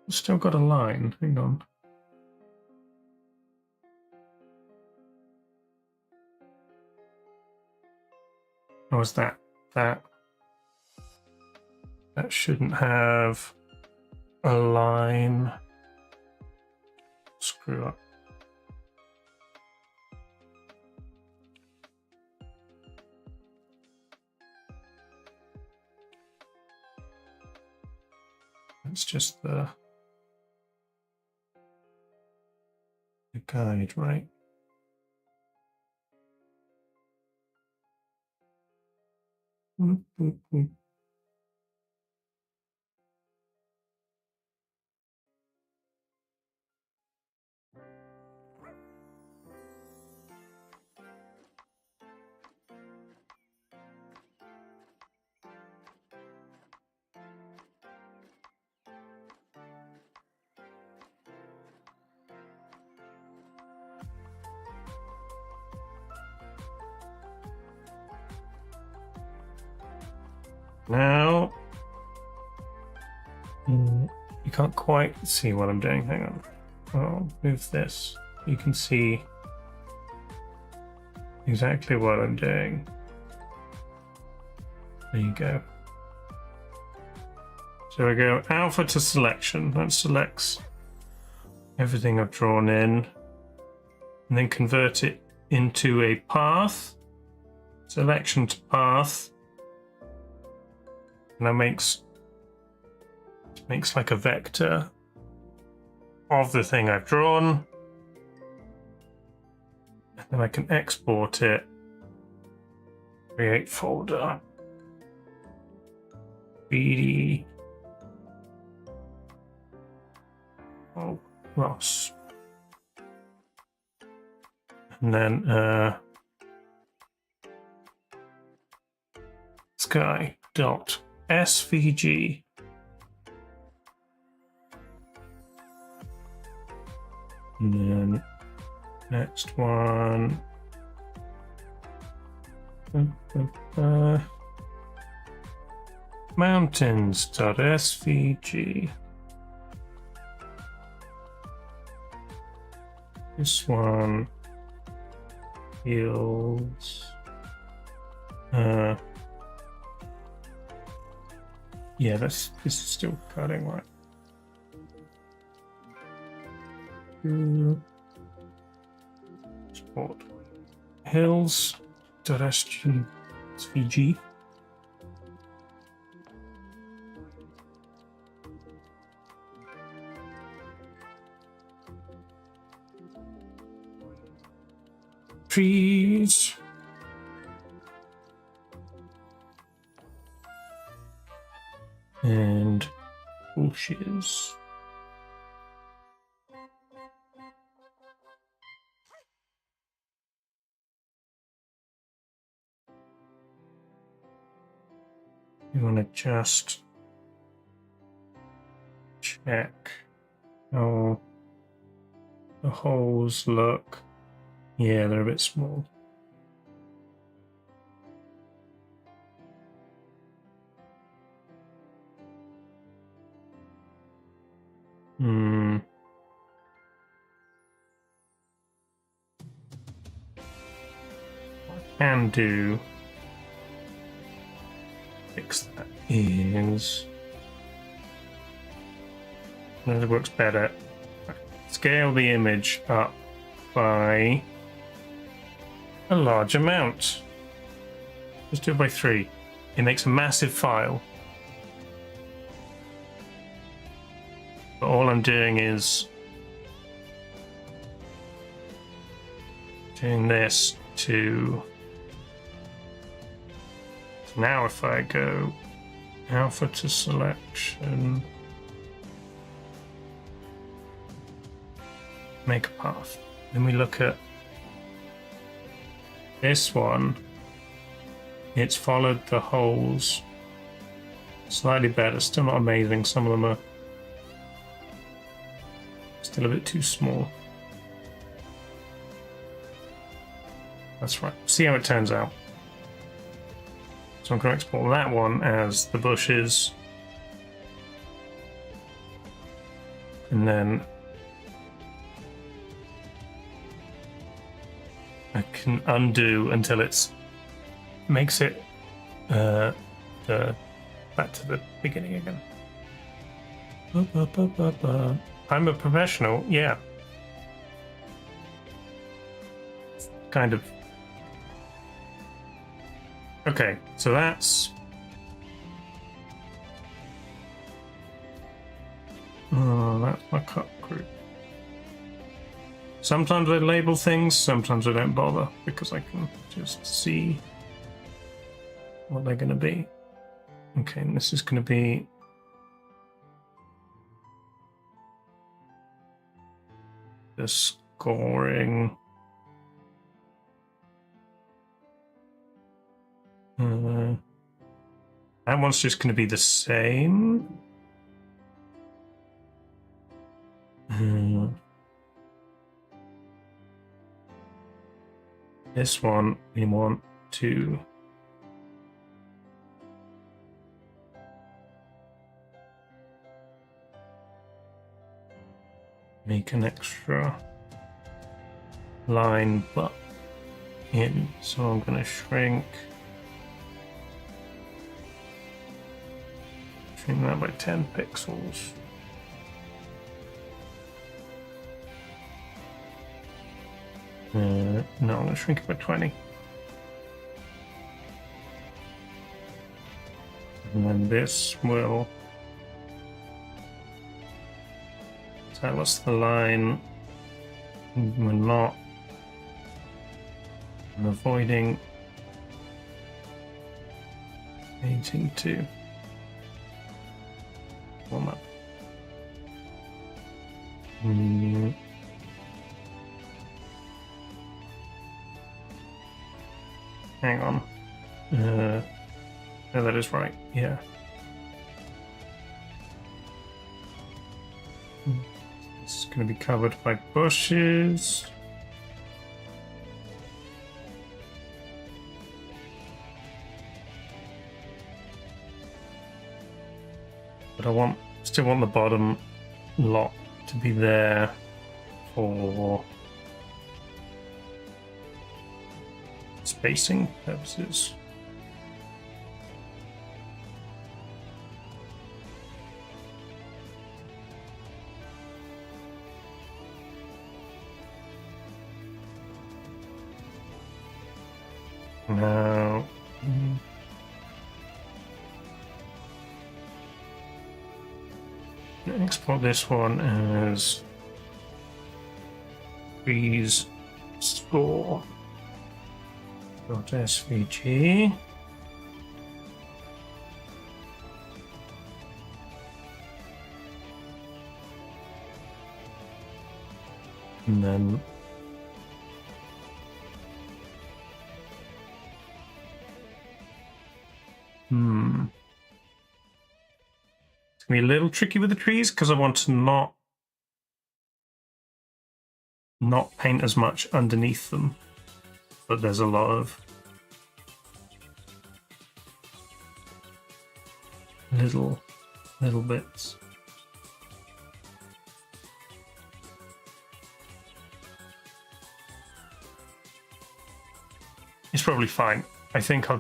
S1: Still got a line. Hang on. Or was that? That shouldn't have a line. Screw up. It's just the guide, right? Now, you can't quite see what I'm doing. Hang on. I'll move this. You can see exactly what I'm doing. There you go. So we go alpha to selection. That selects everything I've drawn in, and then convert it into a path. Selection to path. And that makes like a vector of the thing I've drawn. And then I can export it, create folder, BD, Ross. And then sky dot SVG. And then next one. Mountains.svg. This one. Hills. Yeah, this is still cutting right. Sport hills.svg. Trees. And bushes. You want to just check how the holes look. Yeah, they're a bit small. can do fix that is that works better. Scale the image up by a large amount. Let's do it by 3. It makes a massive file. But all I'm doing is doing this to... So now if I go alpha to selection, make a path. Then we look at this one. It's followed the holes slightly better. Still not amazing. Some of them are still a bit too small. That's right. See how it turns out. So I'm going to export that one as the bushes. And then I can undo until it's makes it back to the beginning again. I'm a professional, yeah. Kind of. Okay, so that's my cut group. Sometimes I label things, sometimes I don't bother because I can just see what they're going to be. Okay, and this is going to be the scoring. That one's just going to be the same. This one we want to make an extra line but in, so I'm going to shrink that by 10 pixels. No, I'm going to shrink it by 20. And then this will tell us the line we're not. I'm avoiding painting to warm up. Hang on. No, that is right. Yeah. It's going to be covered by bushes. But I still want the bottom lot to be there for spacing purposes. Now, export this one as freeze score. .svg. And then it's gonna be a little tricky with the trees because I want to not paint as much underneath them. But there's a lot of little bits. It's probably fine. I think I'll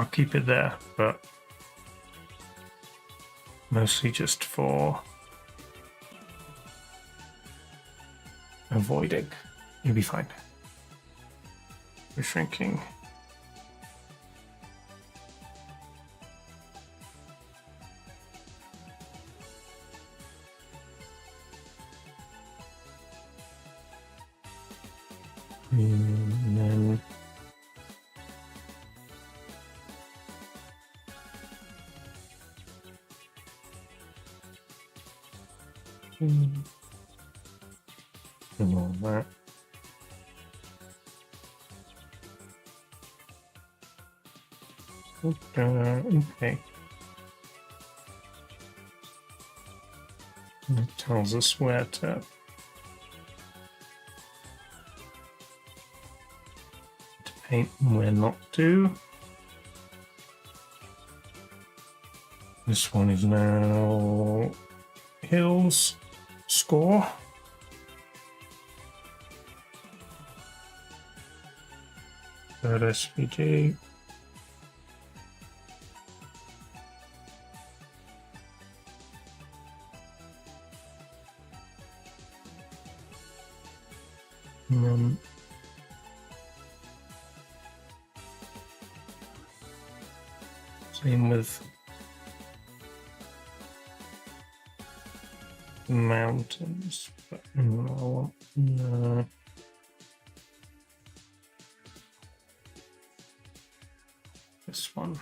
S1: keep it there, but mostly just for avoiding. You'll be fine. We're shrinking. And then and all that. Okay. And it tells us where to paint and where not to. This one is now Hills score. Third SVG. And then same with mountains, but no, I want this one.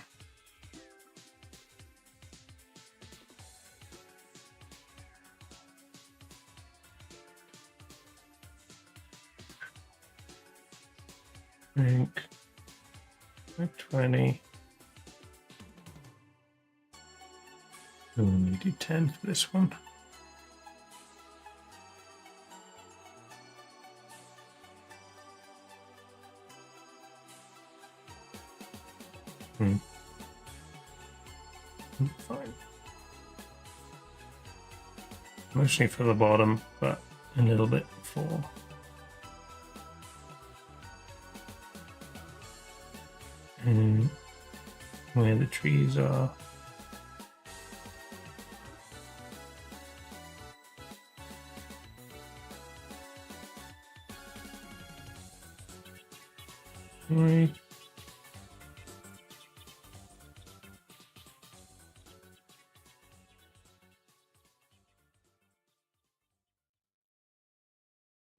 S1: I think 20. We'll only do 10 for this one. Fine. Mostly for the bottom, but a little bit for where the trees are. Right.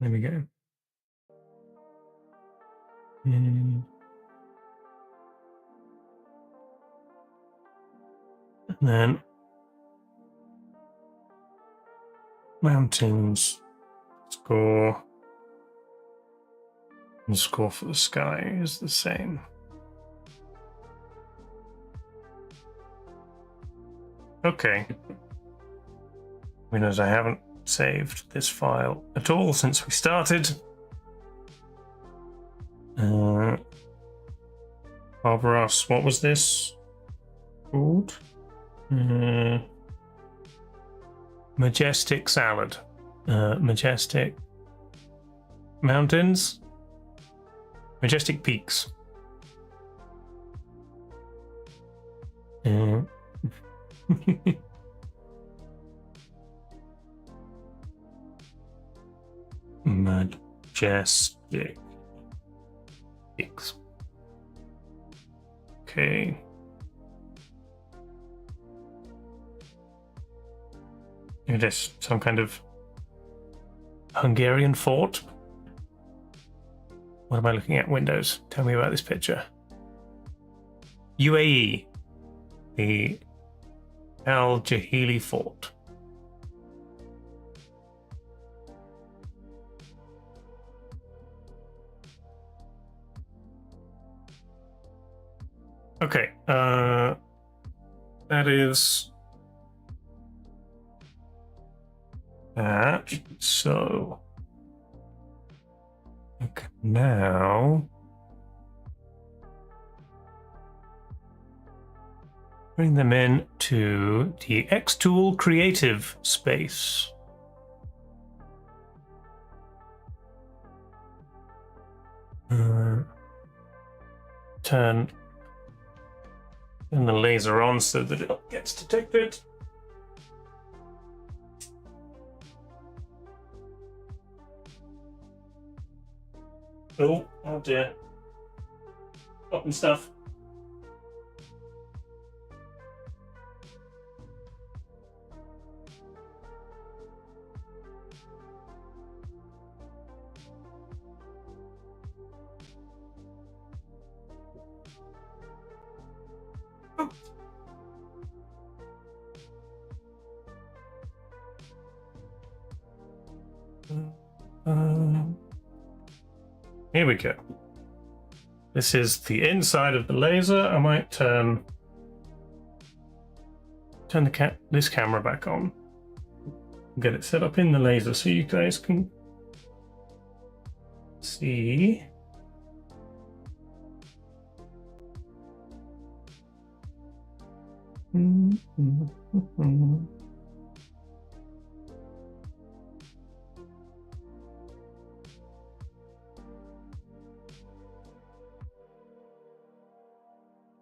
S1: There we go. And then mountains score. The score for the sky is the same. Okay. Because I haven't saved this file at all since we started. Barbaros, what was this called? Majestic salad. Majestic mountains. Majestic peaks. Majestic peaks. Okay. It is some kind of Hungarian fort. What am I looking at? Windows. Tell me about this picture. UAE. The Al Jahili Fort. Okay. That is that. So okay, now bring them in to the Xtool creative space. Turn the laser on so that it gets detected. Oh dear. Dropping stuff. Here we go. This is the inside of the laser. I might turn this camera back on. Get it set up in the laser so you guys can see.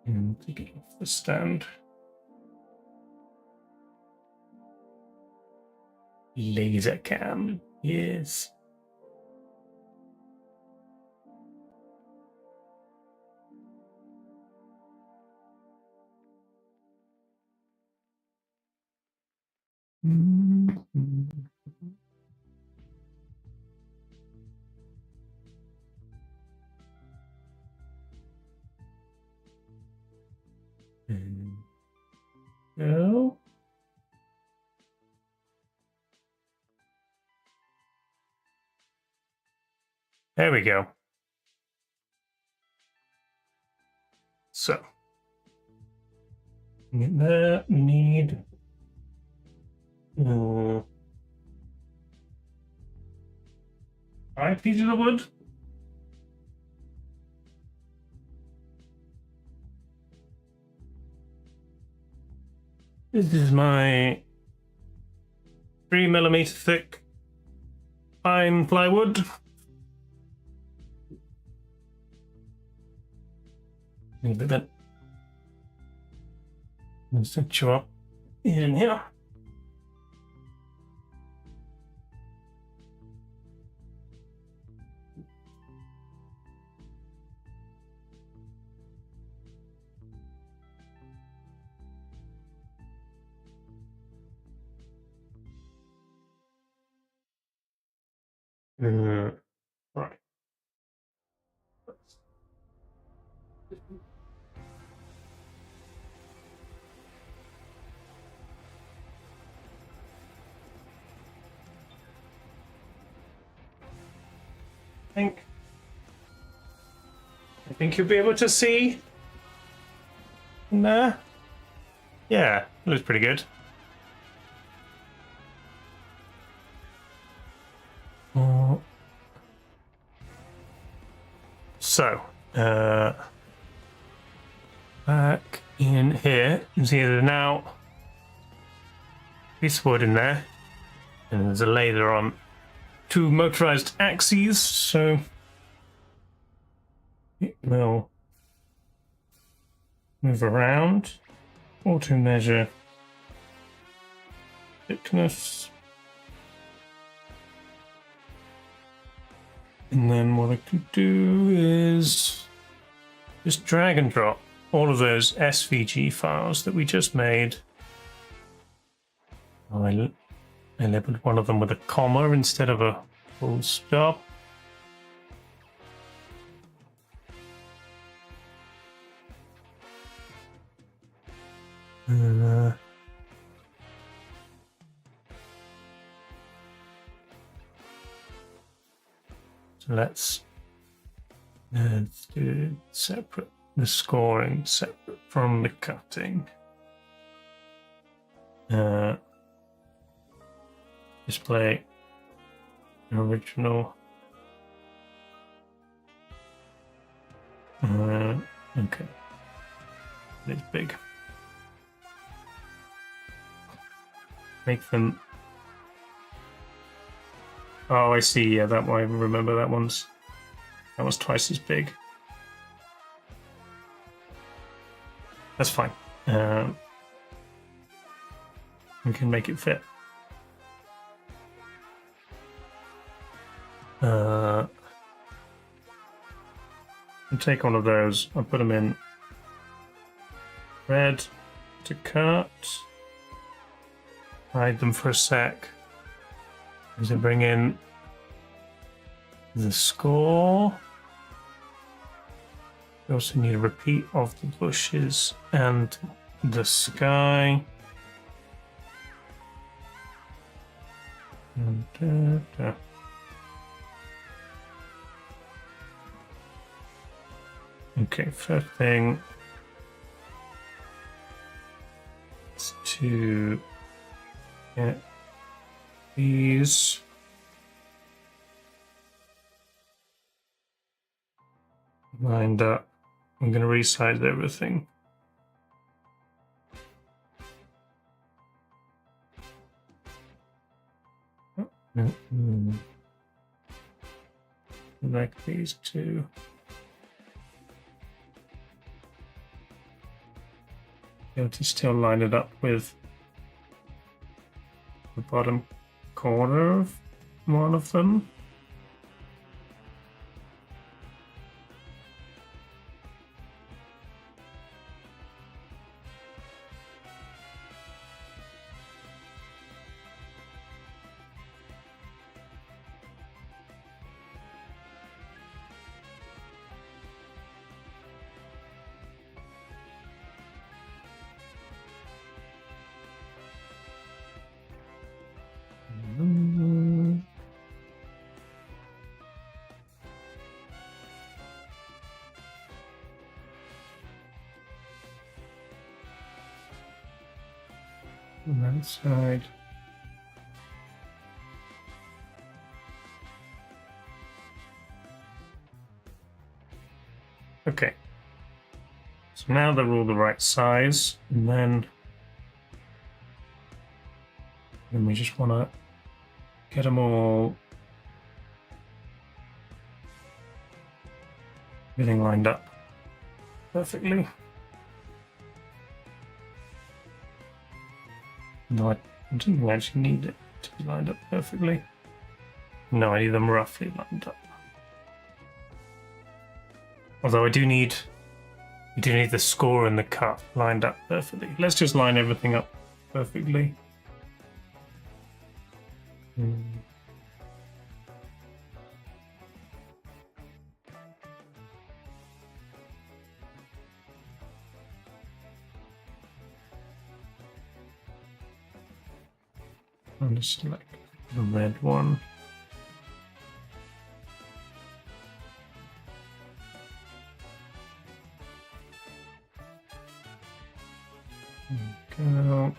S1: And take it off the stand. Laser cam, yes. Go. There we go. So, there we need 5 pieces of wood. This is my 3mm thick pine plywood. Need a bit. I'll set you up in here. Right. I think you'll be able to see. Nah. Yeah, it looks pretty good. So, back in here, you can see there's now a piece of wood in there, and there's a laser on 2 motorized axes, so it will move around, auto measure thickness, and then what I can do is just drag and drop all of those SVG files that we just made. I labeled one of them with a comma instead of a full stop. So let's do separate, the scoring separate from the cutting. Display original. Okay, it's big. Make them. Oh, I see. Yeah, that one. I remember that one's That was twice as big. That's fine. We can make it fit. I'll take one of those. I'll put them in red to cut. Hide them for a sec. As I bring in the score. We also need a repeat of the bushes and the sky. Okay, first thing is to get these lined up. I'm going to resize everything. Like these two. Be able to still line it up with the bottom corner of one of them. On that side. Okay. So now they're all the right size, and then we just want to get them all everything lined up perfectly. No, I don't actually need it to be lined up perfectly. No, I need them roughly lined up. Although we do need the score and the cut lined up perfectly. Let's just line everything up perfectly. I'm just select the red one. Go.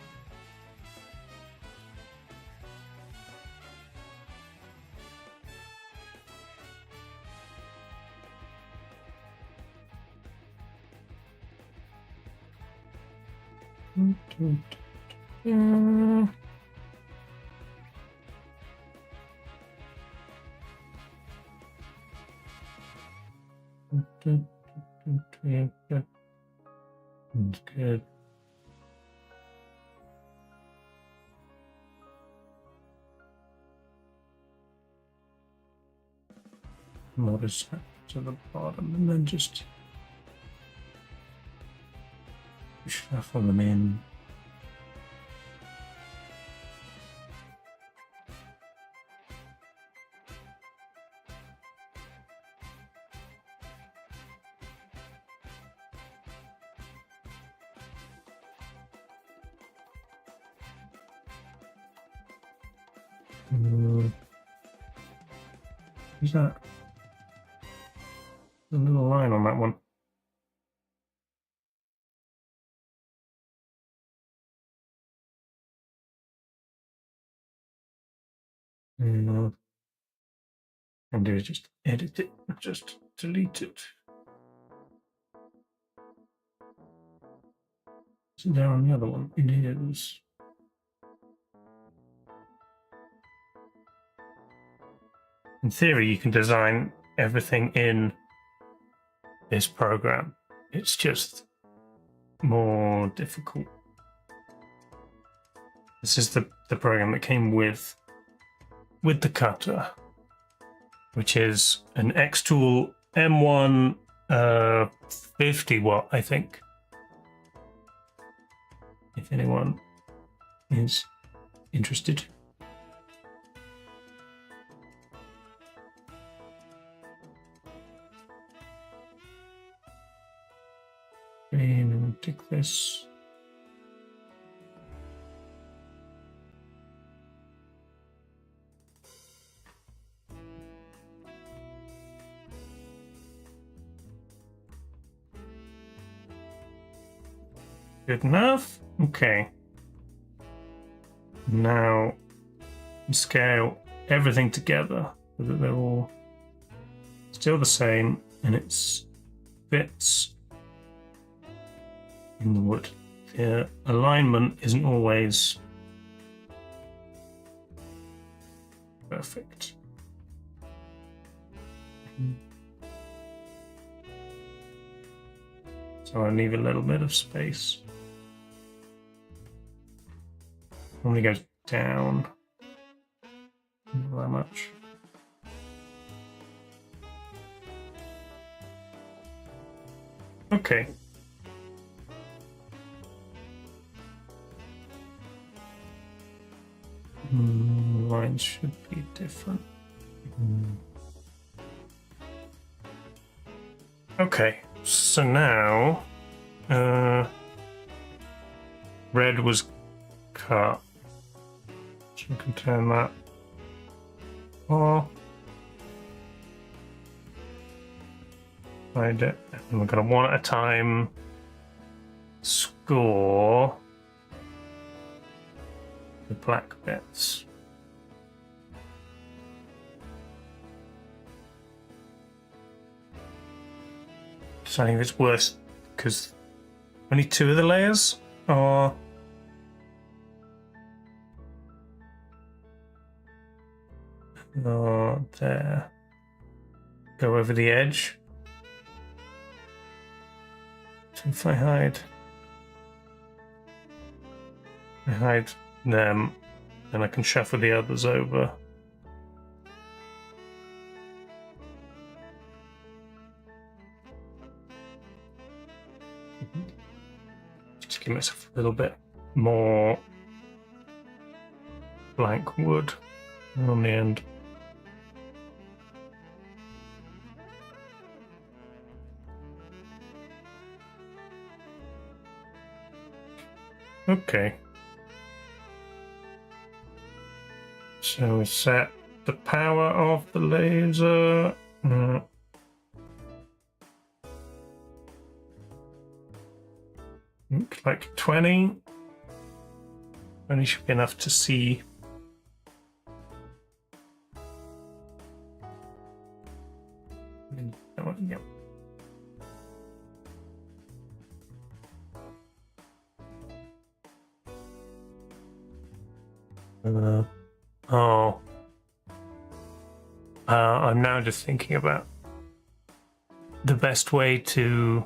S1: That's good. Notice that to the bottom and then just shuffle them in. Is that a little line on that one? And do is just edit it, just delete it. Is it there on the other one? It is. In theory, you can design everything in this program. It's just more difficult. This is the program that came with the cutter, which is an Xtool M1 50 watt, I think. If anyone is interested. And take this. Good enough. Okay. Now scale everything together so that they're all still the same and it fits in the wood. The alignment isn't always perfect. So I leave a little bit of space. Normally goes down. Not that much. Okay. Lines should be different. Okay, so now red was cut. So we can turn that off. Hide it. And we're going to one at a time score the black bits. So I think it's worse because only 2 of the layers are there. Go over the edge. So if I hide them, then I can shuffle the others over. Just give myself a little bit more blank wood on the end. Okay. So we set the power of the laser. Like 20. 20 should be enough to see. Yep. I'm now just thinking about the best way to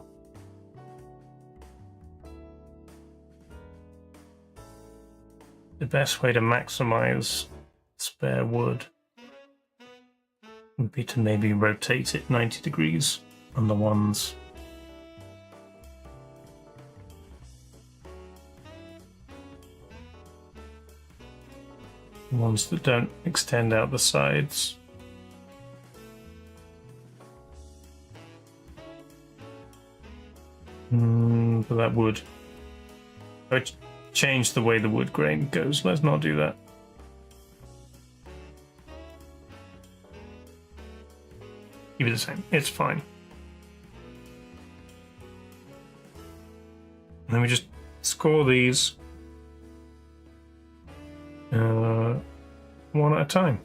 S1: maximize spare wood would be to maybe rotate it 90 degrees on the ones that don't extend out the sides. But that would change the way the wood grain goes. Let's not do that. Keep it the same. It's fine. And then we just score these one at a time.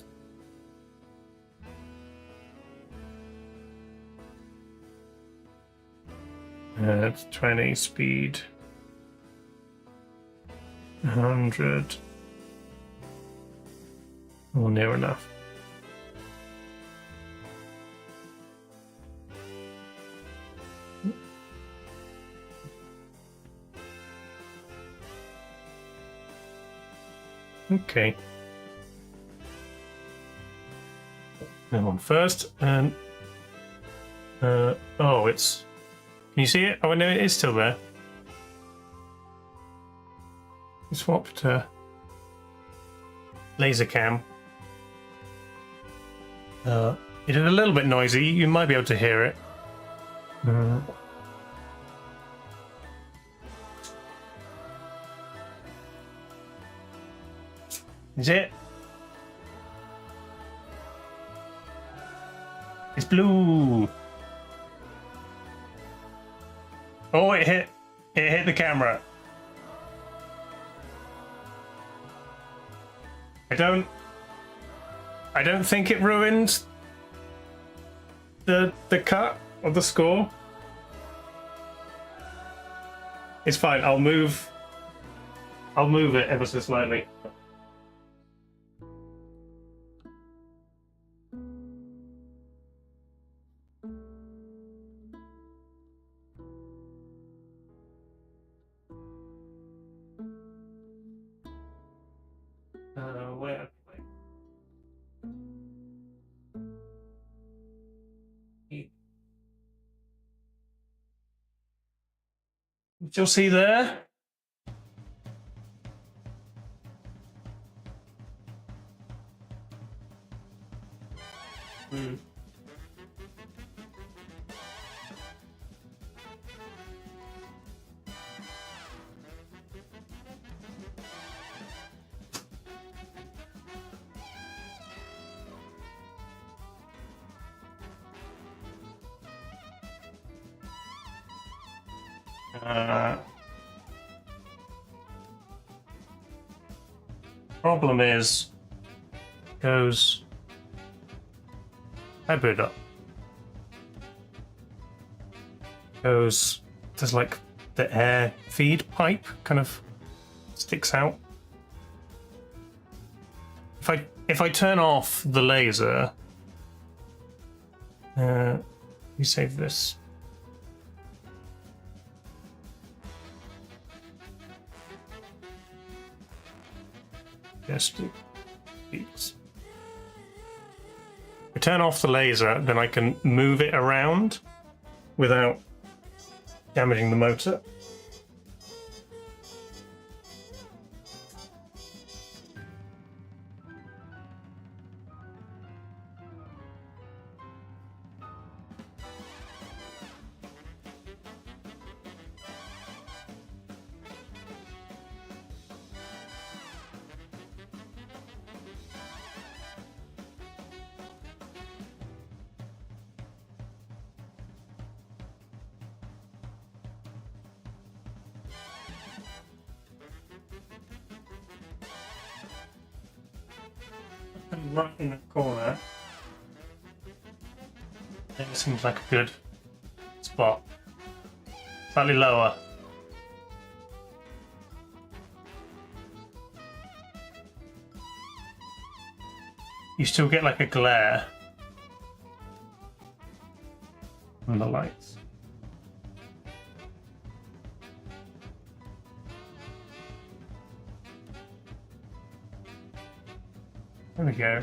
S1: It's 20 speed, 100, or near enough. Okay. That one first, and oh, it's. Can you see it? Oh no, it is still there. We swapped laser cam. It is a little bit noisy. You might be able to hear it. Is it? It's blue. Oh, it hit the camera. I don't think it ruined the cut of the score. It's fine. I'll move it ever so slightly. Where? Did you see there? Hmm. Problem is, goes. I boot up. Goes. There's like the air feed pipe kind of sticks out. If I turn off the laser, you save this. Just beats. I turn off the laser, then I can move it around without damaging the motor. Right in the corner. It seems like a good spot. Slightly lower. You still get like a glare from the lights. There we go.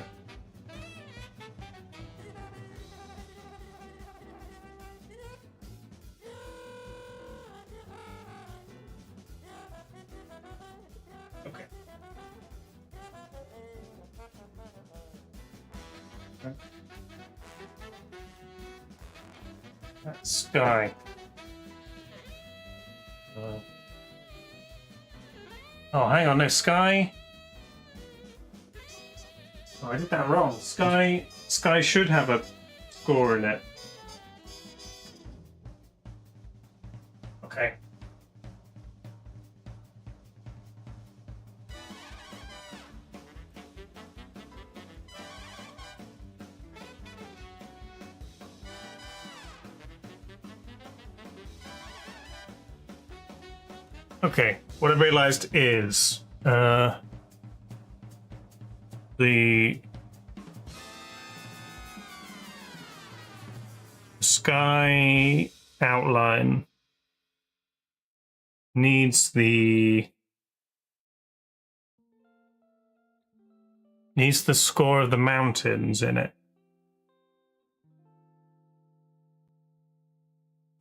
S1: Okay. That's Sky. Oh, hang on, no, Sky. Oh, I did that wrong. Sky should have a score in it. Okay. Okay, what I realized is the Sky outline needs the needs the score of the mountains in it.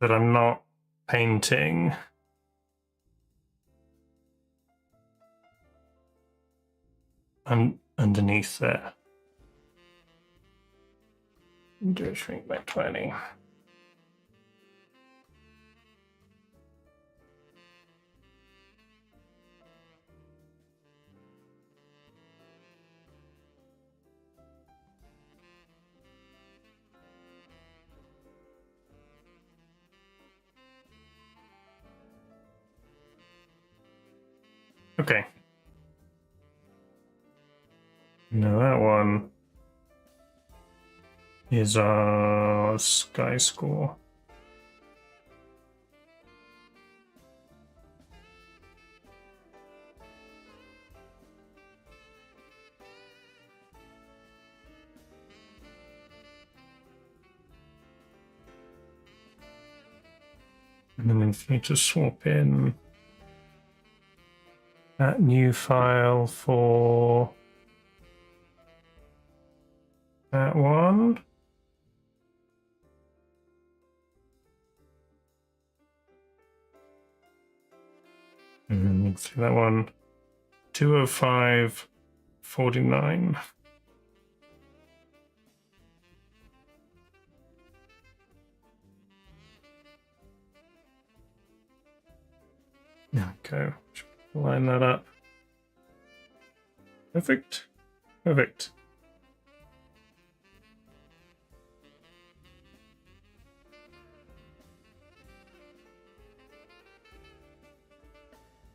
S1: That I'm not painting. Underneath there. Do a shrink by 20. Okay. Now that one is our sky score. And then we need to swap in that new file for that one. And then we'll see that one. 205.49. Okay, line that up. Perfect. Perfect.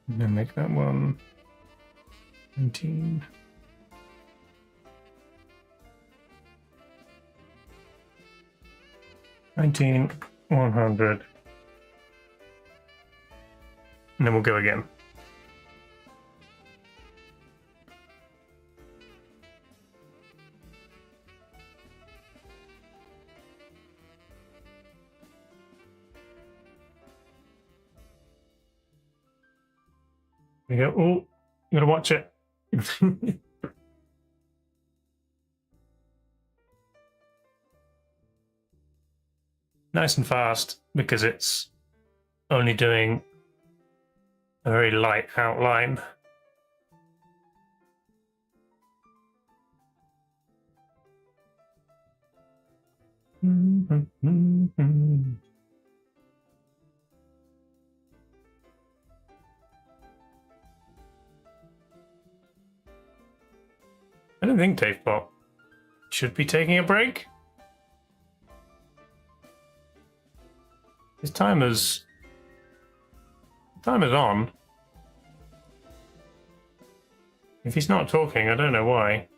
S1: I'm gonna make that one 19. 100. And then we'll go again. We go, oh, you gotta watch it. Nice and fast because it's only doing a very light outline. I don't think TapeBot should be taking a break. His timer's on. If he's not talking, I don't know why.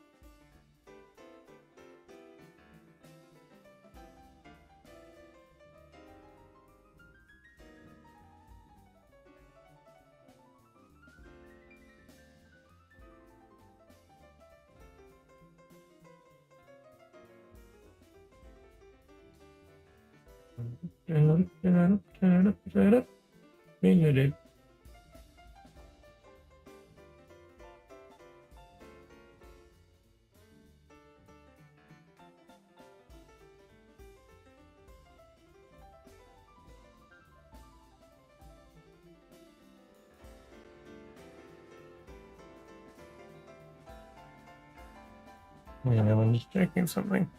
S1: Yeah, I'm just checking something.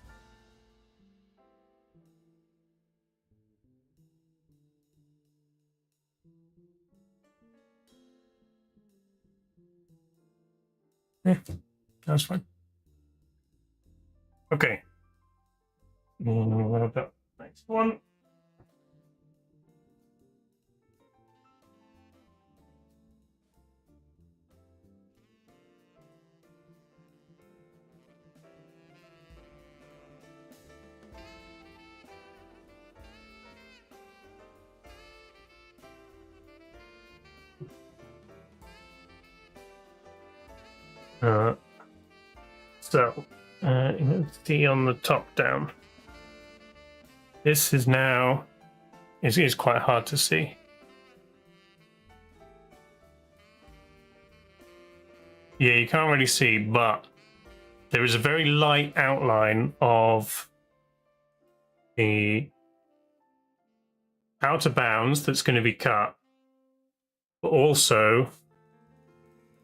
S1: Yeah, that's fine. Okay. What about next one? Let's see on the top down. This is now is quite hard to see. Yeah, you can't really see, but there is a very light outline of the outer bounds that's going to be cut, but also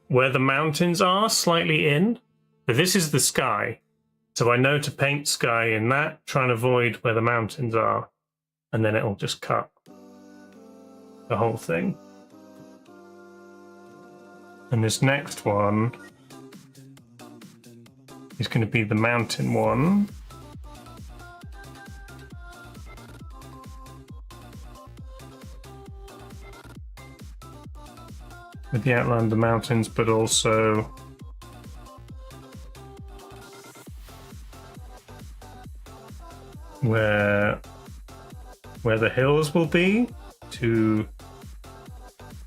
S1: where the mountains are slightly in. But this is the sky, so I know to paint sky in that, try and avoid where the mountains are, and then it'll just cut the whole thing. And this next one is going to be the mountain one. With the outline of the mountains, but also where the hills will be, to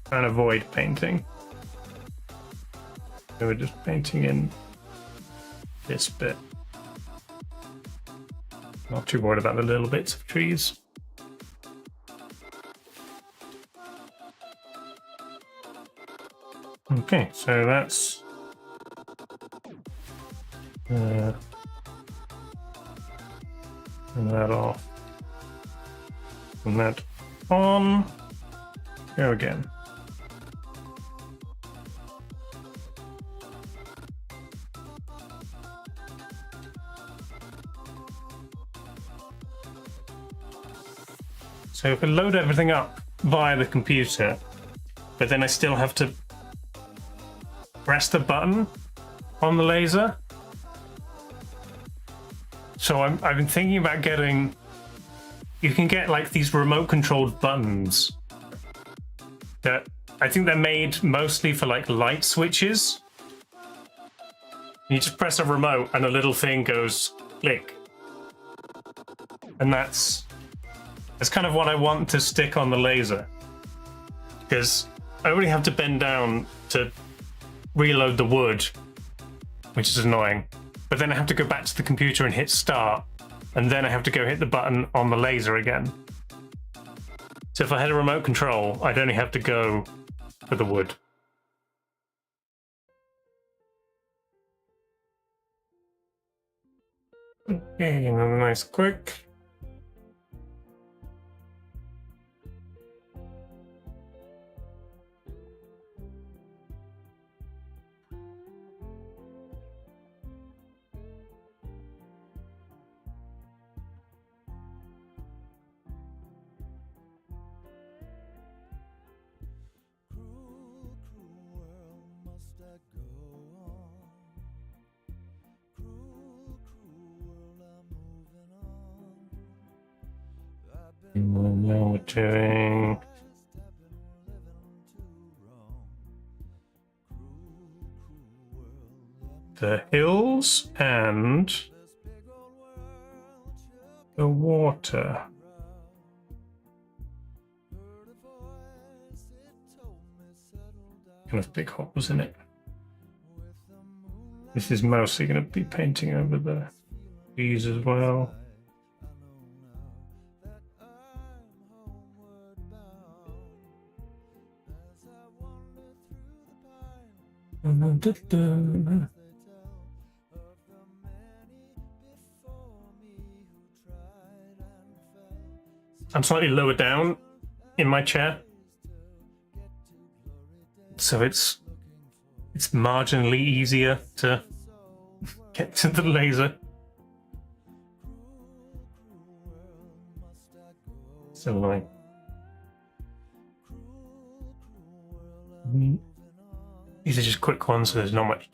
S1: try and avoid painting. So we're just painting in this bit. Not too worried about the little bits of trees. Okay, so that's turn that off. Turn that on. Go again. So if I load everything up via the computer, but then I still have to press the button on the laser. So I've been thinking about getting, you can get like these remote controlled buttons that I think they're made mostly for like light switches. You just press a remote and a little thing goes click. And that's kind of what I want to stick on the laser. Because I only have to bend down to reload the wood, which is annoying. But then I have to go back to the computer and hit start, and then I have to go hit the button on the laser again. So if I had a remote control, I'd only have to go for the wood. Okay, another nice quick. And now we're doing the hills and the water. Kind of big holes in it. This is mostly going to be painting over the trees as well. I'm slightly lower down in my chair, so it's marginally easier to get to the laser. So annoying. These are just quick ones, so there's not much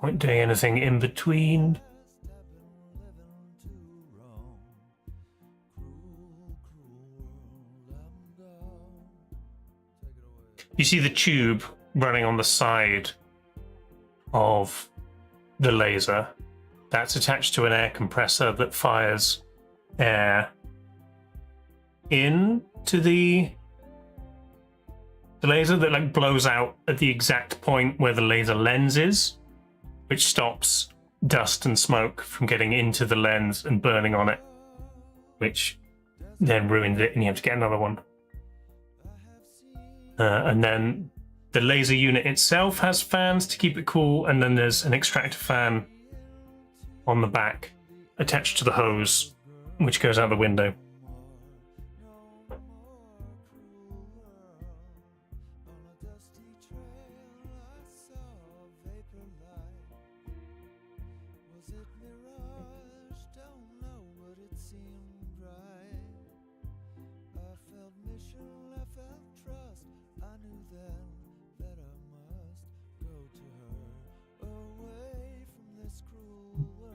S1: point doing anything in between. You see the tube running on the side of the laser. That's attached to an air compressor that fires air into the laser that like blows out at the exact point where the laser lens is, which stops dust and smoke from getting into the lens and burning on it, which then ruins it and you have to get another one. And then the laser unit itself has fans to keep it cool, and then there's an extractor fan on the back, attached to the hose, which goes out the window.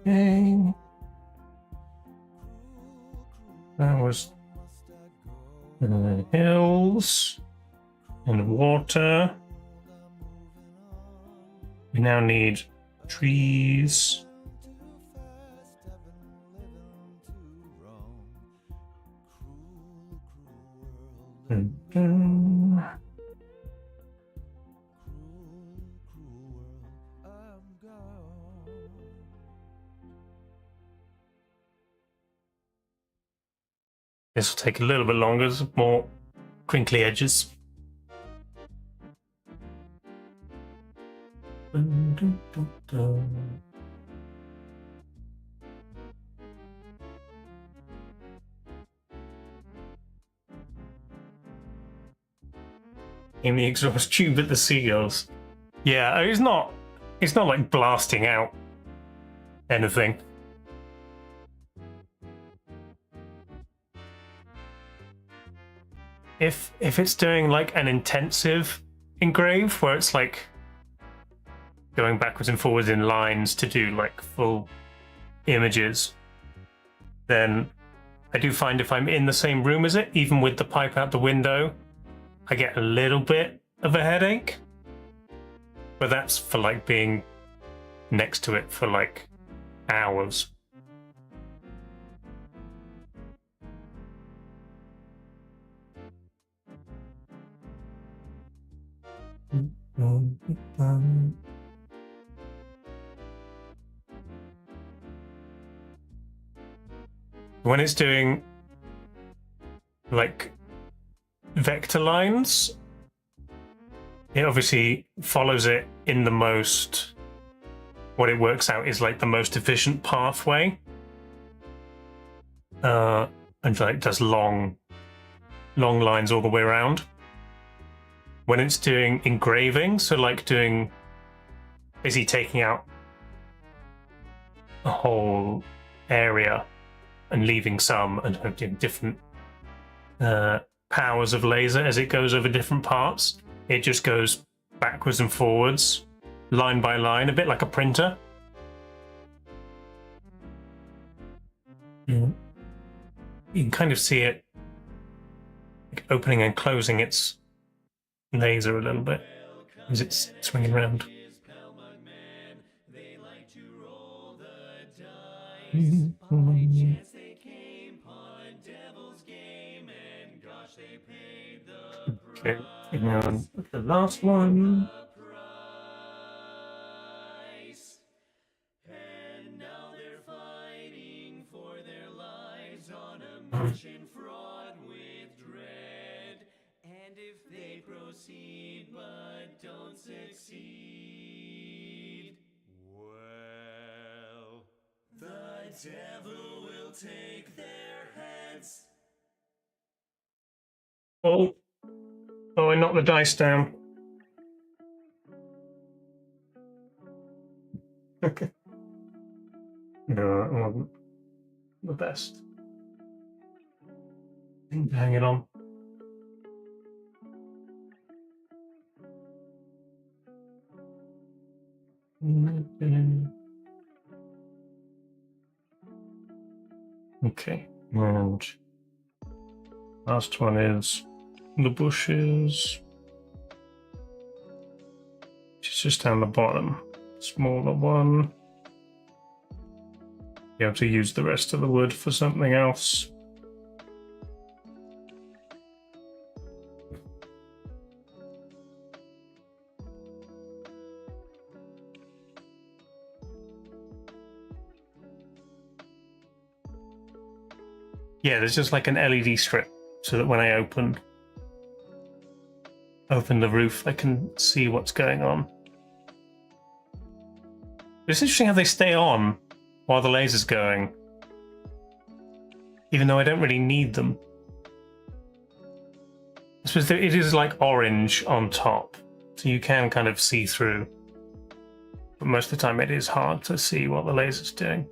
S1: Okay. That was hills and water. We now need trees. This will take a little bit longer, there's more crinkly edges. In the exhaust tube at the seagulls. Yeah, it's not like blasting out anything. If it's doing like an intensive engrave where it's like going backwards and forwards in lines to do like full images, then I do find if I'm in the same room as it, even with the pipe out the window, I get a little bit of a headache. But that's for like being next to it for like hours. When it's doing like vector lines, it obviously follows it in the most, what it works out is like the most efficient pathway, and like does long lines all the way around. When it's doing engraving, so like doing, basically taking out a whole area and leaving some, and doing different powers of laser as it goes over different parts, it just goes backwards and forwards, line by line, a bit like a printer. You can kind of see it like opening and closing its laser a little bit as it's swinging around. Okay, and the last one.
S3: And now they're fighting for their lives on a mission fraught with dread. And if they proceed but don't succeed, well, the devil will take their heads.
S1: Oh, I knocked the dice down. Okay. No, that wasn't the best. Hang it on. Okay, and last one is the bushes, which is just down the bottom. Smaller one. You have to use the rest of the wood for something else. Yeah, there's just like an LED strip so that when I open the roof, I can see what's going on. It's interesting how they stay on while the laser's going. Even though I don't really need them. I suppose it is like orange on top, so you can kind of see through. But most of the time it is hard to see what the laser's doing.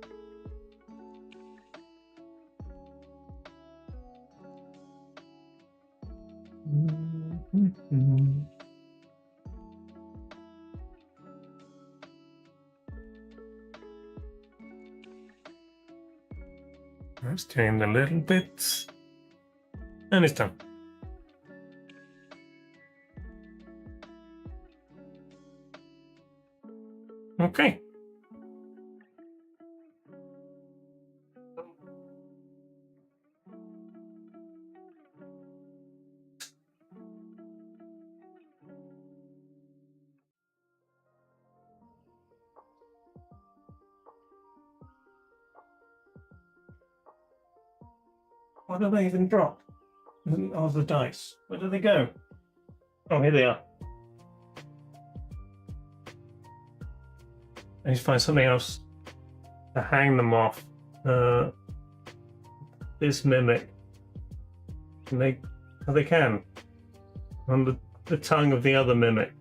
S1: It's doing the little bits, and it's done. Okay. Why do they even drop? Oh, the dice. Where do they go? Oh, here they are. I need to find something else to hang them off. This mimic. And they can. On the tongue of the other mimic.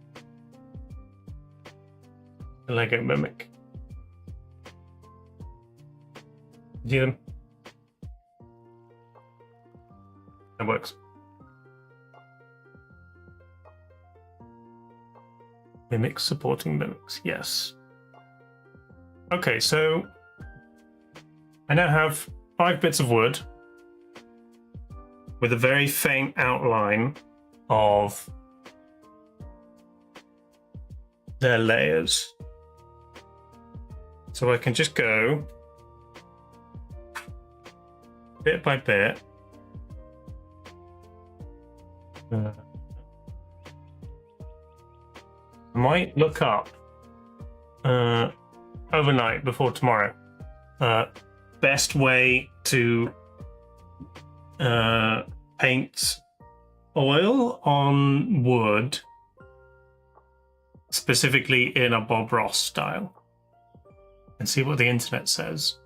S1: The Lego mimic. See them? That works. Mimics supporting mimics, yes. Okay, so I now have 5 bits of wood with a very faint outline of their layers. So I can just go bit by bit. I might look up overnight before tomorrow best way to paint oil on wood, specifically in a Bob Ross style, and see what the internet says,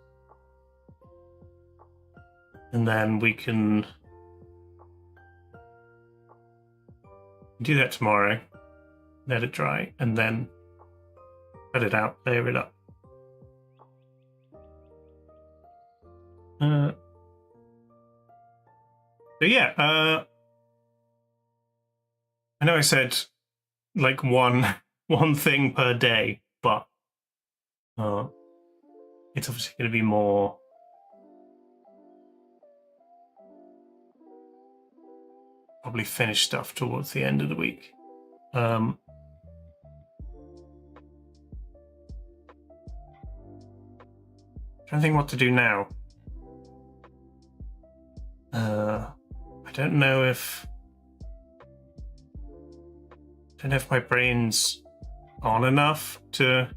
S1: and then we can do that tomorrow, let it dry, and then cut it out, layer it up. So yeah, I know I said like one thing per day, but it's obviously going to be more. Probably finish stuff towards the end of the week. Trying to think what to do now. I don't know if my brain's on enough to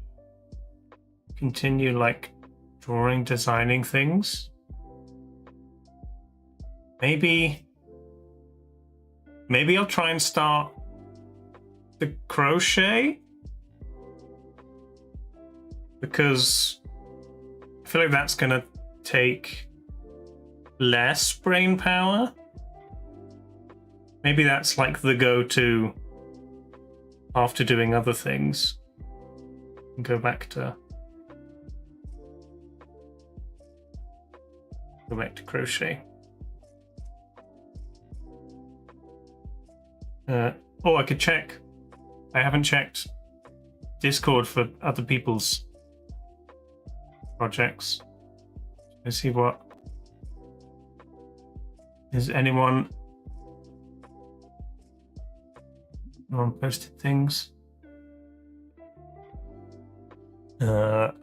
S1: continue like drawing, designing things. Maybe I'll try and start the crochet, because I feel like that's gonna take less brain power. Maybe that's like the go-to after doing other things. Go back to crochet. Oh, I could check. I haven't checked Discord for other people's projects. Let's see what. Is anyone posted things? You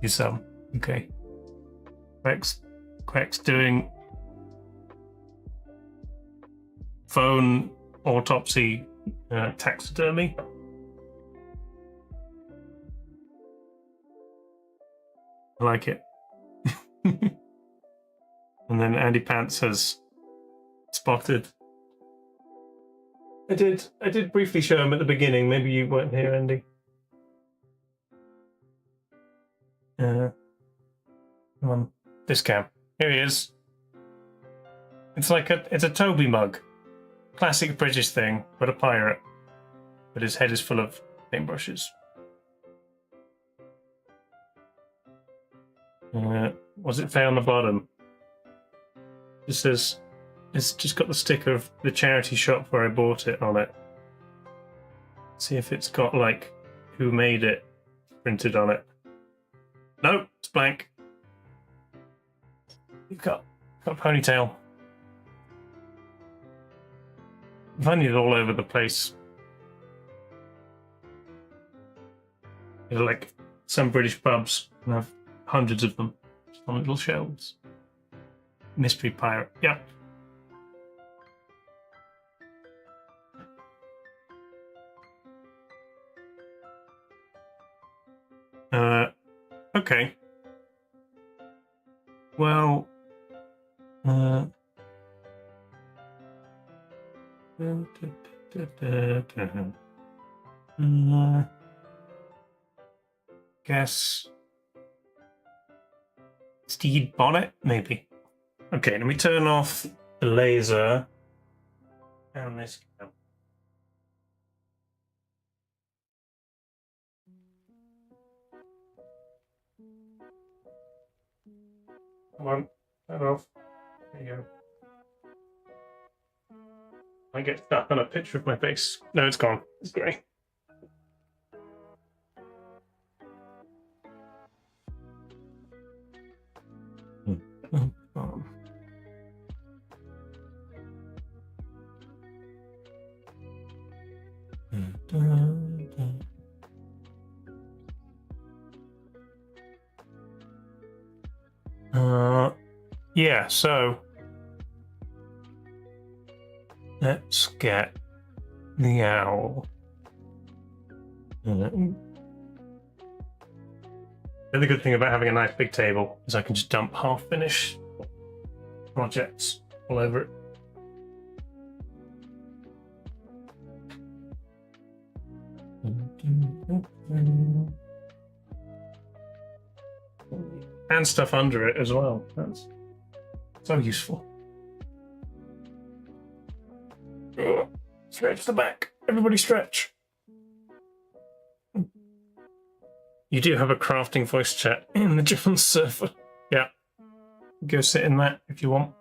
S1: some. Okay. Quack's doing phone autopsy taxidermy. I like it. And then Andy Pants has spotted I did briefly show him at the beginning. Maybe you weren't here, Andy. Come on, this cam. Here he is. It's a Toby mug. Classic British thing, but a pirate. But his head is full of paintbrushes. What's it say on the bottom? It says, it's just got the sticker of the charity shop where I bought it on it. See if it's got, like, who made it printed on it. Nope, it's blank. You've got a ponytail. I'm finding it all over the place. You know, like some British pubs have hundreds of them on little shelves. Mystery pirate, yeah. Okay. Well, guess Steed bonnet, maybe. Okay, let me turn off the laser and this. Come on, turn off. There you go. I get stuck on a picture of my face. No, it's gone. It's great. Yeah, so let's get the owl. The other good thing about having a nice big table is I can just dump half-finished projects all over it. And stuff under it as well. That's so useful. Stretch the back. Everybody stretch. You do have a crafting voice chat in the John server. Yeah. Go sit in that if you want.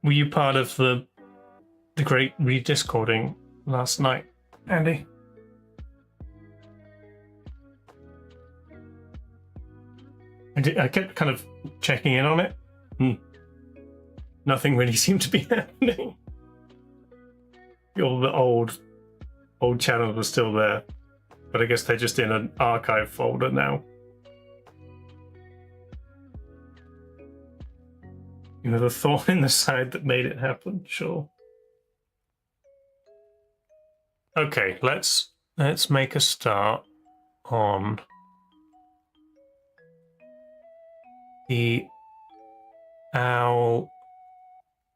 S1: Were you part of the great re-discording last night, Andy? I kept kind of checking in on it. Nothing really seemed to be happening. All the old channels were still there, but I guess they're just in an archive folder now. You know, the thorn in the side that made it happen. Sure. Okay, let's make a start on the owl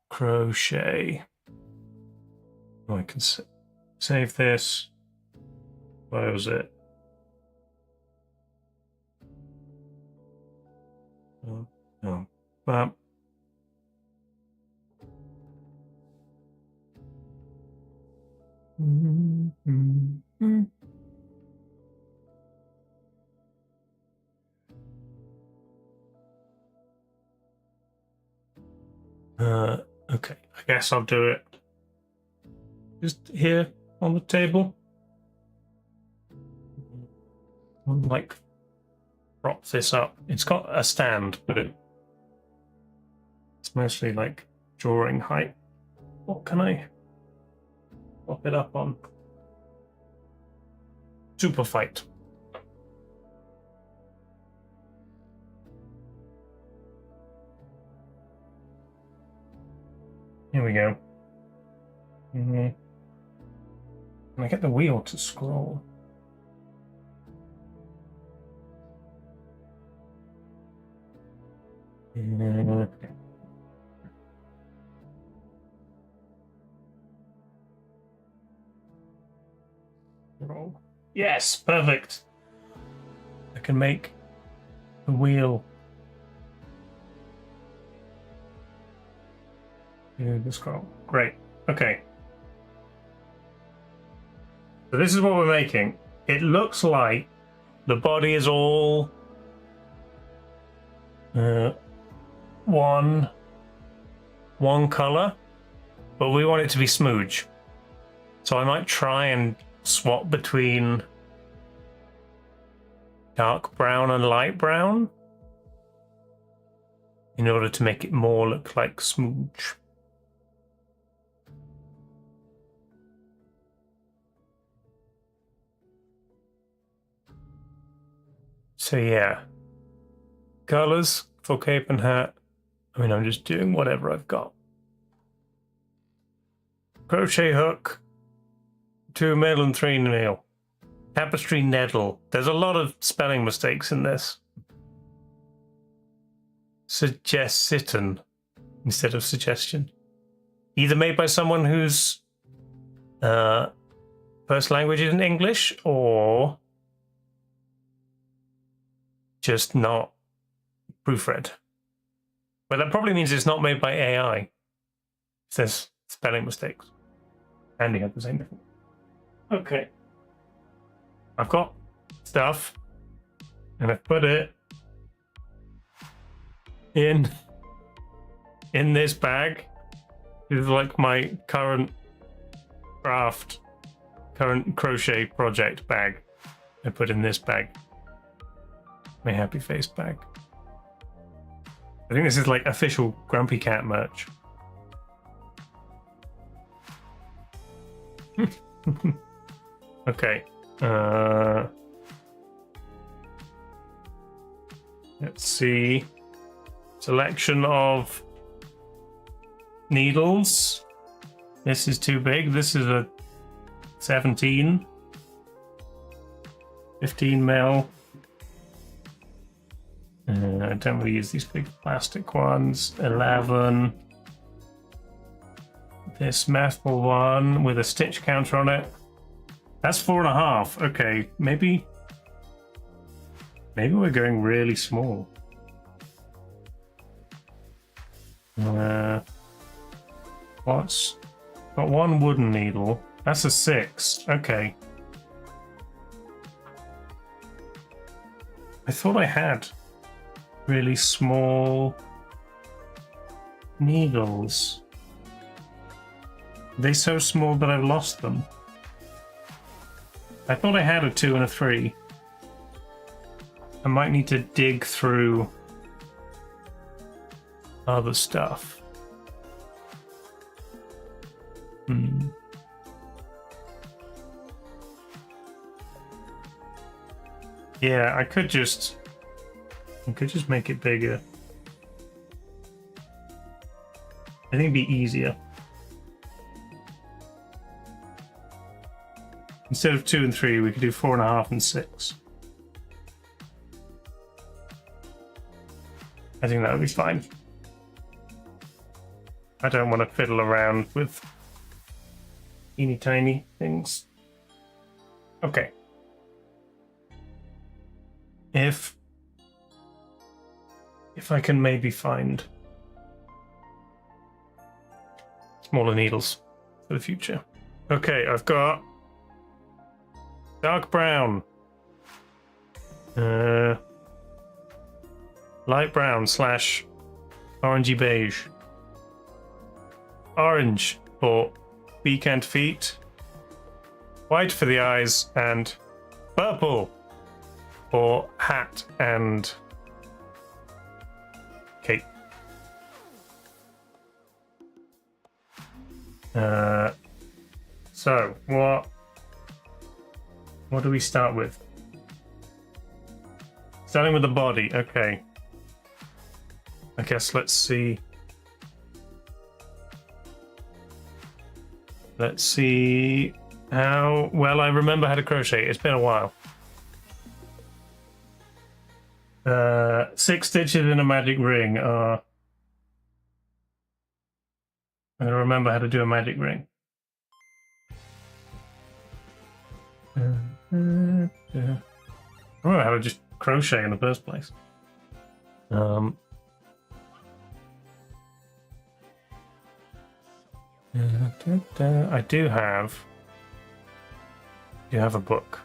S1: crochet. Oh, I can save this. Where was it? Oh, no. Okay, I guess I'll do it just here on the table. I'll, like, prop this up. It's got a stand, but it's mostly like drawing height. What can I prop it up on? Super fight. Here we go. Can I get the wheel to scroll? Yes, perfect. I can make a wheel. The scroll. Great. Okay. So this is what we're making. It looks like the body is all one color, but we want it to be smooch. So I might try and swap between dark brown and light brown in order to make it more look like smooch. So yeah, colors for cape and hat. I mean, I'm just doing whatever I've got. Crochet hook, 2 mil and 3 mil. Tapestry needle. There's a lot of spelling mistakes in this. Suggestion instead of suggestion. Either made by someone whose first language isn't English, or just not proofread. But that probably means it's not made by AI. It says spelling mistakes. And you have the same thing. Okay. I've got stuff, and I've put it in this bag. This is like my current crochet project bag. I put in this bag. My happy face bag. I think this is like official Grumpy Cat merch. Okay. Let's see. Selection of needles. This is too big. This is a 17. 15 mil. I don't really use these big plastic ones. 11. This metal one with a stitch counter on it. That's 4.5. Okay, maybe we're going really small. What's got one wooden needle? That's a 6. Okay. I thought I had really small needles. Are they so small that I've lost them? I thought I had a 2 and a 3. I might need to dig through other stuff. Yeah, I could just make it bigger. I think it'd be easier. Instead of 2 and 3, we could do 4.5 and 6. I think that would be fine. I don't want to fiddle around with teeny tiny things. Okay. If I can maybe find smaller needles for the future. Okay, I've got dark brown, light brown / orangey beige, orange for beak and feet, white for the eyes, and purple for hat and cape. So what do we start with? Starting with the body, okay. I guess let's see. Let's see how well I remember how to crochet. It's been a while. 6 stitches in a magic ring are... I'm going to remember how to do a magic ring. I don't know how to just crochet in the first place. I do have a book.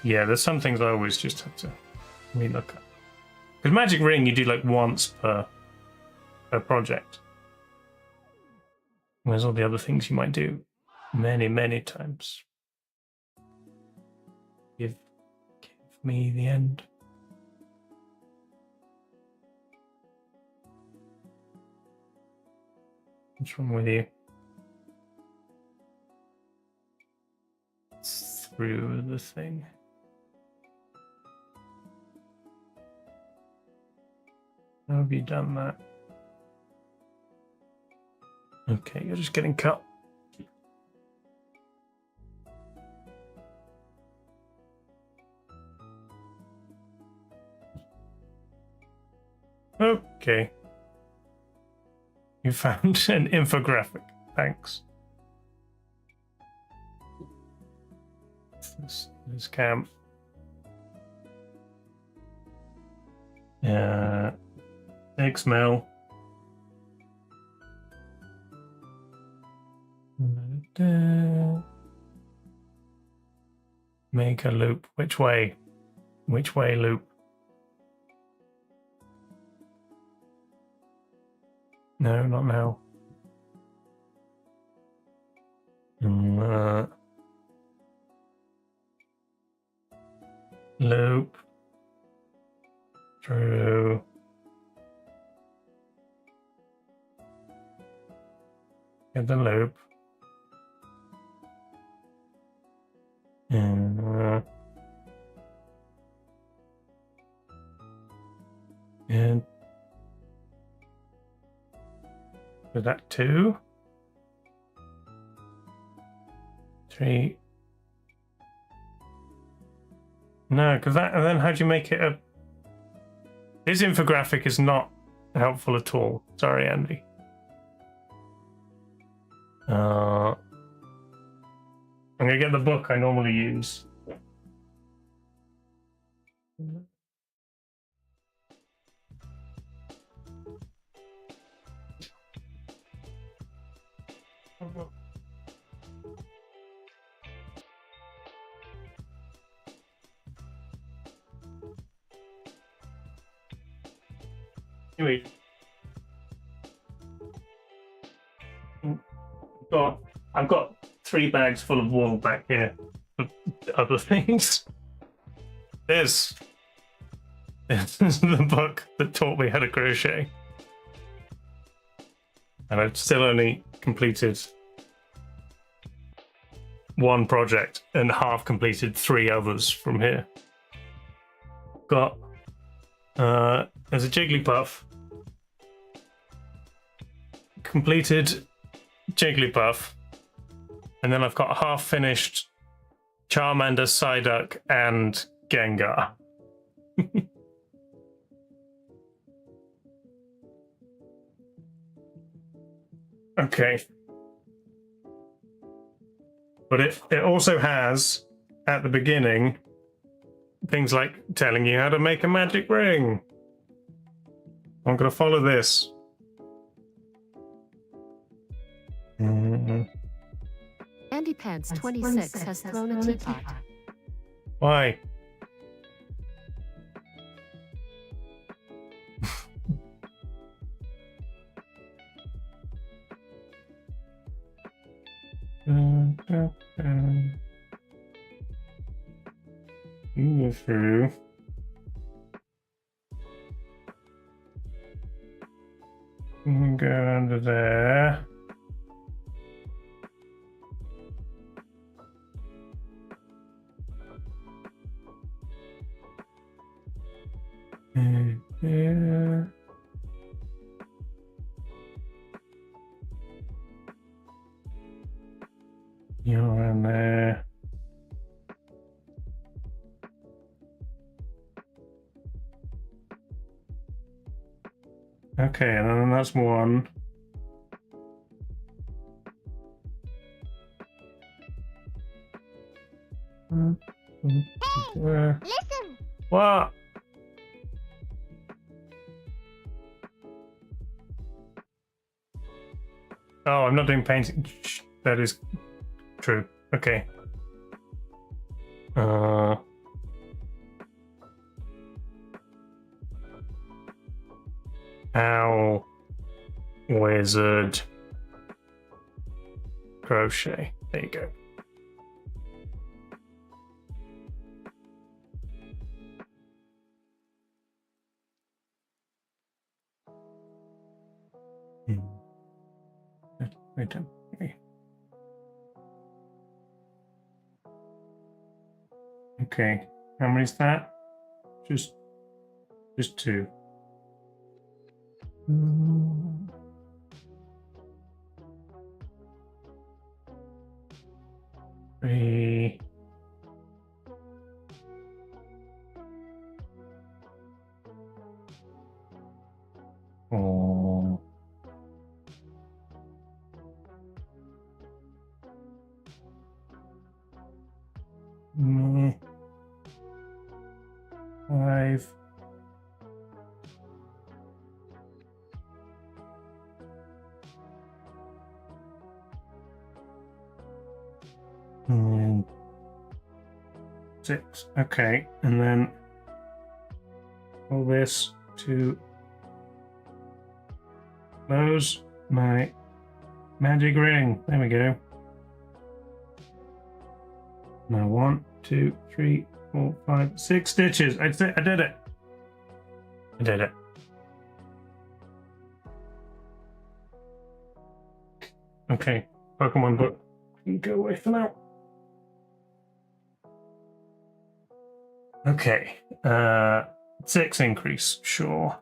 S1: Yeah, there's some things I always just have to relook at. Because Magic Ring you do like once per project. Whereas all the other things you might do many, many times. Give me the end. What's wrong with you? It's through the thing. How have you done that? Okay, you're just getting cut. Okay. You found an infographic. Thanks. This camp. XML. Make a loop. Which way? Which way loop? No, not now. Loop. Through. Get the loop. And for that 2, 3. No, because that, and then how do you make it a... This infographic is not helpful at all. Sorry, Andy. I'm going to get the book I normally use. Anyway, I've got 3 bags full of wool back here for other things. This is the book that taught me how to crochet, and I've still only completed 1 project and half completed 3 others from here. Got there's a Jigglypuff. Completed Jigglypuff, and then I've got half finished Charmander, Psyduck, and Gengar. Okay. But it also has, at the beginning, things like telling you how to make a magic ring. I'm going to follow this.
S4: Andy Pants 26 has thrown a teapot.
S1: Why? You go through. You can go under there. Yeah. You're in there. Okay, and then that's one.
S5: Listen!
S1: What? Oh, I'm not doing painting. Shh, that is true. Okay. Ow. Wizard. Crochet. There you go. Wait, okay. Okay. How many is that? Just two. Three. Four. Five. And 6. Okay, and then all this to close my magic ring. There we go. Now 1, 2, 3, 4, 5, 6 stitches. I did it. I did it. Okay, Pokemon book. You go away for now. Okay, 6 increase, sure.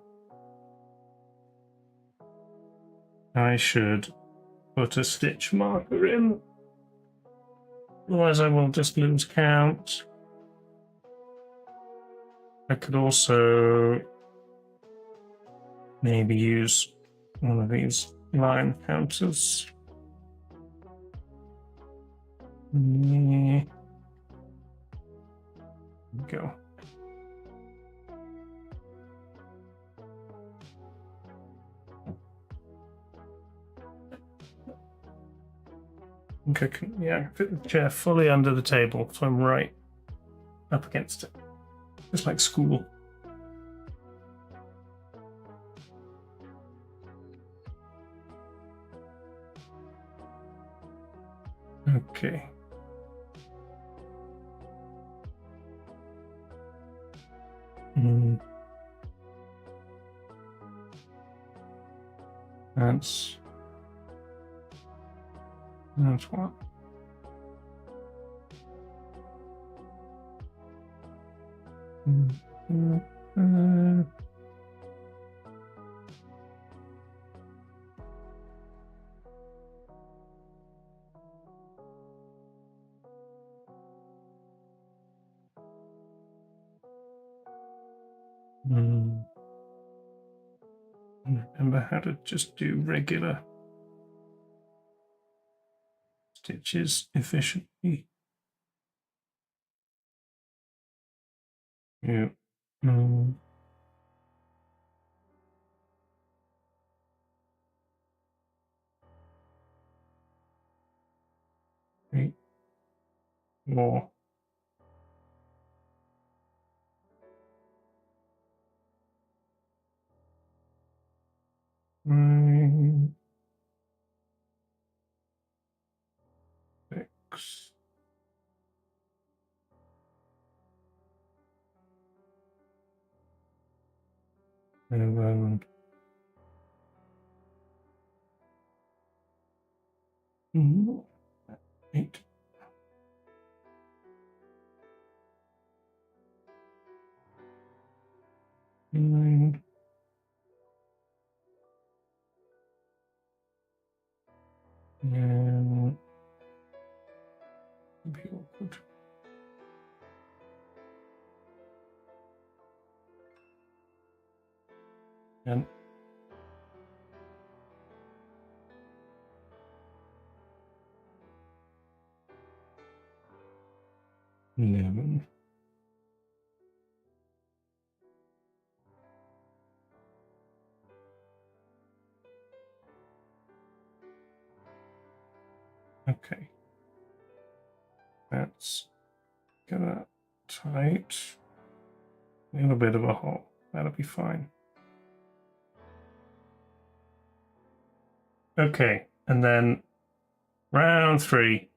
S1: I should put a stitch marker in. Otherwise I will just lose count. I could also maybe use one of these line counters. Yeah. Go. I can, yeah, fit the chair fully under the table, so I'm right up against it. Just like school. Okay. That's what. Remember how to just do regular stitches efficiently. Yeah. Eight more. Nine. 6. 7. 8. 9. And be awkward. And 11. Okay. Let's get that tight. A little bit of a hole. That'll be fine. Okay, and then round 3.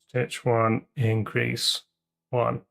S1: Stitch 1, increase 1.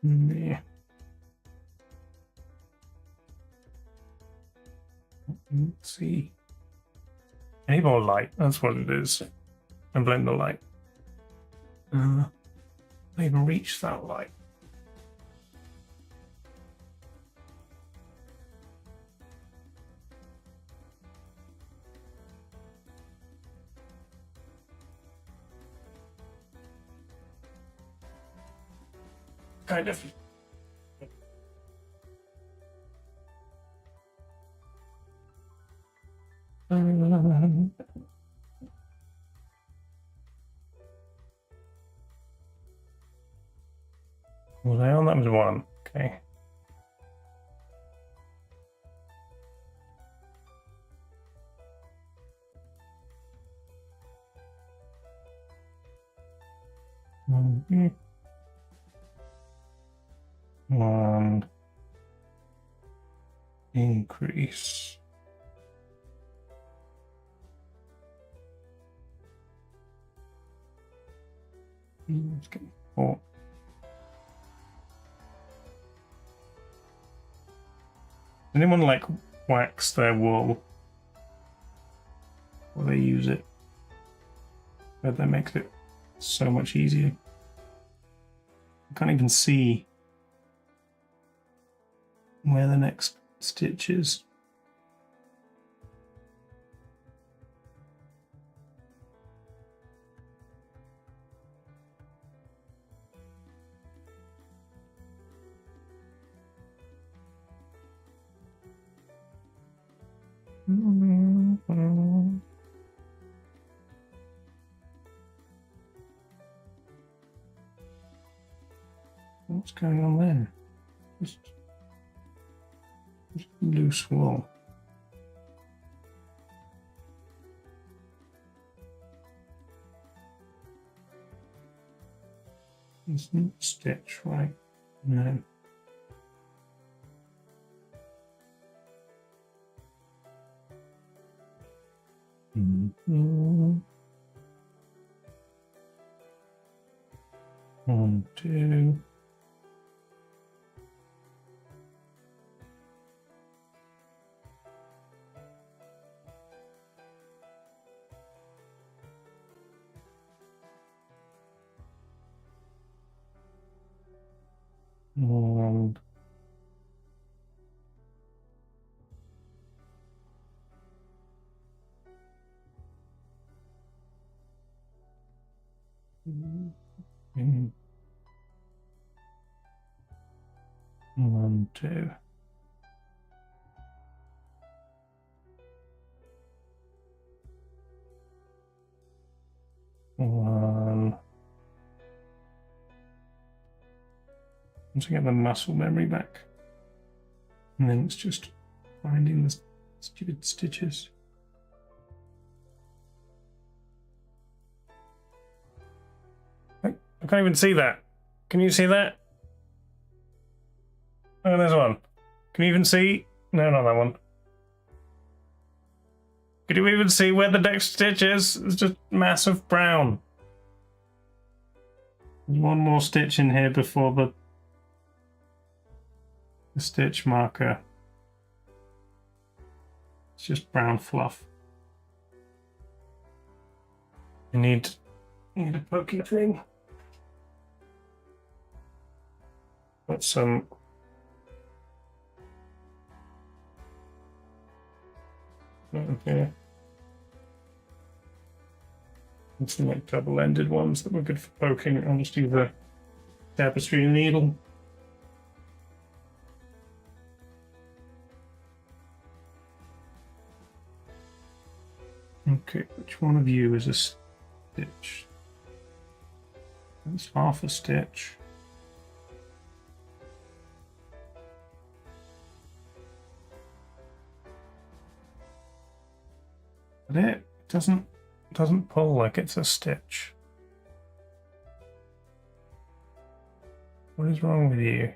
S1: Yeah. Let's see. I need more light. That's what it is. And blend the light. I even reach that light. Kind of. Was I on? That was 1. Okay. Mhm. 1. Increase. Let's get 4. Anyone like wax their wool? Or they use it? But that makes it so much easier. I can't even see where the next stitch is. What's going on there? Just loose wool. Isn't stitch right? No. Mm-hmm. 1, 2. And mm, 1, 2. One. Once I get the muscle memory back, and then it's just finding the stupid stitches. I can't even see that. Can you see that? Oh, there's one. Can you even see? No, not that one. Can you even see where the next stitch is? It's just massive brown. There's one more stitch in here before the stitch marker. It's just brown fluff. You need a pokey thing. Put some here. And some like double-ended ones that were good for poking. I'll just use a tapestry needle. Okay, which one of you is a stitch? That's half a stitch. But it doesn't pull like it's a stitch. What is wrong with you?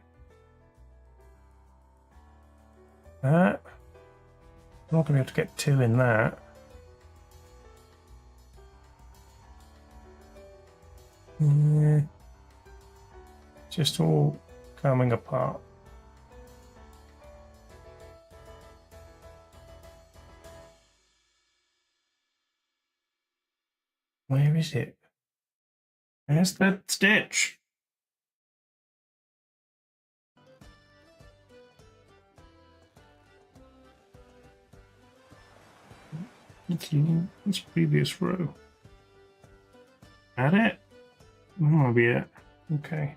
S1: That? I'm not going to be able to get two in that. Yeah. Just all coming apart. Where is it? Where's the stitch? It's in this previous row. Got it? That might be it. Okay.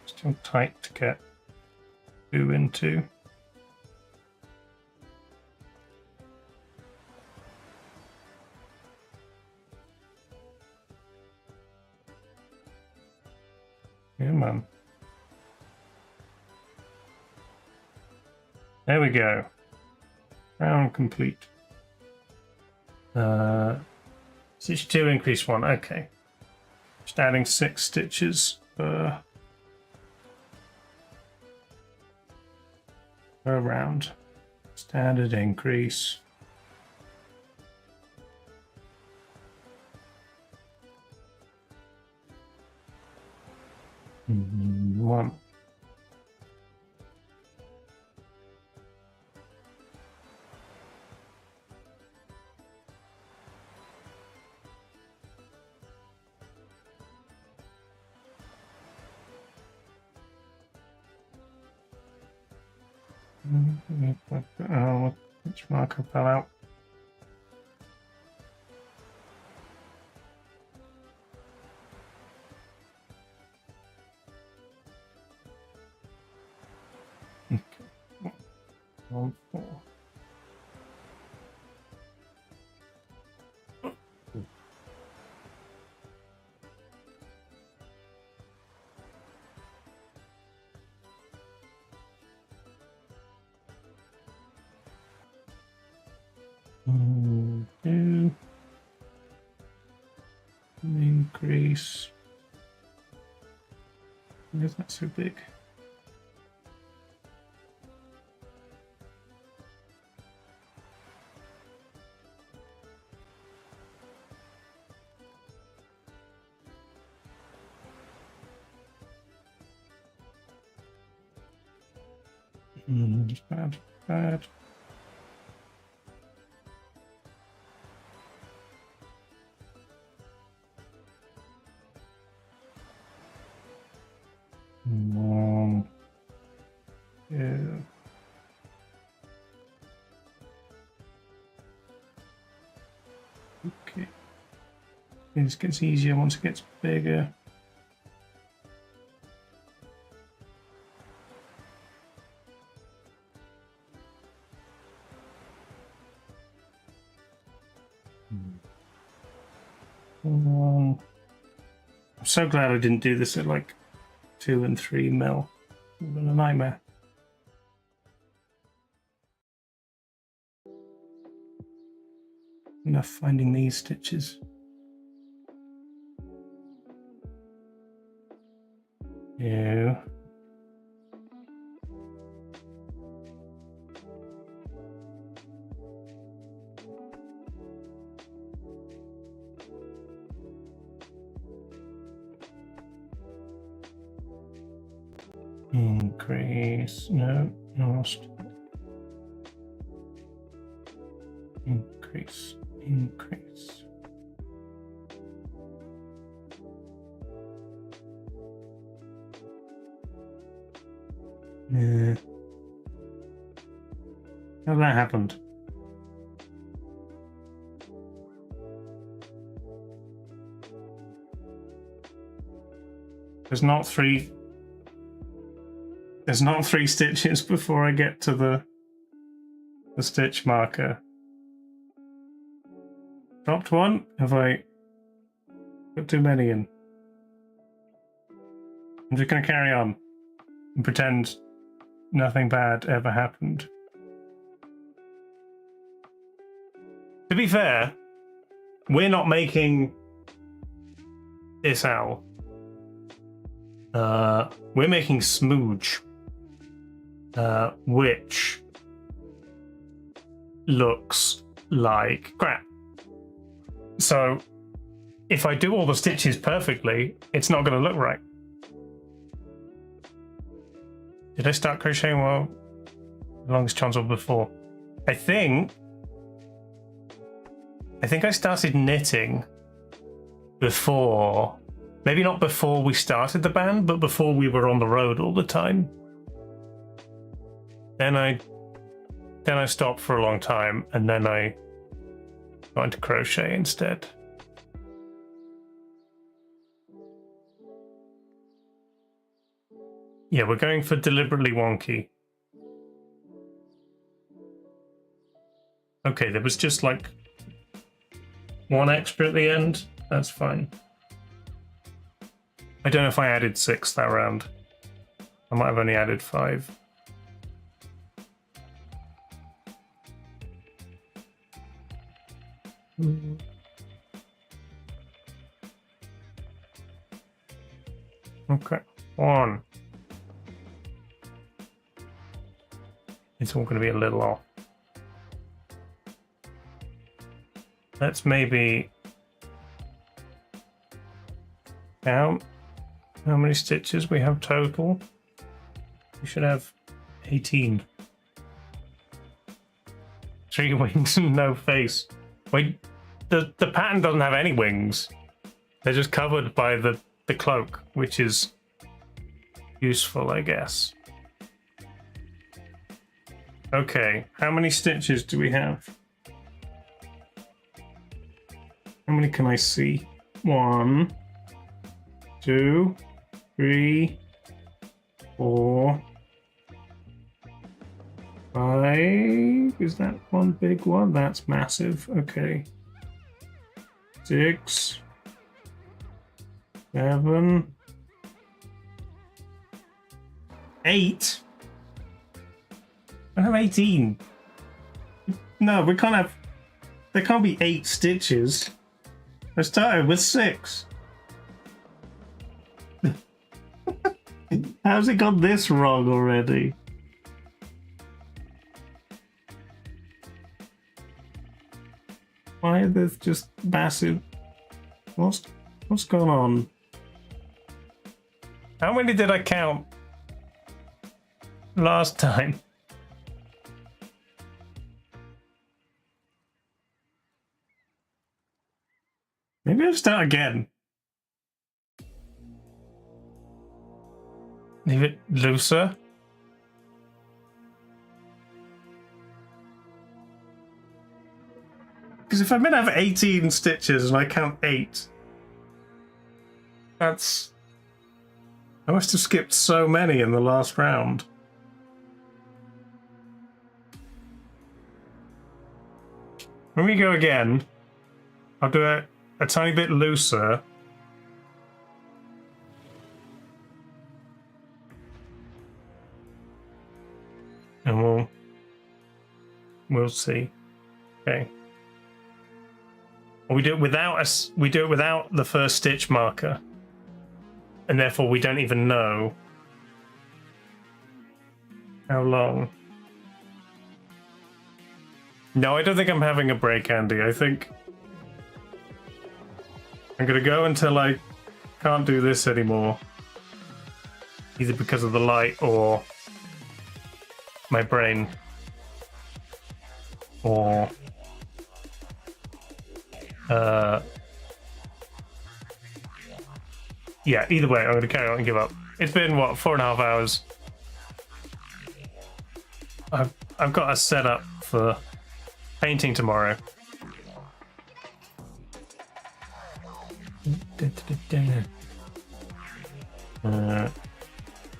S1: Still tight to get two into. Yeah, man. There we go. Round complete. Stitch 2, increase 1. Okay. Just adding 6 stitches per round. Standard increase. One. Oh, which marker fell out? Okay. 1, 4. Two. Increase. Why is that so big? Bad, bad. Yeah. Okay. This gets easier once it gets bigger. I'm so glad I didn't do this at like 2 and 3 mil. It would have been a nightmare. Enough finding these stitches. Yeah. Increase. No, lost. Increase. Increase. Yeah. How that happened? There's not three stitches before I get to the stitch marker. Dropped one? Have I put too many in? I'm just gonna carry on and pretend nothing bad ever happened. To be fair, we're not making this owl. We're making Smooge, which looks like crap. So if I do all the stitches perfectly, it's not going to look right. Did I start crocheting while longest chance of before? I think I started knitting before, maybe not before we started the band, but before we were on the road all the time. Then I stopped for a long time, and then I got into crochet instead. Yeah, we're going for deliberately wonky. Okay, there was just like one extra at the end. That's fine. I don't know if I added 6 that round. I might have only added 5. Okay, 1. It's all going to be a little off. Let's maybe count how many stitches we have total. We should have 18. 3 wings and no face. Wait, the pattern doesn't have any wings. They're just covered by the cloak, which is useful, I guess. Okay, how many stitches do we have? How many can I see? 1, 2, 3, 4, 5. Is that one big one? That's massive. Okay. 6, 7, 8. I have 18. No, we can't have. There can't be 8 stitches. I started with 6. How's it got this wrong already? Why are there just massive? What's going on? How many did I count last time? Maybe I'll start again. Leave it looser. Because if I'm going to have 18 stitches and I count 8, that's... I must have skipped so many in the last round. When we go again, I'll do it a tiny bit looser. And we'll see. Okay. We do it without the first stitch marker. And therefore we don't even know how long. No, I don't think I'm having a break, Andy. I think I'm gonna go until I can't do this anymore. either because of the light or my brain, or yeah, either way, I'm going to carry on and give up. It's been, what, 4.5 hours? I've got a setup for painting tomorrow.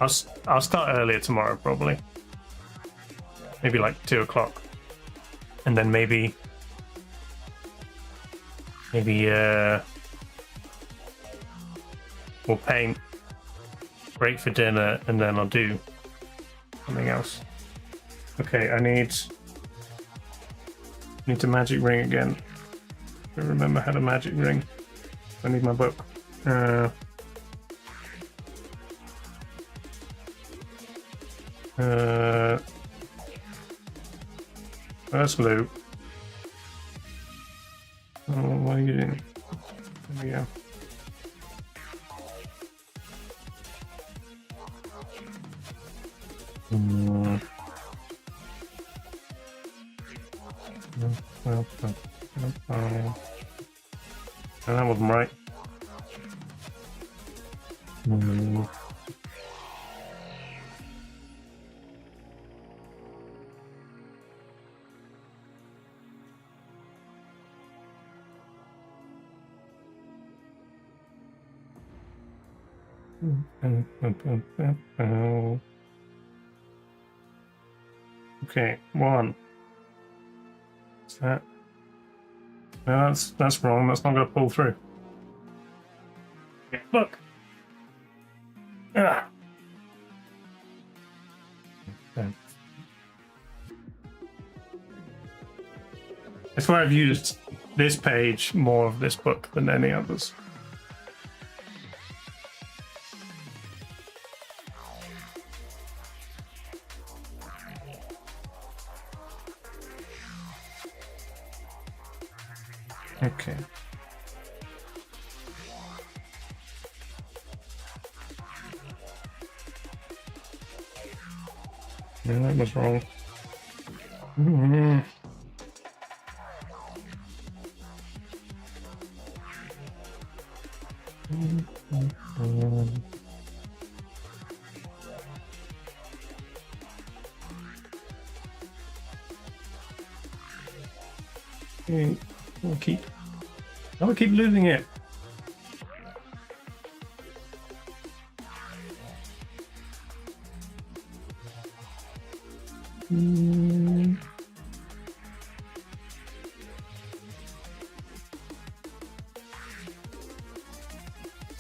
S1: I'll start earlier tomorrow, probably. Maybe like 2 o'clock. And then maybe we'll paint, break for dinner, and then I'll do something else. Okay, I need to magic ring again. I don't remember how to magic ring. I need my book. First loop. Oh, what are you doing? There we go. That wasn't right. Okay, 1. What's that? No, that's wrong. That's not going to pull through. Yeah, look. Ah. Okay. I swear I've used this page more of this book than any others. Okay. Yeah, that was wrong. I'll keep losing it.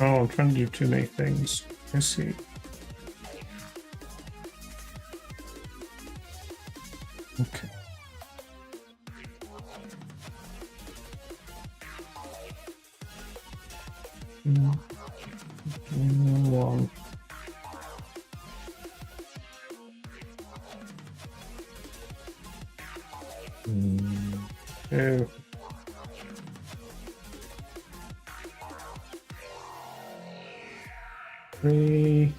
S1: Oh, I'm trying to do too many things. I see. Okay. One. Two. 3.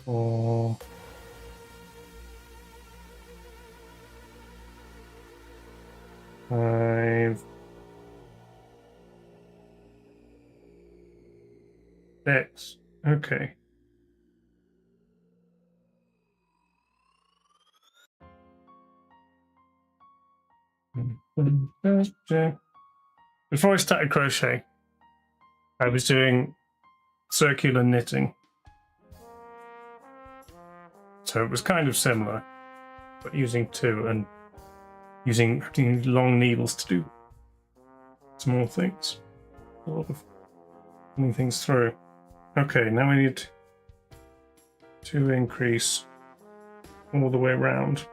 S1: 4. 5. 6. Okay. Before I started crochet, I was doing circular knitting. So it was kind of similar, but using 2 and using long needles to do small things. A lot of pulling things through. Okay, now we need to increase all the way around.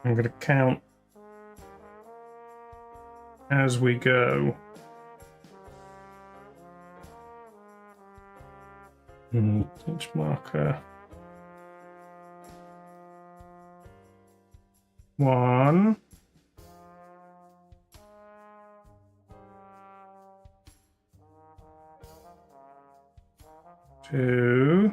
S1: I'm going to count as we go. Each marker. 1. 2.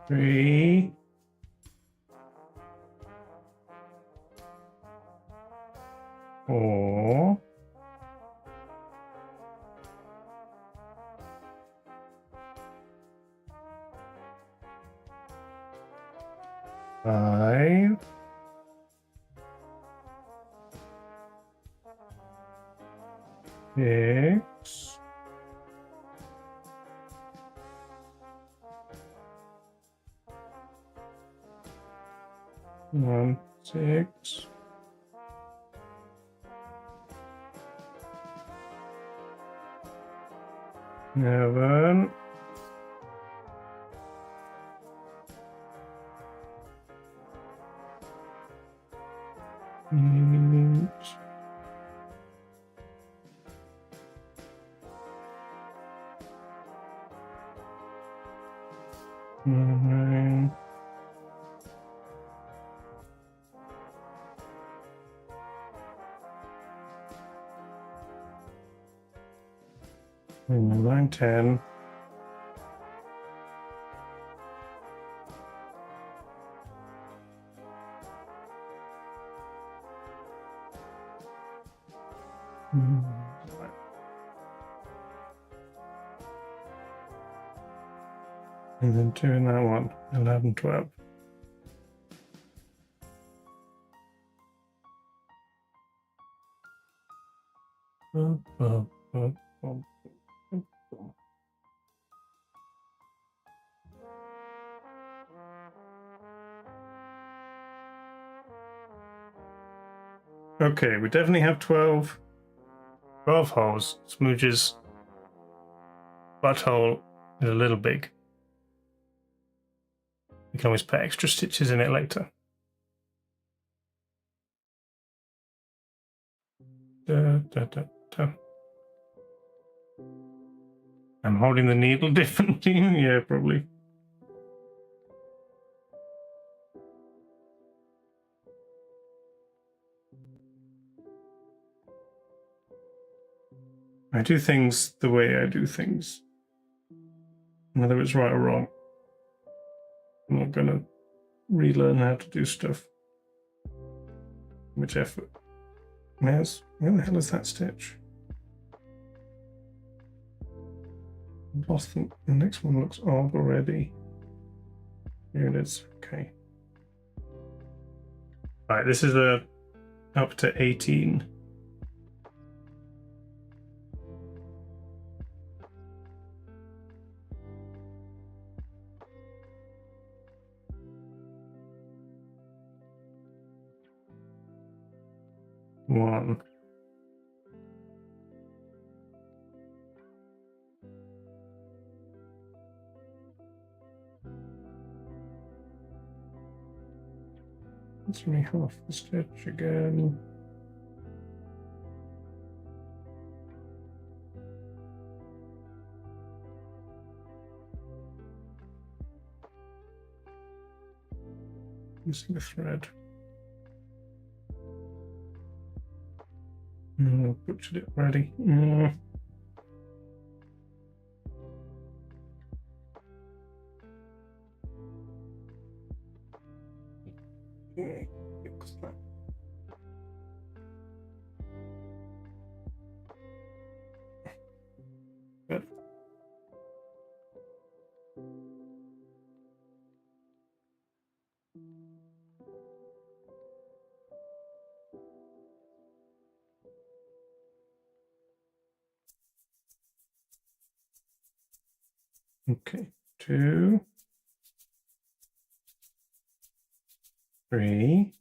S1: Three. 4. 5. 6. 1, 6. 7. 8. 9. 9, 10. 'And then 2 in that one. 11, 12. Okay, we definitely have 12 holes. Smooch's butthole is a little big. We can always put extra stitches in it later. Da, da, da, da. I'm holding the needle differently. Yeah, probably. I do things the way I do things. Whether it's right or wrong. I'm not going to relearn how to do stuff. Much effort. Where the hell is that stitch? I've lost the next one looks odd already. Here it is. Okay. Right, this is up to 18. One. Let's me half the stitch again. Missing a thread. Butchered it already. Fix that. Good. Okay, 2, 3.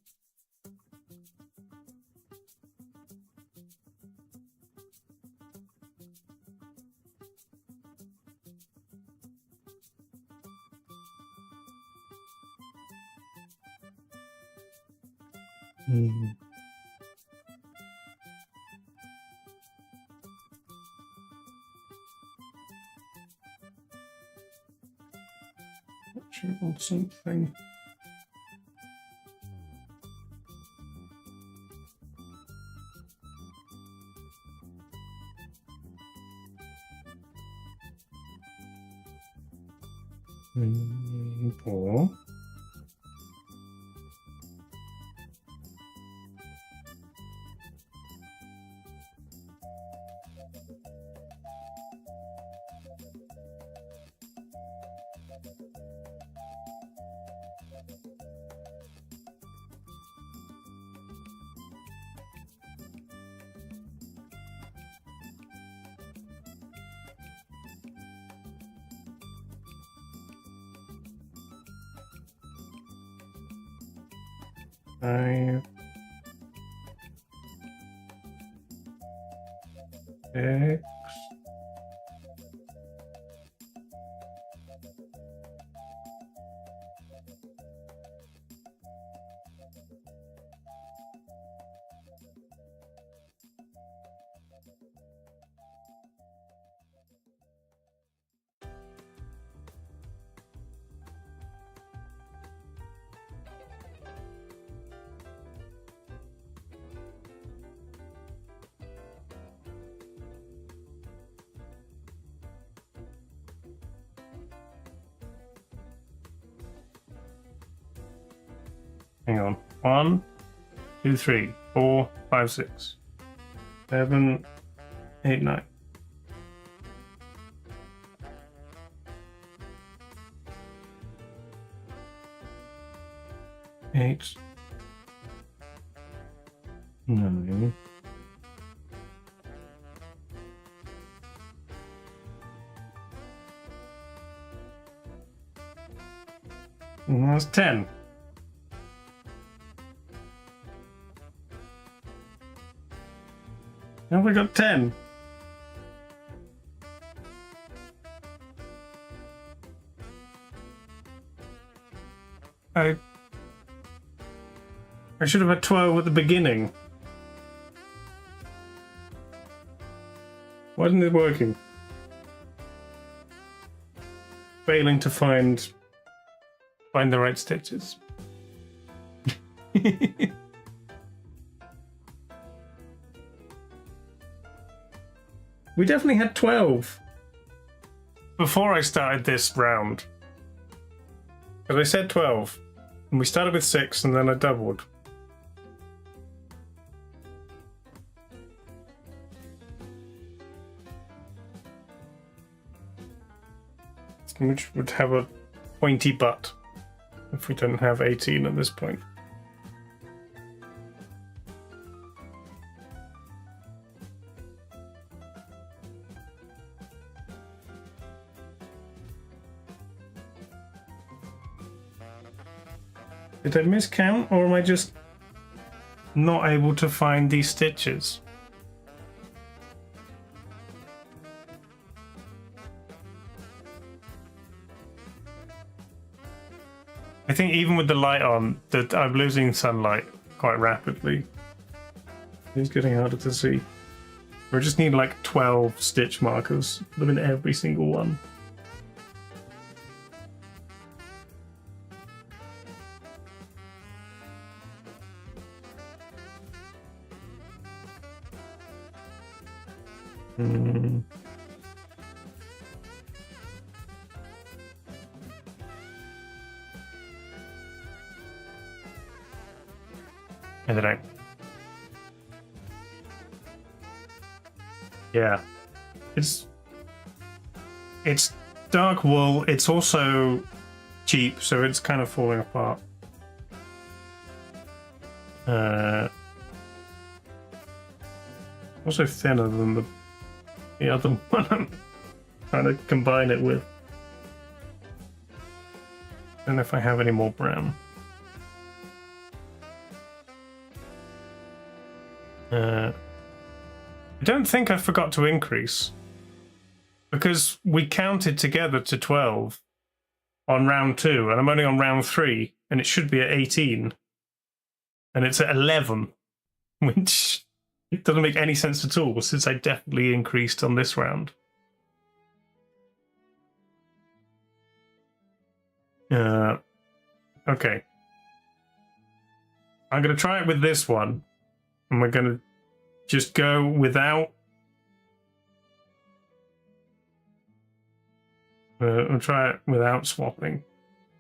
S1: On something. 4. Five, 6. Hang on. 1, 2, 3, 4, 5, 6, 7, 8, 9. Eight. 9. And that's 10. Now we got 10. I should have had 12 at the beginning. Why isn't it working? Failing to find the right stitches. We definitely had 12 before I started this round. Because I said 12, and we started with 6, and then I doubled. Which would have a pointy butt if we don't have 18 at this point. Did I miscount, or am I just not able to find these stitches? I think even with the light on, that I'm losing sunlight quite rapidly. It's getting harder to see. We just need like 12 stitch markers, put them in every single one. I don't know. Yeah. It's dark wool. It's also cheap, so it's kind of falling apart. Also thinner than the other one I'm trying to combine it with. I don't know if I have any more brown. I don't think I forgot to increase, because we counted together to 12 on round 2, and I'm only on round 3, and it should be at 18, and it's at 11, which doesn't make any sense at all, since I definitely increased on this round. Okay. I'm going to try it with this one, and we're going to just go without I'll try it without swapping.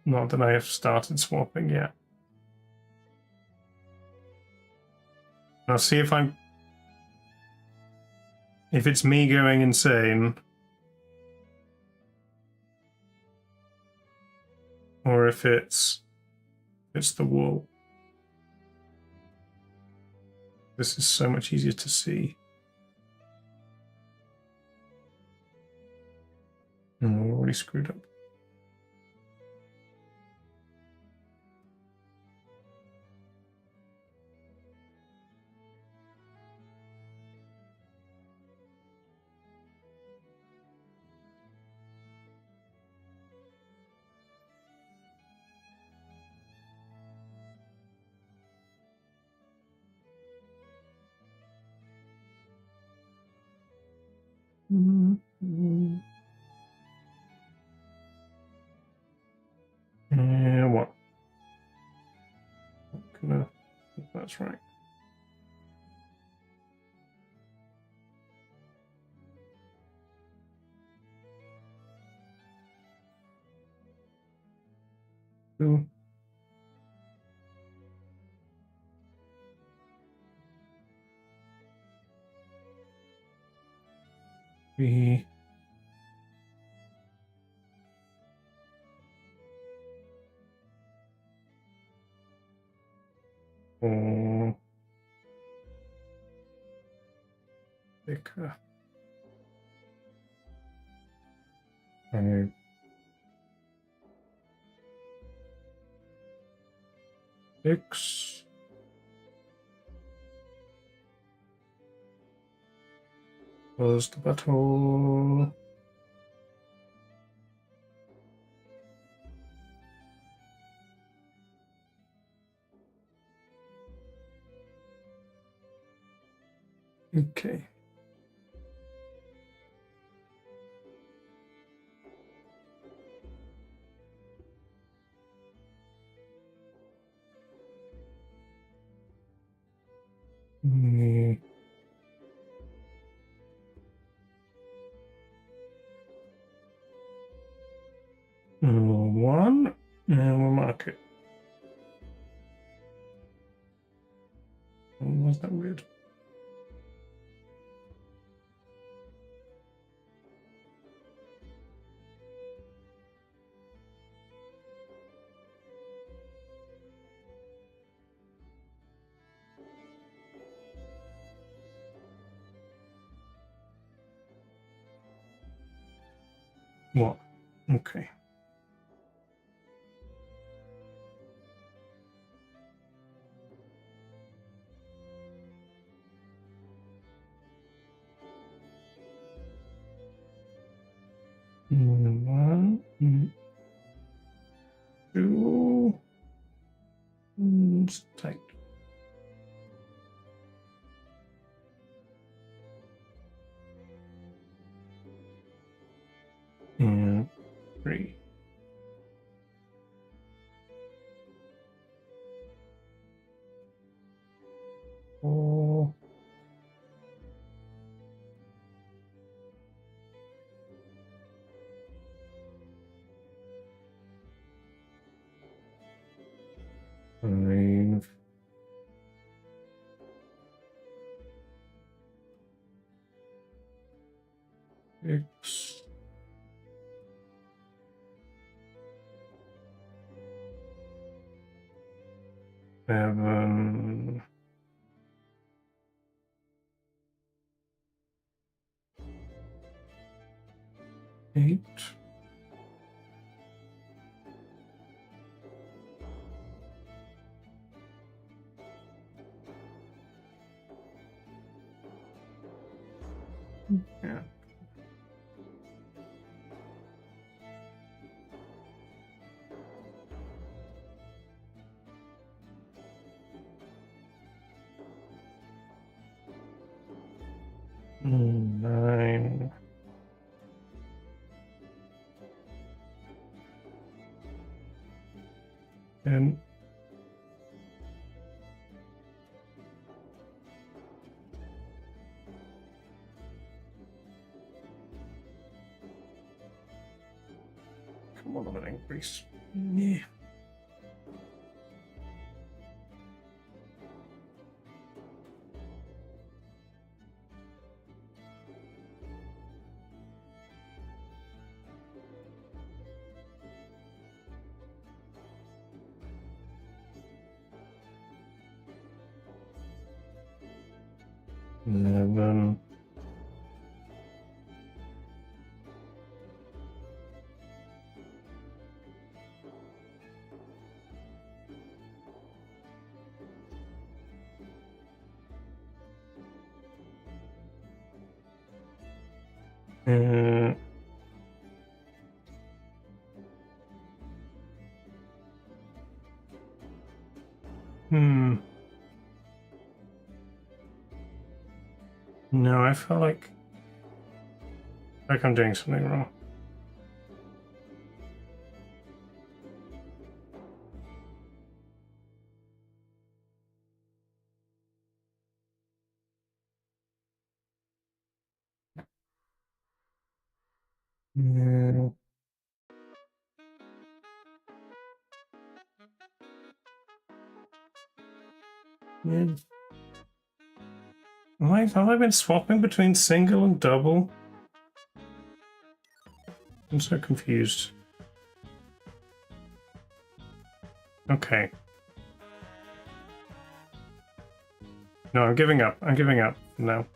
S1: Not that I have started swapping yet. I'll see if it's me going insane, or if it's the wool. This is so much easier to see. We're already screwed up. Yeah, what? That's right. Cool. We thicker. And six. Close the butthole. Okay. Mm. One, and we'll mark it. Oh, was that weird? What? Okay. One, two, tight. And three. Four. Five. Six. Seven. Eight. Yeah. Nine. And come on an increase. Yeah. And then no, I feel like I'm doing something wrong. Yeah. Yeah. Have I been swapping between single and double? I'm so confused. Okay. No, I'm giving up. I'm giving up now.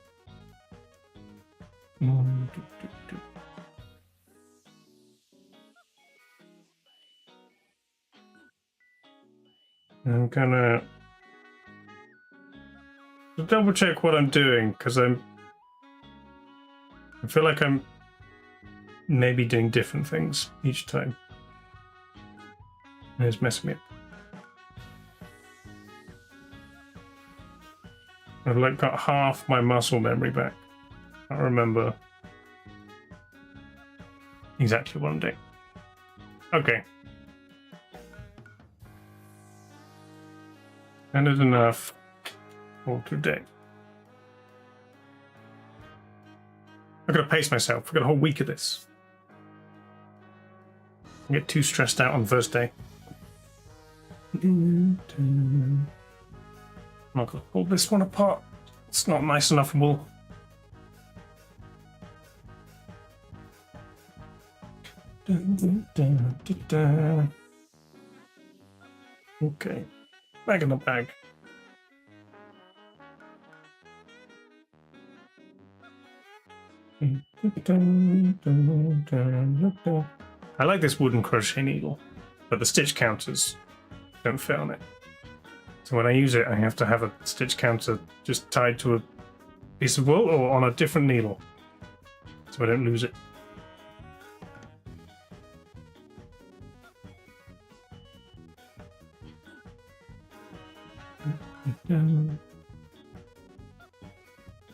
S1: I'm gonna double check what I'm doing because I feel like I'm maybe doing different things each time. And it's messing me up. I've like got half my muscle memory back. I don't remember exactly what I'm doing. Okay. That is enough for today. I've got to pace myself. I've got a whole week of this. I get too stressed out on the first day. I'm not going to pull this one apart. It's not nice enough wool. Okay. Back in the bag. I like this wooden crochet needle, but the stitch counters don't fit on it. So when I use it, I have to have a stitch counter just tied to a piece of wool or on a different needle, so I don't lose it.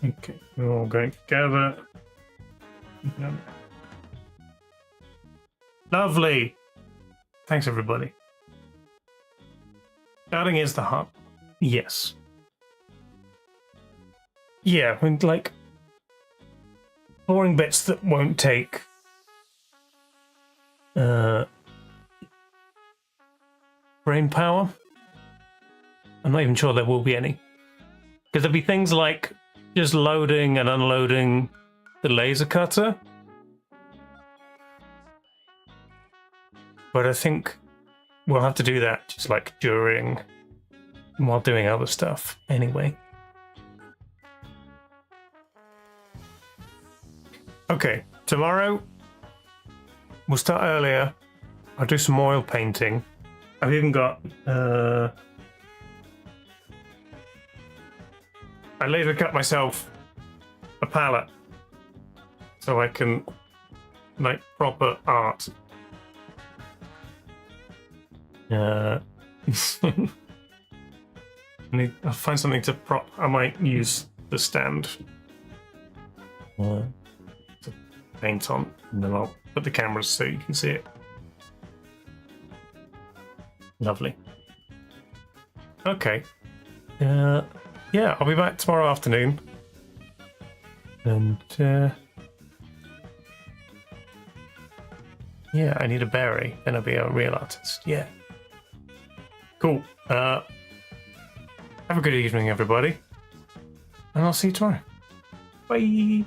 S1: Okay, we're all going together. Lovely. Thanks, everybody. Starting is the hub. Yes. Yeah, I mean, like boring bits that won't take brain power. I'm not even sure there will be any. Because there'll be things like just loading and unloading the laser cutter. But I think we'll have to do that just like during, while doing other stuff anyway. Okay, tomorrow we'll start earlier. I'll do some oil painting. I've even got I laser cut myself a palette so I can make proper art. I'll find something to prop. I might use the stand to paint on, and then I'll put the cameras so you can see it. Lovely. Okay. Yeah, I'll be back tomorrow afternoon. And Yeah, I need a berry. Then I'll be a real artist. Yeah. Cool. Have a good evening, everybody. And I'll see you tomorrow. Bye.